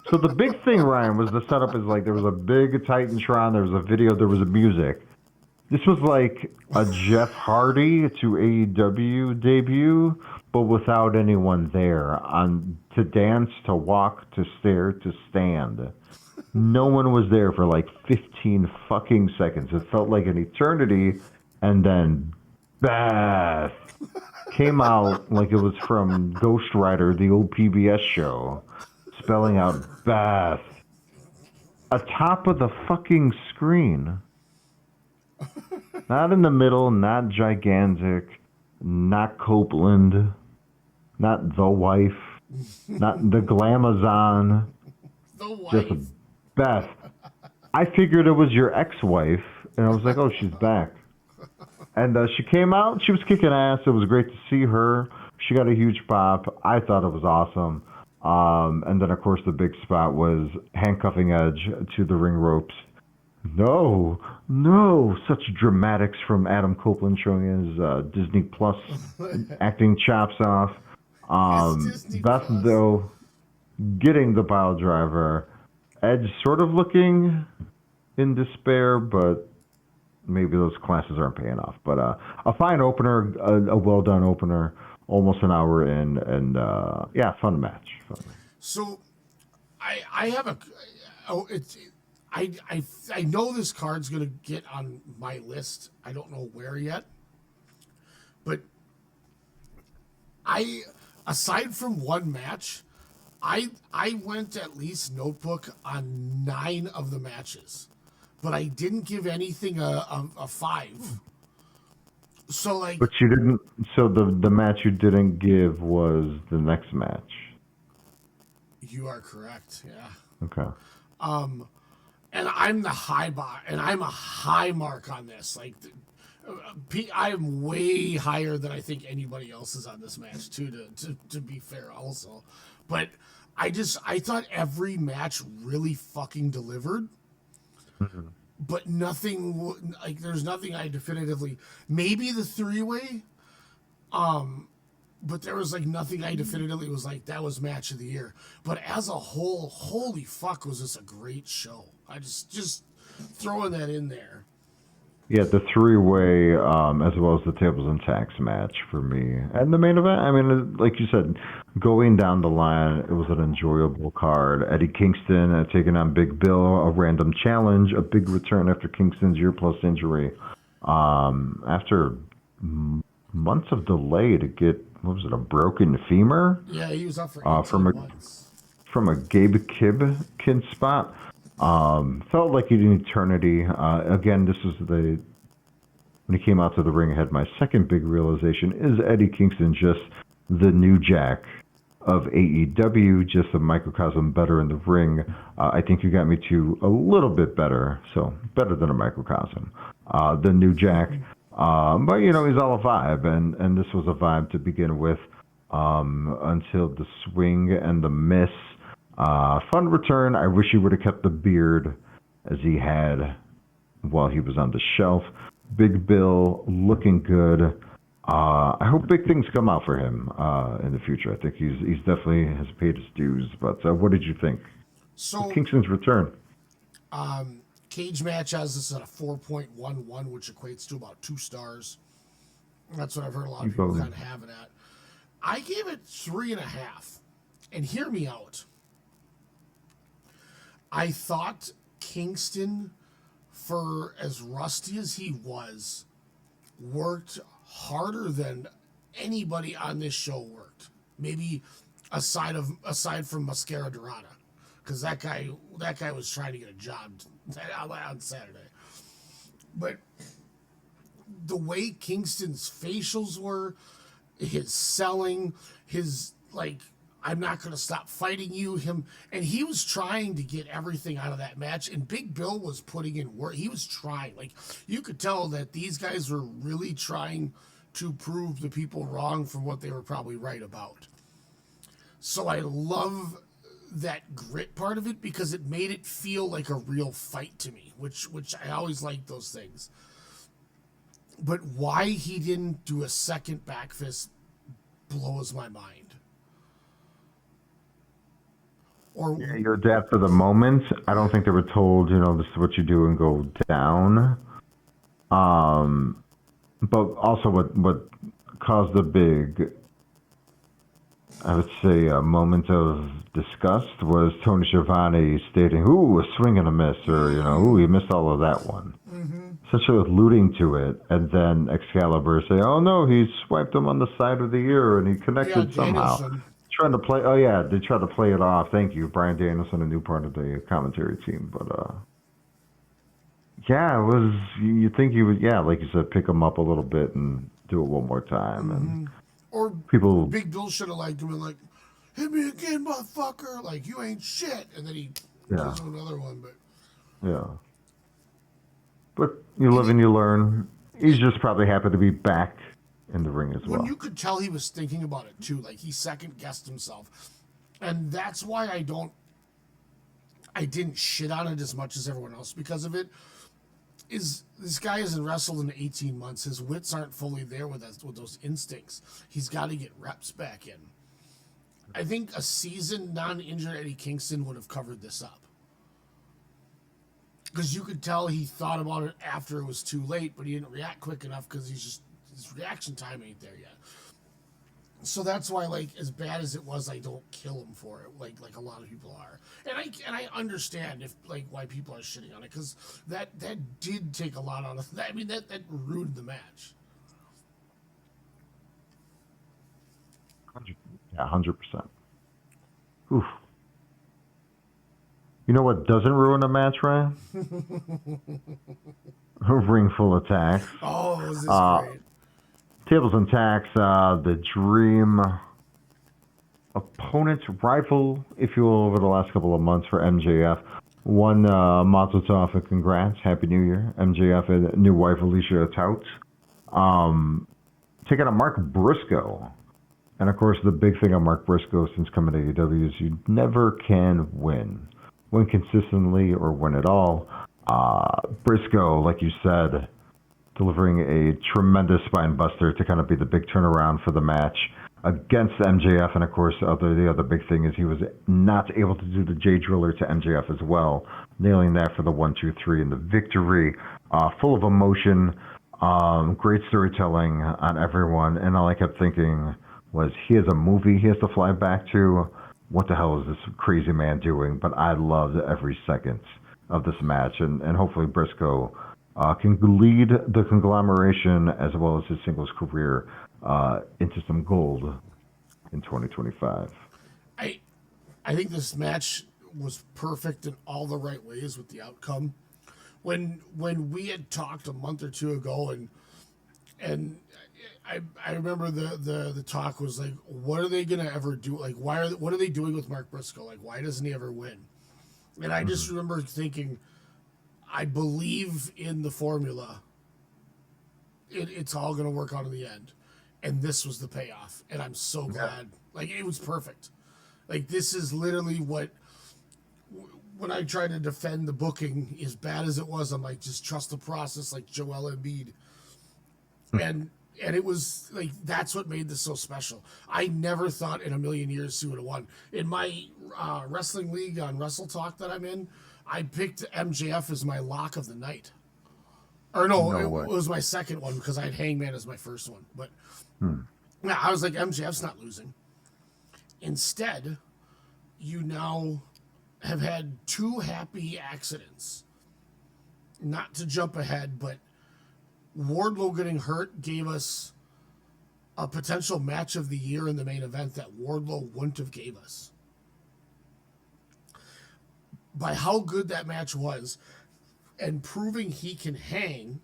So the big thing, Ryan, was the setup is like there was a big Titantron, there was a video, there was a music. This was like a Jeff Hardy to AEW debut, but without anyone there to dance, to walk, to stare, to stand. No one was there for like 15 fucking seconds. It felt like an eternity, and then Beth came out like it was from Ghost Rider, the old PBS show, spelling out Beth atop of the fucking screen. Not in the middle, not gigantic, not Copeland, not the wife, not the Glamazon, just Beth. I figured it was your ex-wife, and I was like, oh, she's back. And she came out, she was kicking ass. It was great to see her. She got a huge pop. I thought it was awesome. And then, of course, the big spot was handcuffing Edge to the ring ropes. No, such dramatics from Adam Copeland showing his Disney Plus acting chops off. Beth, though, getting the pile driver. Edge sort of looking in despair, but maybe those classes aren't paying off. But a fine opener, a well-done opener, almost an hour in, and fun match. So, I have I know this card's gonna get on my list. I don't know where yet, but aside from one match, I went at least notebook on 9 of the matches, but I didn't give anything a 5. So like, but you didn't. So the match you didn't give was the next match. You are correct. Yeah. Okay. And I'm the high bar, and I'm a high mark on this. Like, I'm way higher than I think anybody else is on this match too. To be fair, also, but I thought every match really fucking delivered. Mm-hmm. But nothing, like, there's nothing I definitively, maybe the 3-way, but there was like nothing I definitively was like, that was match of the year. But as a whole, holy fuck, was this a great show. I just throwing that in there. Yeah, the 3-way, as well as the tables and tacks match for me. And the main event, I mean, like you said, going down the line, it was an enjoyable card. Eddie Kingston taking on Big Bill, a random challenge, a big return after Kingston's year-plus injury. After months of delay to get, what was it, a broken femur? Yeah, he was up for 18 months. From a Gabe Kid spot. Felt like an eternity. Again, this was when he came out to the ring, I had my second big realization. Is Eddie Kingston just the new Jack of AEW, just a microcosm better in the ring? I think you got me to a little bit better, so better than a microcosm. The new Jack. But, you know, he's all a vibe, and this was a vibe to begin with until the swing and the miss. Fun return. I wish he would have kept the beard as he had while he was on the shelf. Big Bill looking good. I hope big things come out for him in the future. I think he's definitely has paid his dues. But what did you think? So Kingston's return. Cage match has this at a 4.11, which equates to about 2 stars. That's what I've heard a lot of people kind of have it at. I gave it 3.5. And hear me out. I thought Kingston, for as rusty as he was, worked harder than anybody on this show worked. Maybe aside from Mascara Dorada, because that guy was trying to get a job on Saturday. But the way Kingston's facials were, his selling, his like, I'm not going to stop fighting you, and he was trying to get everything out of that match, and Big Bill was putting in work. He was trying. Like, you could tell that these guys were really trying to prove the people wrong from what they were probably right about. So I love that grit part of it because it made it feel like a real fight to me, which I always liked those things. But why he didn't do a second back fist blows my mind. Or Yeah, you adapt to the moment. I don't think they were told, this is what you do and go down. But also what caused the big, I would say, a moment of disgust was Tony Schiavone stating, ooh, a swing and a miss, or, ooh, you missed all of that one. Essentially alluding to it, and then Excalibur say, oh no, he swiped him on the side of the ear and he connected somehow. Danielson. Trying to play, they tried to play it off. Thank you, Brian Danielson, a new part of the commentary team. But, yeah, it was, you think he would, like you said, pick him up a little bit and do it one more time. And or people, Big Bill should have liked him and like, hit me again, motherfucker. Like, you ain't shit. And then he does another one, but. Yeah. But you live and you learn. He's just probably happy to be back in the ring as well. When you could tell he was thinking about it too, like he second guessed himself. And that's why I didn't shit on it as much as everyone else because of it. Is this guy hasn't wrestled in 18 months. His wits aren't fully there with those instincts. He's got to get reps back in. I think a seasoned, non-injured Eddie Kingston would have covered this up. Because you could tell he thought about it after it was too late, but he didn't react quick enough because his reaction time ain't there yet. So that's why, like, as bad as it was, I don't kill him for it, like a lot of people are. And I understand if why people are shitting on it because that did take a lot out of that. I mean that ruined the match. 100%. Oof. You know what doesn't ruin a match, Ryan? A ring full of tacks. Oh, this is great. Tables and tacks, the Dream opponent rival, if you will, over the last couple of months for MJF. One, mazel tov and congrats. Happy New Year. MJF and new wife, Alicia Tout. Taking on Mark Briscoe. And, of course, the big thing on Mark Briscoe since coming to AEW is you never can win. Win consistently or win at all. Briscoe, like you said, delivering a tremendous spine buster to kind of be the big turnaround for the match against MJF. And of course, the other big thing is he was not able to do the J Driller to MJF as well, nailing that for the 1-2-3 and the victory. Full of emotion, great storytelling on everyone. And all I kept thinking was, he has a movie he has to fly back to. What the hell is this crazy man doing? But I loved every second of this match, and hopefully Briscoe can lead the conglomeration as well as his singles career into some gold in 2025. I think this match was perfect in all the right ways with the outcome. When we had talked a month or two ago, and I remember the talk was like, what are they gonna ever do? Like, what are they doing with Mark Briscoe? Like, why doesn't he ever win? And I just remember thinking, I believe in the formula. It's all gonna work out in the end, and this was the payoff. And I'm so glad. Like, it was perfect. Like, this is literally what. When I tried to defend the booking, as bad as it was, I'm like, just trust the process, like Joel Embiid. And it was like, that's what made this so special. I never thought in a million years he would have won. In my wrestling league on Wrestle Talk that I'm in, I picked MJF as my lock of the night. Or no, it was my second one because I had Hangman as my first one. But yeah, I was like, MJF's not losing. Instead, you now have had two happy accidents. Not to jump ahead, but Wardlow getting hurt gave us a potential match of the year in the main event that Wardlow wouldn't have gave us. By how good that match was and proving he can hang,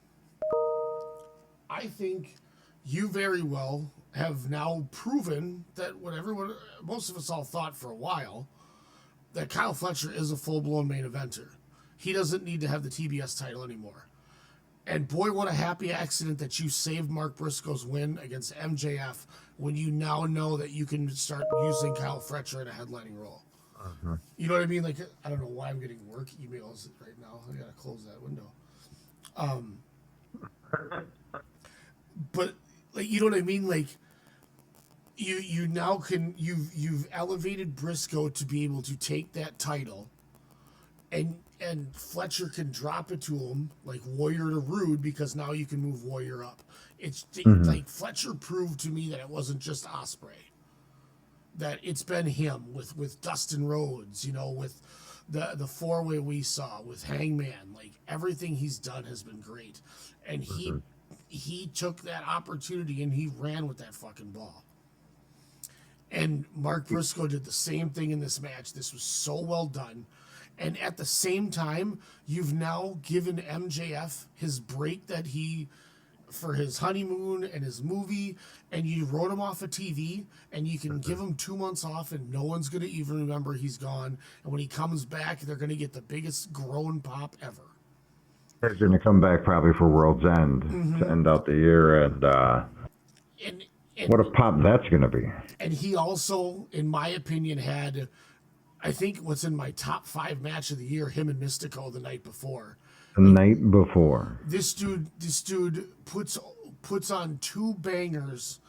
I think you very well have now proven that what most of us all thought for a while, that Kyle Fletcher is a full-blown main eventer. He doesn't need to have the TBS title anymore. And boy, what a happy accident that you saved Mark Briscoe's win against MJF when you now know that you can start using Kyle Fletcher in a headlining role. You know what I mean? Like, I don't know why I'm getting work emails right now. I gotta close that window. But like, you know what I mean? Like, you now you've elevated Briscoe to be able to take that title, and Fletcher can drop it to him like Warrior to Rude, because now you can move Warrior up. It's like Fletcher proved to me that it wasn't just Ospreay, that it's been him with Dustin Rhodes, you know, with the four-way we saw with Hangman. Like, everything he's done has been great, and he took that opportunity and he ran with that fucking ball. And Mark Briscoe did the same thing in this match. This was so well done. And at the same time, you've now given MJF his break that for his honeymoon and his movie, and you wrote him off of TV, and you can give him 2 months off and no one's going to even remember he's gone. And when he comes back, they're going to get the biggest groan pop ever. He's going to come back probably for World's End to end out the year, and what a pop that's going to be. And he also, in my opinion, had, I think, what's in my top 5 match of the year, him and Mystico the night before. The night before. This dude puts on 2 bangers,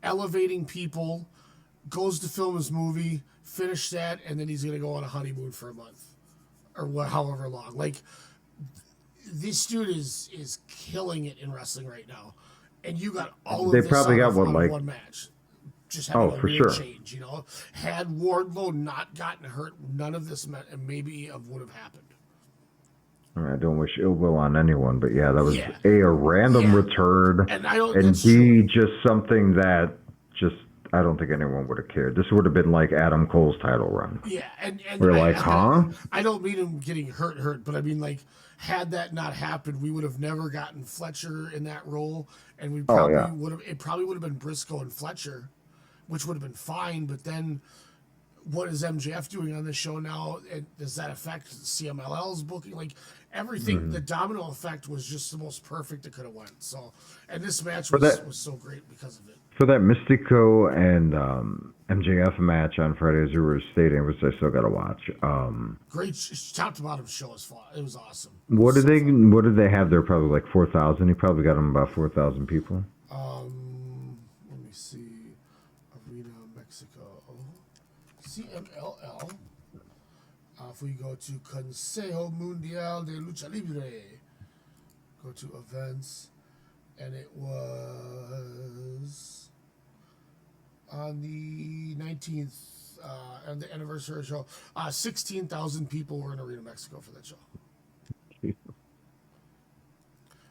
elevating people, goes to film his movie, finish that, and then he's going to go on a honeymoon for a month or however long. Like, this dude is killing it in wrestling right now. And you got all of They this probably got on like one match. Just having a for weird sure. change, you know. Had Wardlow not gotten hurt, none of this maybe would have happened. I don't wish ill will on anyone, but yeah, that was a random return, and B, just something that I don't think anyone would have cared. This would have been like Adam Cole's title run. Yeah, and we're like, huh? I don't mean him getting hurt, but I mean, like, had that not happened, we would have never gotten Fletcher in that role, and we probably would have. It probably would have been Briscoe and Fletcher, which would have been fine. But then, what is MJF doing on this show now? Does that affect CMLL's booking? Like, everything, the domino effect was just the most perfect it could have went. So, and this match was so great because of it. For that Mystico and MJF match on Friday, as you were stating, which I still got to watch. Great top to bottom show as far. It was awesome. What did they have there? Probably like 4,000. He probably got them about 4,000 people. Let me see. Arena Mexico, CMLL. If we go to Consejo Mundial de Lucha Libre, go to events, and it was on the 19th, on the anniversary show. 16,000 people were in Arena Mexico for that show.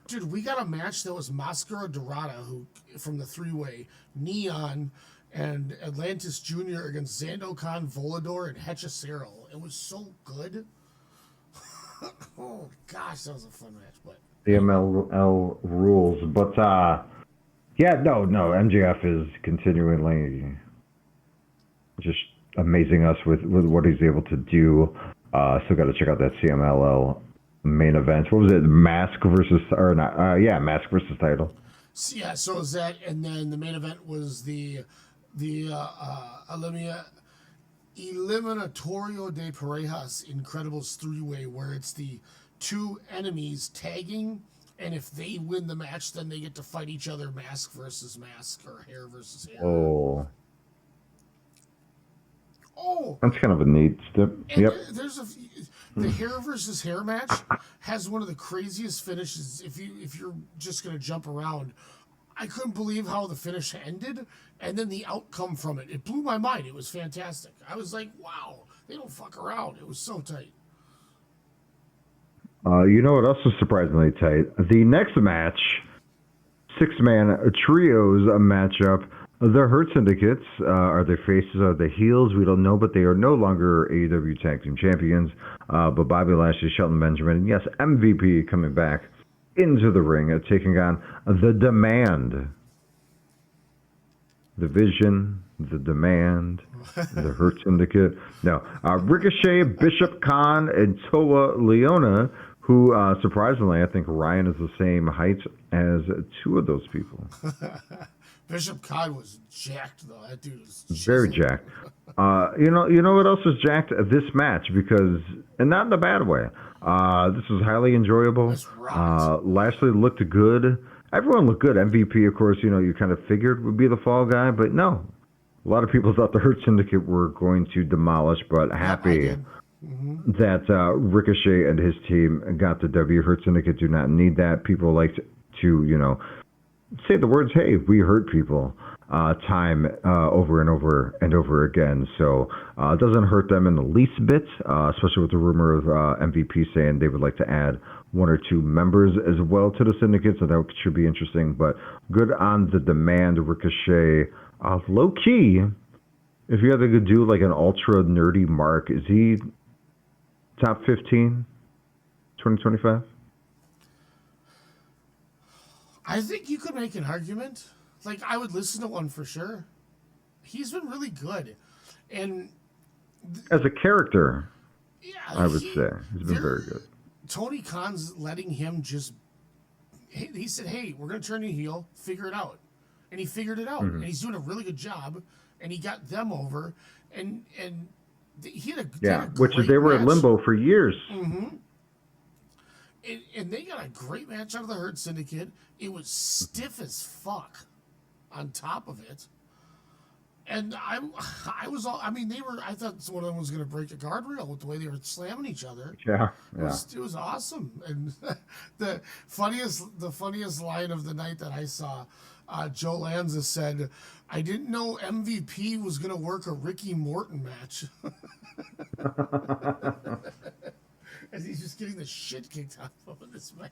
Dude, we got a match that was Mascara Dorada, who from the 3-way, Neon, and Atlantis Jr. against Zandokan, Volador, and Hechicero. It was so good. Oh, gosh, that was a fun match. But The MLL rules. But, MJF is continually just amazing us with what he's able to do. Still got to check out that CMLL main event. What was it? Mask versus title. Yeah, so is that, and then the main event was the Eliminatorio de Parejas Incredibles 3-way, where it's the 2 enemies tagging, and if they win the match, then they get to fight each other, mask versus mask, or hair versus hair. Oh. That's kind of a neat step. Yep. The hair versus hair match has one of the craziest finishes. If you're just gonna jump around, I couldn't believe how the finish ended, and then the outcome from it. It blew my mind. It was fantastic. I was like, wow, they don't fuck around. It was so tight. You know what else was surprisingly tight? The next match, 6-man trios matchup. The Hurt Syndicates, are they faces, are they heels? We don't know, but they are no longer AEW Tag Team Champions. But Bobby Lashley, Shelton Benjamin, and yes, MVP coming back into the ring, taking on The Demand. The Vision, The Demand, The Hurt Syndicate. No, Ricochet, Bishop Khan, and Toa Leona, who, surprisingly, I think Ryan is the same height as 2 of those people. Bishop Cod was jacked though. That dude was Very jacked. You know what else was jacked? This match, because, and not in a bad way. This was highly enjoyable. Lashley looked good. Everyone looked good. MVP, of course, you kind of figured would be the fall guy, but no. A lot of people thought the Hurt Syndicate were going to demolish, but happy that Ricochet and his team got the W. Hurt Syndicate do not need that. People like to say the words, hey, we hurt people, time over and over and over again. So it doesn't hurt them in the least bit, especially with the rumor of MVP saying they would like to add 1 or 2 members as well to the syndicate, so that should be interesting. But good on the demand, Ricochet. Low key, if you had to do like an ultra nerdy mark, is he top 15, 2025? I think you could make an argument. Like, I would listen to one for sure. He's been really good. And as a character, I would say he's been very good. Tony Khan's letting him just... He said, hey, we're going to turn you heel, figure it out. And he figured it out. And he's doing a really good job. And he got them over. And he had a which they were in limbo for years. And they got a great match out of the Hurt Syndicate. It was stiff as fuck on top of it. And I thought one of them was going to break a guardrail with the way they were slamming each other. It was awesome. And the funniest line of the night that I saw, Joe Lanza said, I didn't know MVP was going to work a Ricky Morton match. As he's just getting the shit kicked out of him in this match.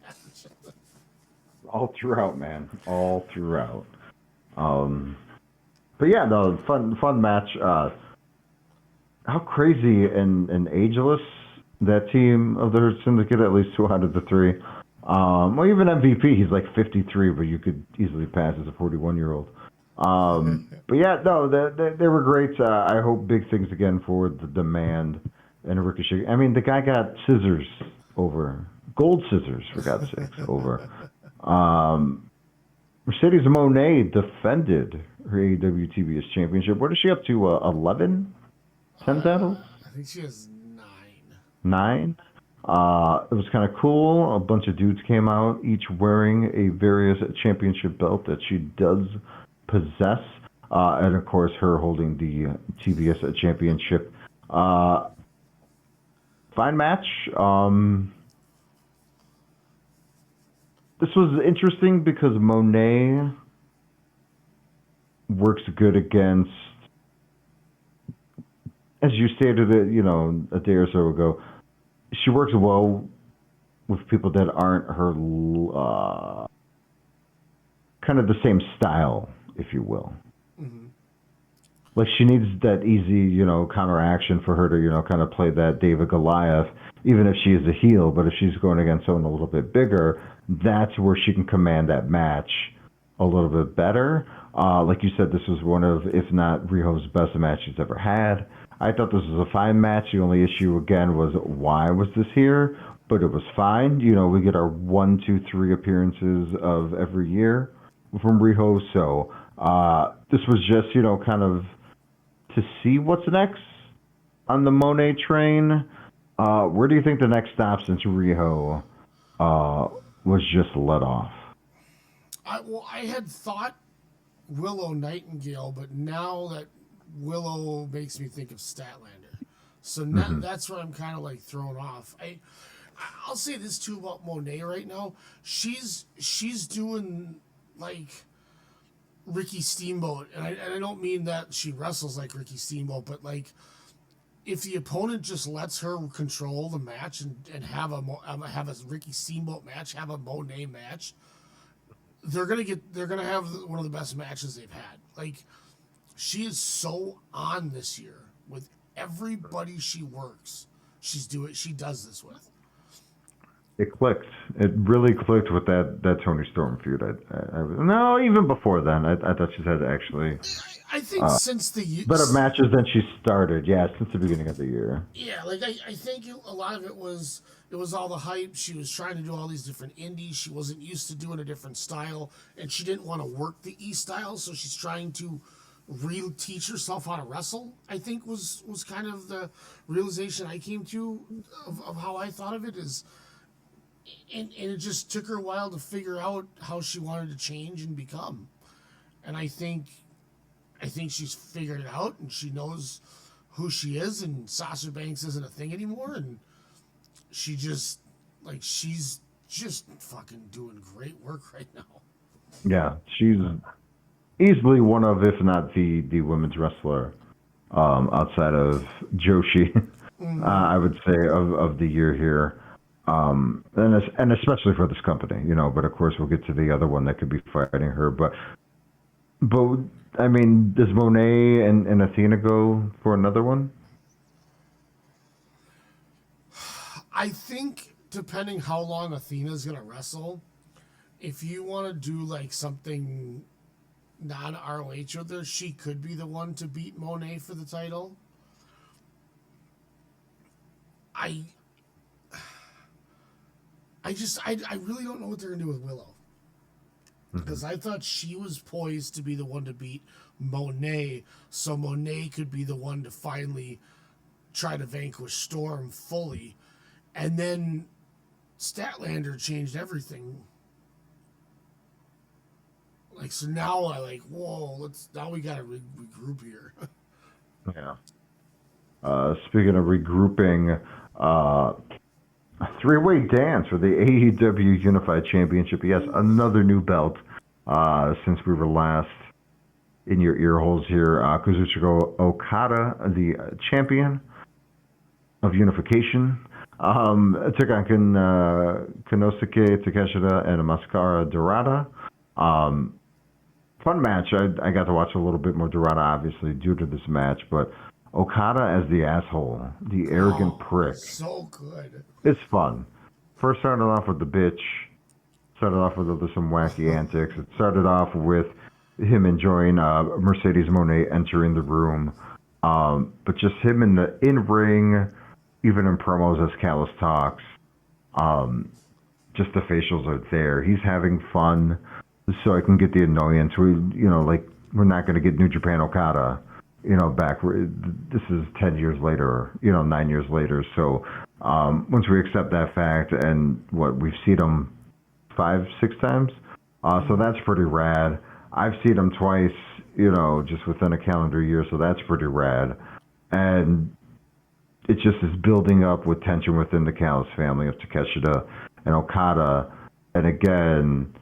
All throughout, man. All throughout. But yeah, no, fun match. How crazy and ageless that team of the Hurt Syndicate, at least 2 out of the 3. Well, even MVP, he's like 53, but you could easily pass as a 41-year-old. But yeah, no, they were great. I hope big things again for the demand and Ricochet. I mean, the guy got scissors over. Gold scissors, for God's sakes, over. Mercedes Moné defended her AEW TBS championship. What is she up to? 11? 10 titles? I think she has 9. 9? It was kind of cool. A bunch of dudes came out, each wearing a various championship belt that she does possess. And of course, her holding the TBS championship. Fine match. This was interesting because Monet works good against, as you stated it, a day or so ago, she works well with people that aren't her kind of the same style, if you will. Like, she needs that easy, counteraction for her to, kind of play that David Goliath, even if she is a heel. But if she's going against someone a little bit bigger, that's where she can command that match a little bit better. Like you said, this was one of, if not Riho's best match she's ever had. I thought this was a fine match. The only issue, again, was why was this here? But it was fine. We get our 1, 2, 3 appearances of every year from Riho. So this was just, kind of to see what's next on the Monet train. Where do you think the next stop since Riho was just let off? I had thought Willow Nightingale, but now that Willow makes me think of Statlander. So now that's where I'm kind of like thrown off. I'll say this too about Monet right now. She's doing like Ricky Steamboat, and I don't mean that she wrestles like Ricky Steamboat, but like if the opponent just lets her control the match and have a Ricky Steamboat match, have a Monet match, they're gonna have one of the best matches they've had. Like, she is so on this year with everybody she works. She does this with. It clicked. It really clicked with that Tony Storm feud. No, even before then, I thought she had actually. I think since the better matches than she started. Yeah, since the beginning of the year. Yeah, like I think a lot of it was all the hype. She was trying to do all these different indies. She wasn't used to doing a different style, and she didn't want to work the E style, so she's trying to teach herself how to wrestle. I think was kind of the realization I came to of how I thought of it is, and it just took her a while to figure out how she wanted to change and become, and I think she's figured it out, and she knows who she is, and Sasha Banks isn't a thing anymore, and she's just fucking doing great work right now. Yeah, she's easily one of, if not the women's wrestler outside of Joshi, I would say, of the year here. And especially for this company, but of course we'll get to the other one that could be fighting her. But I mean, does Monet and Athena go for another one? I think depending how long Athena's gonna wrestle, if you want to do like something non-ROH with her, she could be the one to beat Monet for the title. I really don't know what they're gonna do with Willow. Because I thought she was poised to be the one to beat Monet, so Monet could be the one to finally try to vanquish Storm fully. And then Statlander changed everything. Like, so now now we gotta regroup here. Yeah. Speaking of regrouping, a three-way dance for the AEW Unified Championship. Yes, another new belt since we were last in your ear holes here. Kazuchika Okada, the champion of Unification, took on Konosuke Takeshita and Mascara Dorada. Fun match. I got to watch a little bit more Dorada, obviously, due to this match, but Okada as the asshole, the arrogant prick. So good. It's fun. First started off with the bitch. Started off with some wacky antics. It started off with him enjoying Mercedes Moné entering the room. But just him in the in-ring, even in promos as Callis talks. Just the facials are there. He's having fun, so I can get the annoyance. We're not going to get New Japan Okada, back. This is 10 years later, 9 years later. So once we accept that fact, and we've seen him 5-6 times, so that's pretty rad. I've seen him twice, just within a calendar year, so that's pretty rad. And it just is building up with tension within the Callis family of Takeshita and Okada. And again,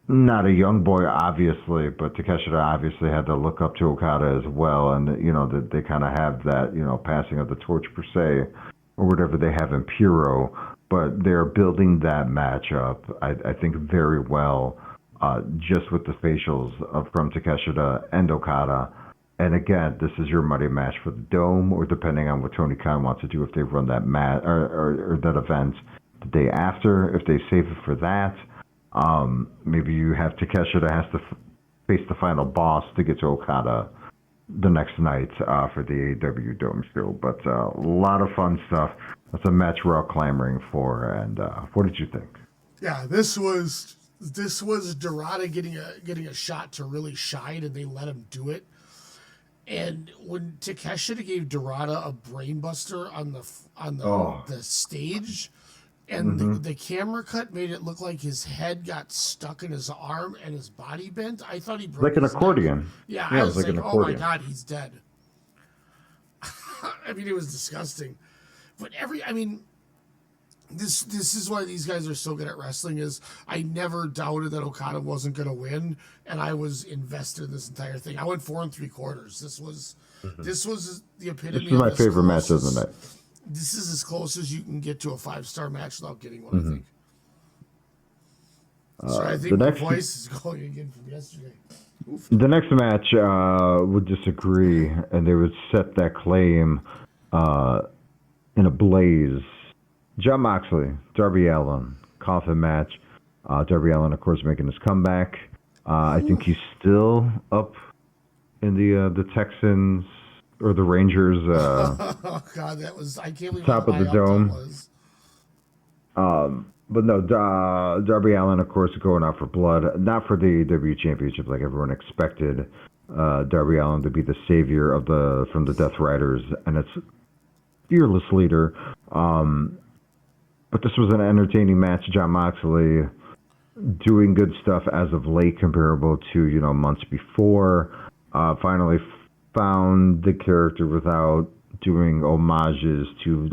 not a young boy, obviously, but Takeshita obviously had to look up to Okada as well. And, that they kind of have that, passing of the torch per se, or whatever they have in Puro. But they're building that matchup, I think, very well, just with the facials from Takeshita and Okada. And again, this is your money match for the Dome, or depending on what Tony Khan wants to do, if they run that or that event the day after, if they save it for that. Maybe you have Takeshita has to face the final boss to get to Okada the next night for the AEW Dome show. But a lot of fun stuff. That's a match we're all clamoring for. And what did you think? Yeah, this was Dorada getting a shot to really shine, and they let him do it. And when Takeshita gave Dorada a brainbuster on the stage, and the camera cut made it look like his head got stuck in his arm and his body bent, I thought he broke like an his accordion. neck. Yeah, it I was was like like, an oh my accordion. God, he's dead. I mean, it was disgusting. But this is why these guys are so good at wrestling. Is I never doubted that Okada wasn't going to win, and I was invested in this entire thing. I went 4 3/4. This was the epitome. This is my favorite match of the night. This is as close as you can get to a 5-star match without getting one. I think. So I think my voice is going again from yesterday. The next match would disagree, and they would set that claim in a blaze. Jon Moxley, Darby Allin, coffin match. Darby Allin, of course, making his comeback. I think he's still up in the Texans or the Rangers Oh God, that was I can't believe top how of the high up that dome. was. But no, Darby Allin, of course, going out for blood, not for the AEW Championship like everyone expected. Darby Allin to be the savior from the Death Riders and its fearless leader. But this was an entertaining match. Jon Moxley doing good stuff as of late, comparable to months before. Finally found the character without doing homages to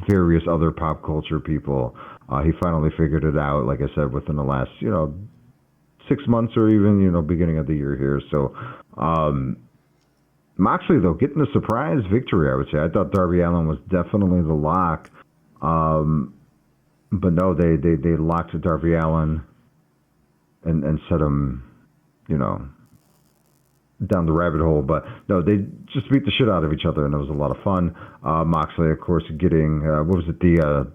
various other pop culture people. He finally figured it out, like I said, within the last 6 months or even beginning of the year here. So Moxley, though, getting a surprise victory, I would say. I thought Darby Allin was definitely the lock. But no, they locked Darby Allin and set him, down the rabbit hole. But no, they just beat the shit out of each other, and it was a lot of fun. Moxley, of course, getting, what was it, the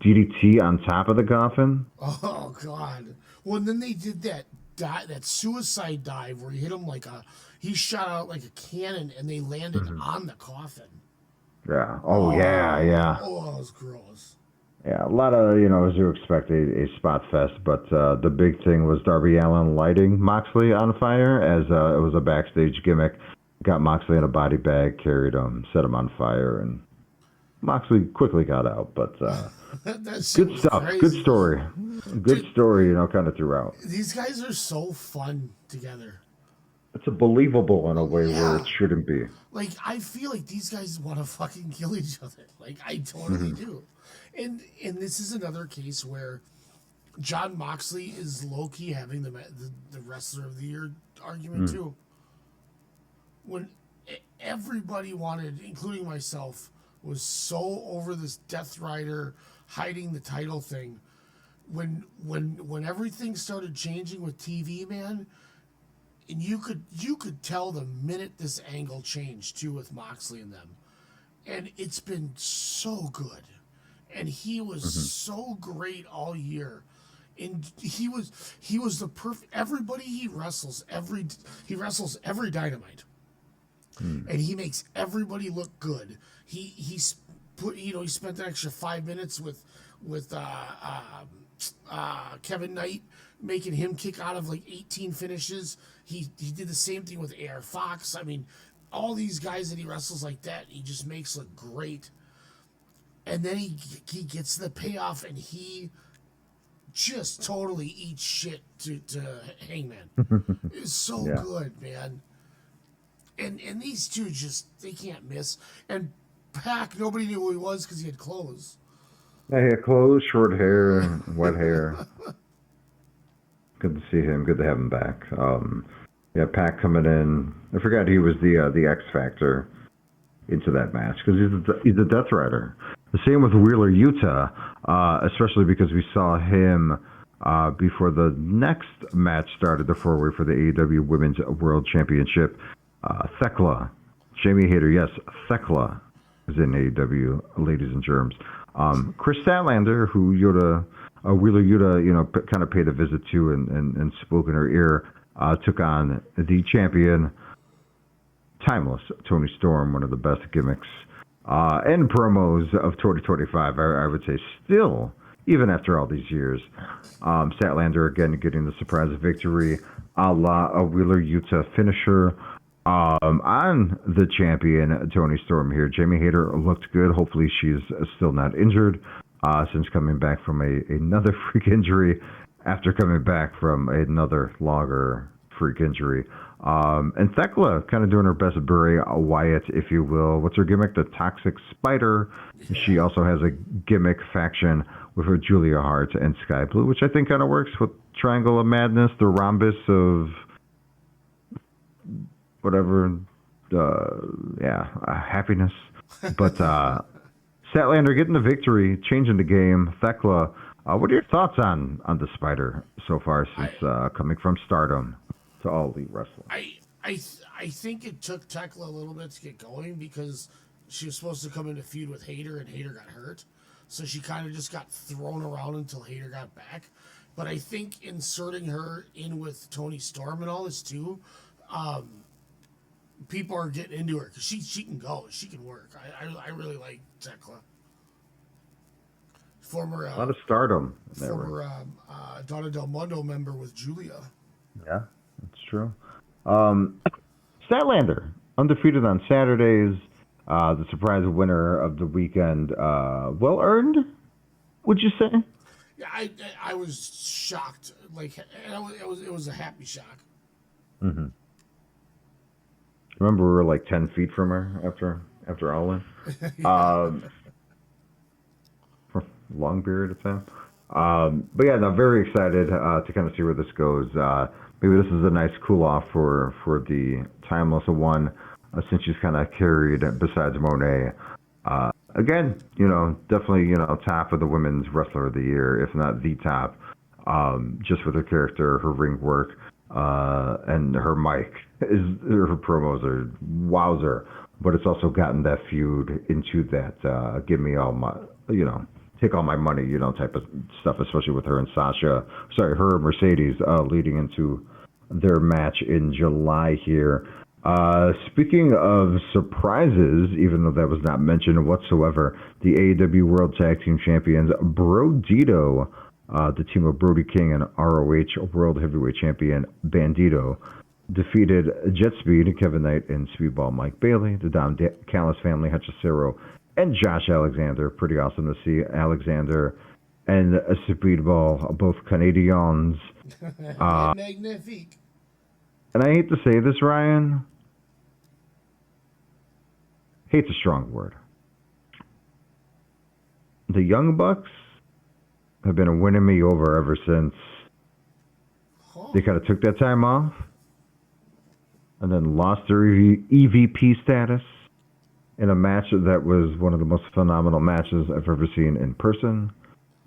DDT on top of the coffin? Oh God! Well, and then they did that suicide dive where he hit him he shot out like a cannon, and they landed on the coffin. Yeah. Oh, yeah. Oh, that was gross. Yeah, a lot of, as you expect, a spot fest. But the big thing was Darby Allin lighting Moxley on fire as it was a backstage gimmick. Got Moxley in a body bag, carried him, set him on fire, and Moxley quickly got out. But good stuff. Crazy. Good story. Good story, kind of throughout. These guys are so fun together. It's believable in a way where it shouldn't be. Like, I feel like these guys want to fucking kill each other. Like, I totally do. And this is another case where Jon Moxley is low-key having the Wrestler of the Year argument, too. When everybody wanted, including myself, was so over this Death Rider hiding the title thing. When everything started changing with TV, man, and you could tell the minute this angle changed too with Moxley and them, and it's been so good, and he was so great all year, and he was the perfect. Everybody he wrestles every Dynamite, and he makes everybody look good. He spent an extra 5 minutes with Kevin Knight, making him kick out of like 18 finishes. He did the same thing with AR Fox. I mean, all these guys that he wrestles like that, he just makes look great. And then he gets the payoff, and he just totally eats shit to Hangman. It's so good, man. And these two they can't miss. And Pac, nobody knew who he was because he had clothes. Yeah, he had clothes, short hair, wet hair. Good to see him. Good to have him back. Pac coming in. I forgot he was the X Factor into that match because he's a Death Rider. The same with Wheeler Yuta, especially because we saw him before the next match started, the four-way for the AEW Women's World Championship. Thekla, Jamie Hayter, yes, Thekla is in AEW, ladies and germs. Chris Statlander, who Wheeler Yuta, kind of paid a visit to and spoke in her ear, took on the champion, timeless Tony Storm, one of the best gimmicks and promos of 2025, I would say, still, even after all these years. Statlander, again, getting the surprise victory, a la a Wheeler Yuta finisher. On the champion, Tony Storm here. Jamie Hayter looked good. Hopefully she's still not injured since coming back from another freak injury after coming back from another longer freak injury. And Thekla kind of doing her best Bray Wyatt, if you will. What's her gimmick? The Toxic Spider. She also has a gimmick faction with her Julia Hart and Sky Blue, which I think kind of works with Triangle of Madness, the rhombus of whatever, happiness. But Statlander getting the victory, changing the game. Thekla, what are your thoughts on the Spider so far since coming from Stardom to All Elite Wrestling? I think it took Thekla a little bit to get going because she was supposed to come in a feud with Hayter, and Hayter got hurt. So she kind of just got thrown around until Hayter got back. But I think inserting her in with Tony Storm and all this too, people are getting into her because she can go, she can work. I really like Tekla. Former A lot of stardom. former Donna Del Mundo member with Julia. Yeah, that's true. Statlander, undefeated on Saturdays. The surprise winner of the weekend. Well earned, would you say? Yeah, I was shocked. Like it was a happy shock. Mm-hmm. Remember, we were like 10 feet from her after All In. For a long period of time. But yeah, no, very excited to kind of see where this goes. Maybe this is a nice cool off for the Timeless one, since she's kind of carried besides Monet. Again, definitely, top of the women's wrestler of the year, if not the top, just with her character, her ring work, and her mic. Her promos are wowzer, but it's also gotten that feud into that give me all my, take all my money, type of stuff, especially with her and her and Mercedes leading into their match in July here. Speaking of surprises, even though that was not mentioned whatsoever, the AEW World Tag Team Champions, Brodito, the team of Brody King and ROH World Heavyweight Champion Bandito, defeated Jet Speed, Kevin Knight, and Speedball Mike Bailey, the Dom Callis family, Hachicero, and Josh Alexander. Pretty awesome to see Alexander and Speedball, both Canadians. Magnifique. And I hate to say this, Ryan. Hate's a strong word. The Young Bucks have been winning me over ever since they kind of took that time off and then lost their EVP status in a match that was one of the most phenomenal matches I've ever seen in person.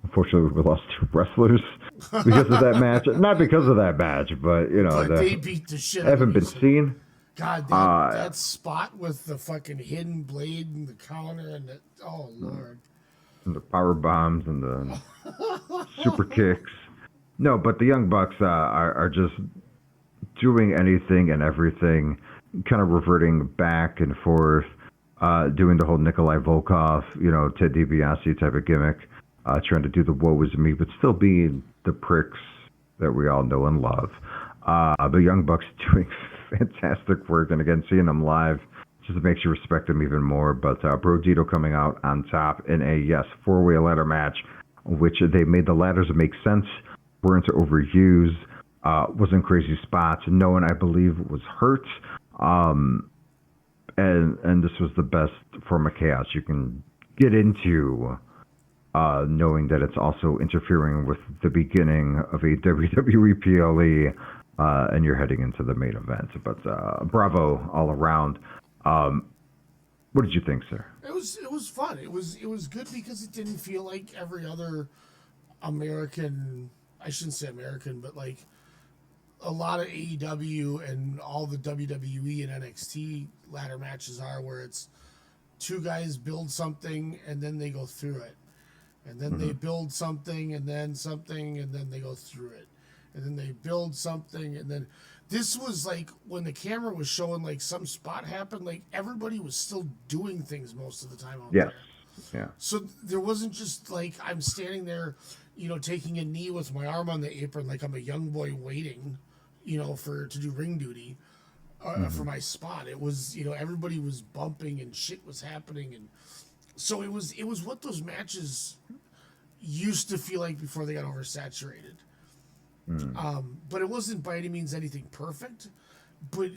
Unfortunately, we lost 2 wrestlers because of that match. Not because of that match, but, they beat the shit out haven't of been me. seen. God, that spot with the fucking hidden blade and the counter and the, oh, Lord. And the power bombs and the super kicks. No, but the Young Bucks are just doing anything and everything, kind of reverting back and forth, doing the whole Nikolai Volkov, Ted DiBiase type of gimmick, trying to do the woe is me, but still being the pricks that we all know and love. The Young Bucks doing fantastic work, and again, seeing them live just makes you respect them even more. But Brodito coming out on top in a, 4-way ladder match, which they made the ladders make sense, weren't overused, wasn't crazy spots. No one, I believe, was hurt. And this was the best form of chaos you can get into, knowing that it's also interfering with the beginning of a WWE PLE, and you're heading into the main event. But bravo all around. What did you think, sir? It was fun. It was good because it didn't feel like every other American, I shouldn't say American, but like a lot of AEW and all the WWE and NXT ladder matches are, where it's 2 guys build something and then they go through it. And then they build something and then they go through it. And then they build something, and then this was like when the camera was showing like some spot happened, like everybody was still doing things most of the time out there. Yeah. So there wasn't just like I'm standing there, taking a knee with my arm on the apron like I'm a young boy waiting, to do ring duty for my spot. It was, everybody was bumping and shit was happening, and so it was what those matches used to feel like before they got oversaturated. But it wasn't by any means anything perfect. But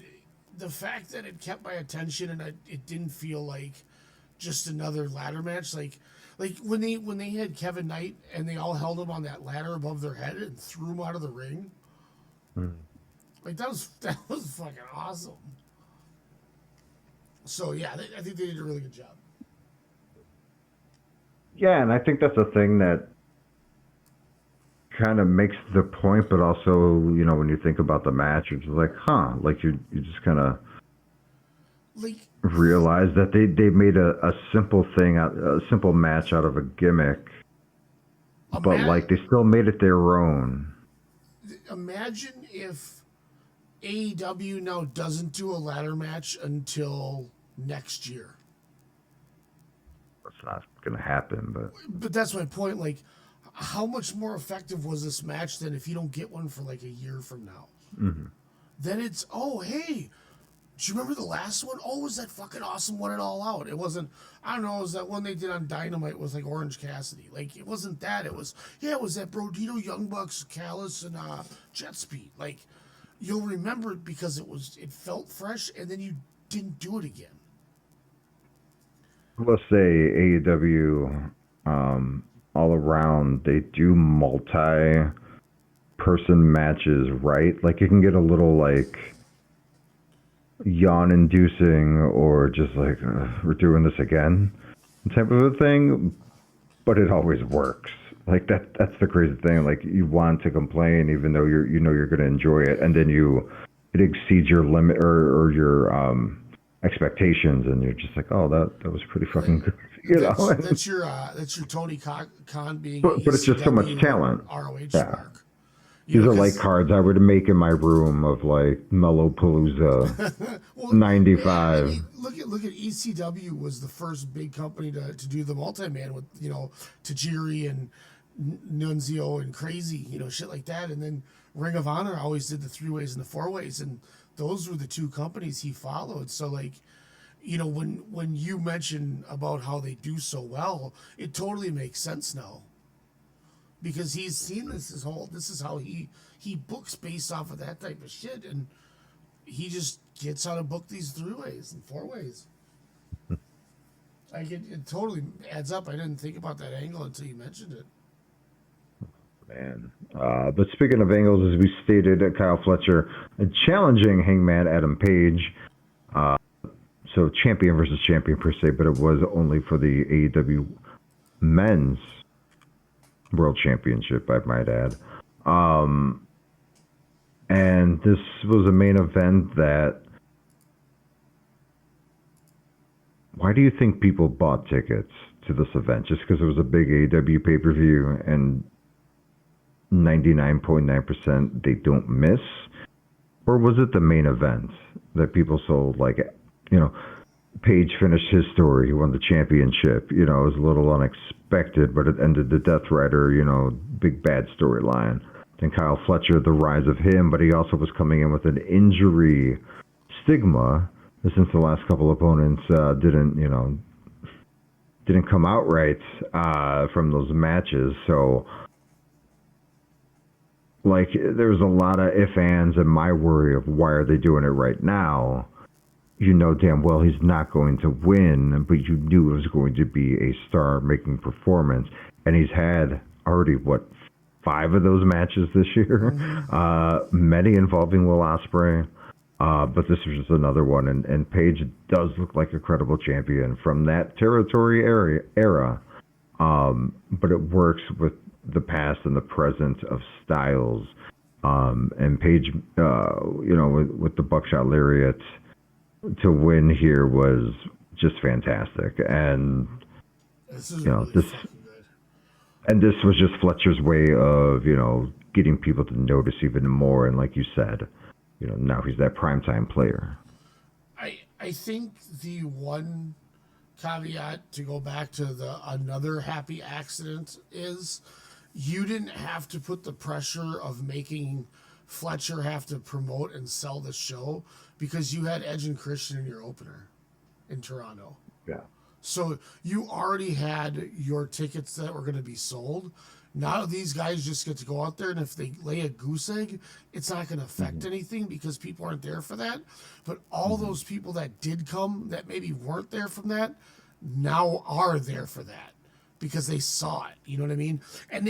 the fact that it kept my attention and it didn't feel like just another ladder match, like when they had Kevin Knight and they all held him on that ladder above their head and threw him out of the ring, like that was fucking awesome. So yeah, I think they did a really good job. Yeah, and I think that's a thing that kind of makes the point, but also, when you think about the match, it's like, like you just kind of realize that they made a simple thing, a simple match out of a gimmick, but like they still made it their own. Imagine if AEW now doesn't do a ladder match until next year. That's not gonna happen, But that's my point. Like, how much more effective was this match than if you don't get one for like a year from now? Mm-hmm. Then it's, oh, hey, do you remember the last one? Oh, was that fucking awesome? Won it all out. It wasn't, I don't know, it was that one they did on Dynamite with like Orange Cassidy. Like, it wasn't that. It was, yeah, it was that Brodito, Young Bucks, Callis, and Jet Speed. Like, you'll remember it because it felt fresh, and then you didn't do it again. let's say AEW, all around, they do multi-person matches, right? Like, it can get a little like yawn-inducing or just like we're doing this again type of a thing, but it always works. Like that's the crazy thing. Like, you want to complain even though you're going to enjoy it, and then it exceeds your limit or your expectations, and you're just like, oh, that was pretty fucking good. That's your Tony Khan being. But it's just so much talent. ROH Yeah. mark. These are like cards I would make in my room of like WrestlePalooza 95. I mean, look at ECW was the first big company to do the multi-man with, Tajiri and Nunzio and Crazy, shit like that. And then Ring of Honor always did the 3-ways and the 4-ways, and those were the two companies he followed. So like, when you mention about how they do so well, it totally makes sense now. Because he's seen this is how he books based off of that type of shit, and he just gets how to book these 3-ways and 4-ways. Like it totally adds up. I didn't think about that angle until you mentioned it. Man. But speaking of angles, as we stated, Kyle Fletcher challenging Hangman Adam Page. So champion versus champion per se, but it was only for the AEW Men's World Championship, I might add. And this was a main event that... Why do you think people bought tickets to this event? Just because it was a big AEW pay-per-view and 99.9% they don't miss? Or was it the main event that people sold? Like, Page finished his story. He won the championship. It was a little unexpected, but it ended the Death Rider, big bad storyline. Then Kyle Fletcher, the rise of him, but he also was coming in with an injury stigma since the last couple opponents didn't come out right from those matches. So, like, there's a lot of ifs, ands, and my worry of why are they doing it right now. You know damn well he's not going to win, but you knew it was going to be a star-making performance. And he's had already, 5 of those matches this year? Mm-hmm. Many involving Will Ospreay. But this was just another one. And Page does look like a credible champion from that territory era. But it works with the past and the present of Styles. And Page, with the Buckshot Lariat, to win here was just fantastic. And this is really this was just Fletcher's way of getting people to notice even more. And like you said, now he's that primetime player. I think the one caveat to go back to another happy accident is you didn't have to put the pressure of making Fletcher have to promote and sell the show, because you had Edge and Christian in your opener in Toronto. Yeah. So you already had your tickets that were going to be sold. Now these guys just get to go out there, and if they lay a goose egg, it's not going to affect anything because people aren't there for that. But all those people that did come that maybe weren't there from that now are there for that, because they saw it. You know what I mean? And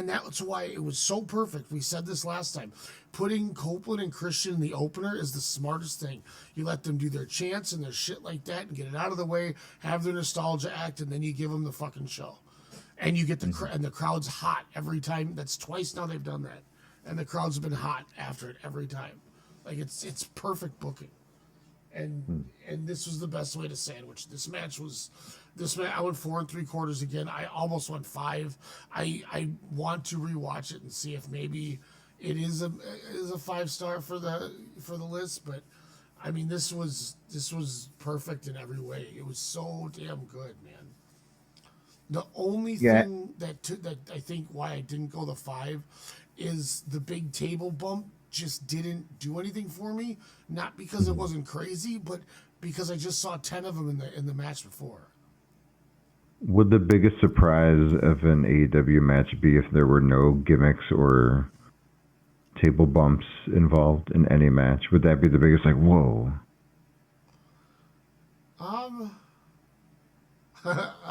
that's why it was so perfect. We said this last time. Putting Copeland and Christian in the opener is the smartest thing. You let them do their chants and their shit like that and get it out of the way, have their nostalgia act, and then you give them the fucking show. And you get and the crowd's hot every time. That's twice now they've done that. And the crowd's been hot after it every time. Like, it's perfect booking. And this was the best way to sandwich. This match, I went 4 3/4 again. I almost went 5. I want to rewatch it and see if maybe it is a 5-star for the list, but I mean this was perfect in every way. It was so damn good, man. The only thing that I think why I didn't go the 5 is the big table bump just didn't do anything for me. Not because it wasn't crazy, but because I just saw 10 of them in the match before. Would the biggest surprise of an AEW match be if there were no gimmicks or table bumps involved in any match? Would that be the biggest, like, whoa? I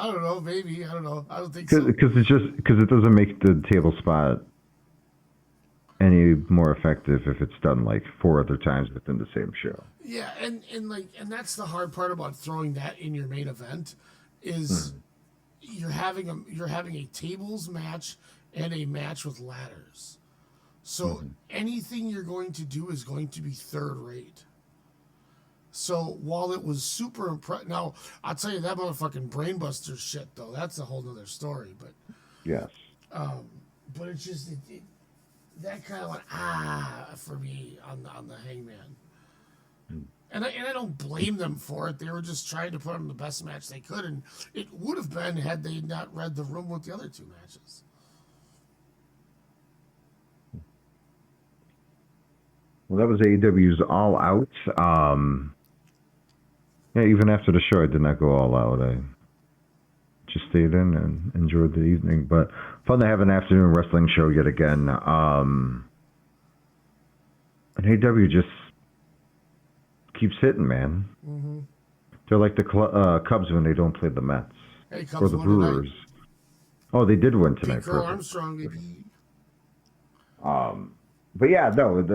don't know. Maybe I don't know. I don't think so. Because it doesn't make the table spot any more effective if it's done like 4 other times within the same show. Yeah, and that's the hard part about throwing that in your main event is you're having a tables match and a match with ladders. So anything you're going to do is going to be third rate. So while it was super impressive, now I'll tell you that motherfucking brainbuster shit though, that's a whole nother story. But yes, but it's just that kind of went for me on the Hangman, and I don't blame them for it. They were just trying to put on the best match they could, and it would have been had they not read the room with the other 2 matches. Well, that was AEW's All Out. Yeah, even after the show, I did not go all out. I just stayed in and enjoyed the evening. But fun to have an afternoon wrestling show yet again. And AEW just keeps hitting, man. Mm-hmm. They're like the Cubs when they don't play the Mets. Hey, Cubs or the won Brewers. tonight. Oh, they did win tonight. Pete Crow Armstrong, baby. But yeah, no, it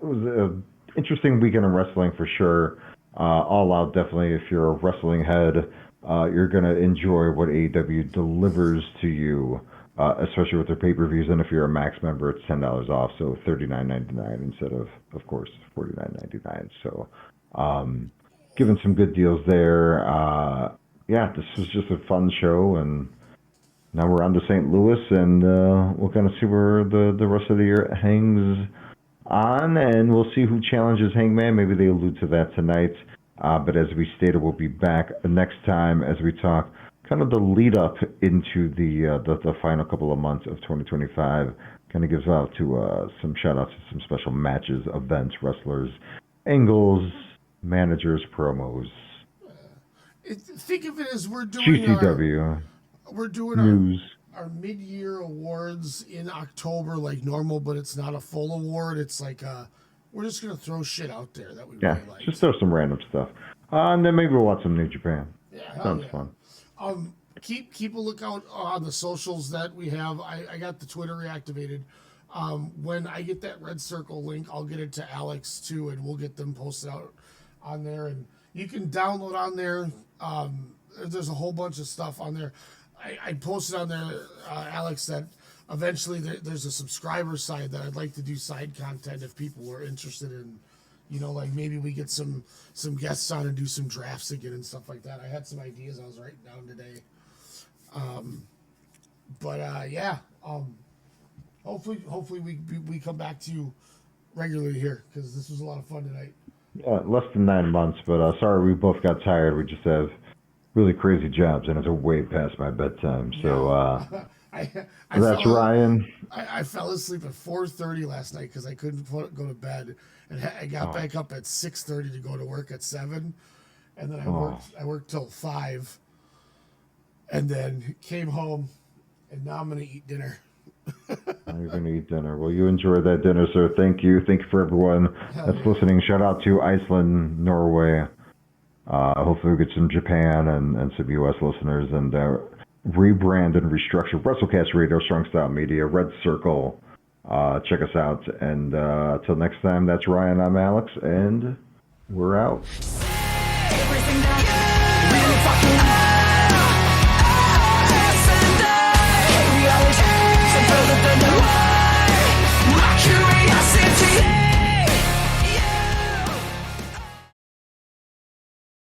was an interesting weekend of wrestling for sure. All Out, definitely, if you're a wrestling head, you're going to enjoy what AEW delivers to you, especially with their pay-per-views. And if you're a Max member, it's $10 off, so $39.99 instead of course, $49.99. So giving some good deals there. Yeah, this was just a fun show, and now we're on to St. Louis, and we'll kind of see where the rest of the year hangs on, and we'll see who challenges Hangman. Maybe they allude to that tonight. But as we stated, we'll be back next time as we talk kind of the lead up into the final couple of months of 2025. Kind of gives out to some shout outs to some special matches, events, wrestlers, angles, managers, promos. Think of it as we're doing GCW. We're doing news. Our mid-year awards in October like normal, but it's not a full award. It's like we're just gonna throw shit out there that we really like. Just throw some random stuff, and then maybe we'll watch some New Japan. Yeah, Sounds fun. Keep a lookout on the socials that we have. I got the Twitter reactivated. When I get that red circle link, I'll get it to Alex too, and we'll get them posted out on there. And you can download on there. There's a whole bunch of stuff on there. I posted on there, Alex, that eventually there's a subscriber side that I'd like to do side content if people were interested in, like maybe we get some guests on and do some drafts again and stuff like that. I had some ideas I was writing down today. Hopefully we come back to you regularly here because this was a lot of fun tonight. Yeah, less than 9 months, but sorry we both got tired. We just have really crazy jobs, and it's way past my bedtime. So that's Ryan. I fell asleep at 4:30 last night because I couldn't go to bed, and I got back up at 6:30 to go to work at 7, and then I worked till 5, and then came home, and now I'm gonna eat dinner. Now you're gonna eat dinner. Well, you enjoy that dinner, sir. Thank you. Thank you for everyone that's listening. Shout out to Iceland, Norway. Hopefully we get some Japan and some U.S. listeners, and rebrand and restructure Wrestlecast Radio, Strong Style Media, Red Circle. Check us out. And until next time, that's Ryan, I'm Alex, and we're out.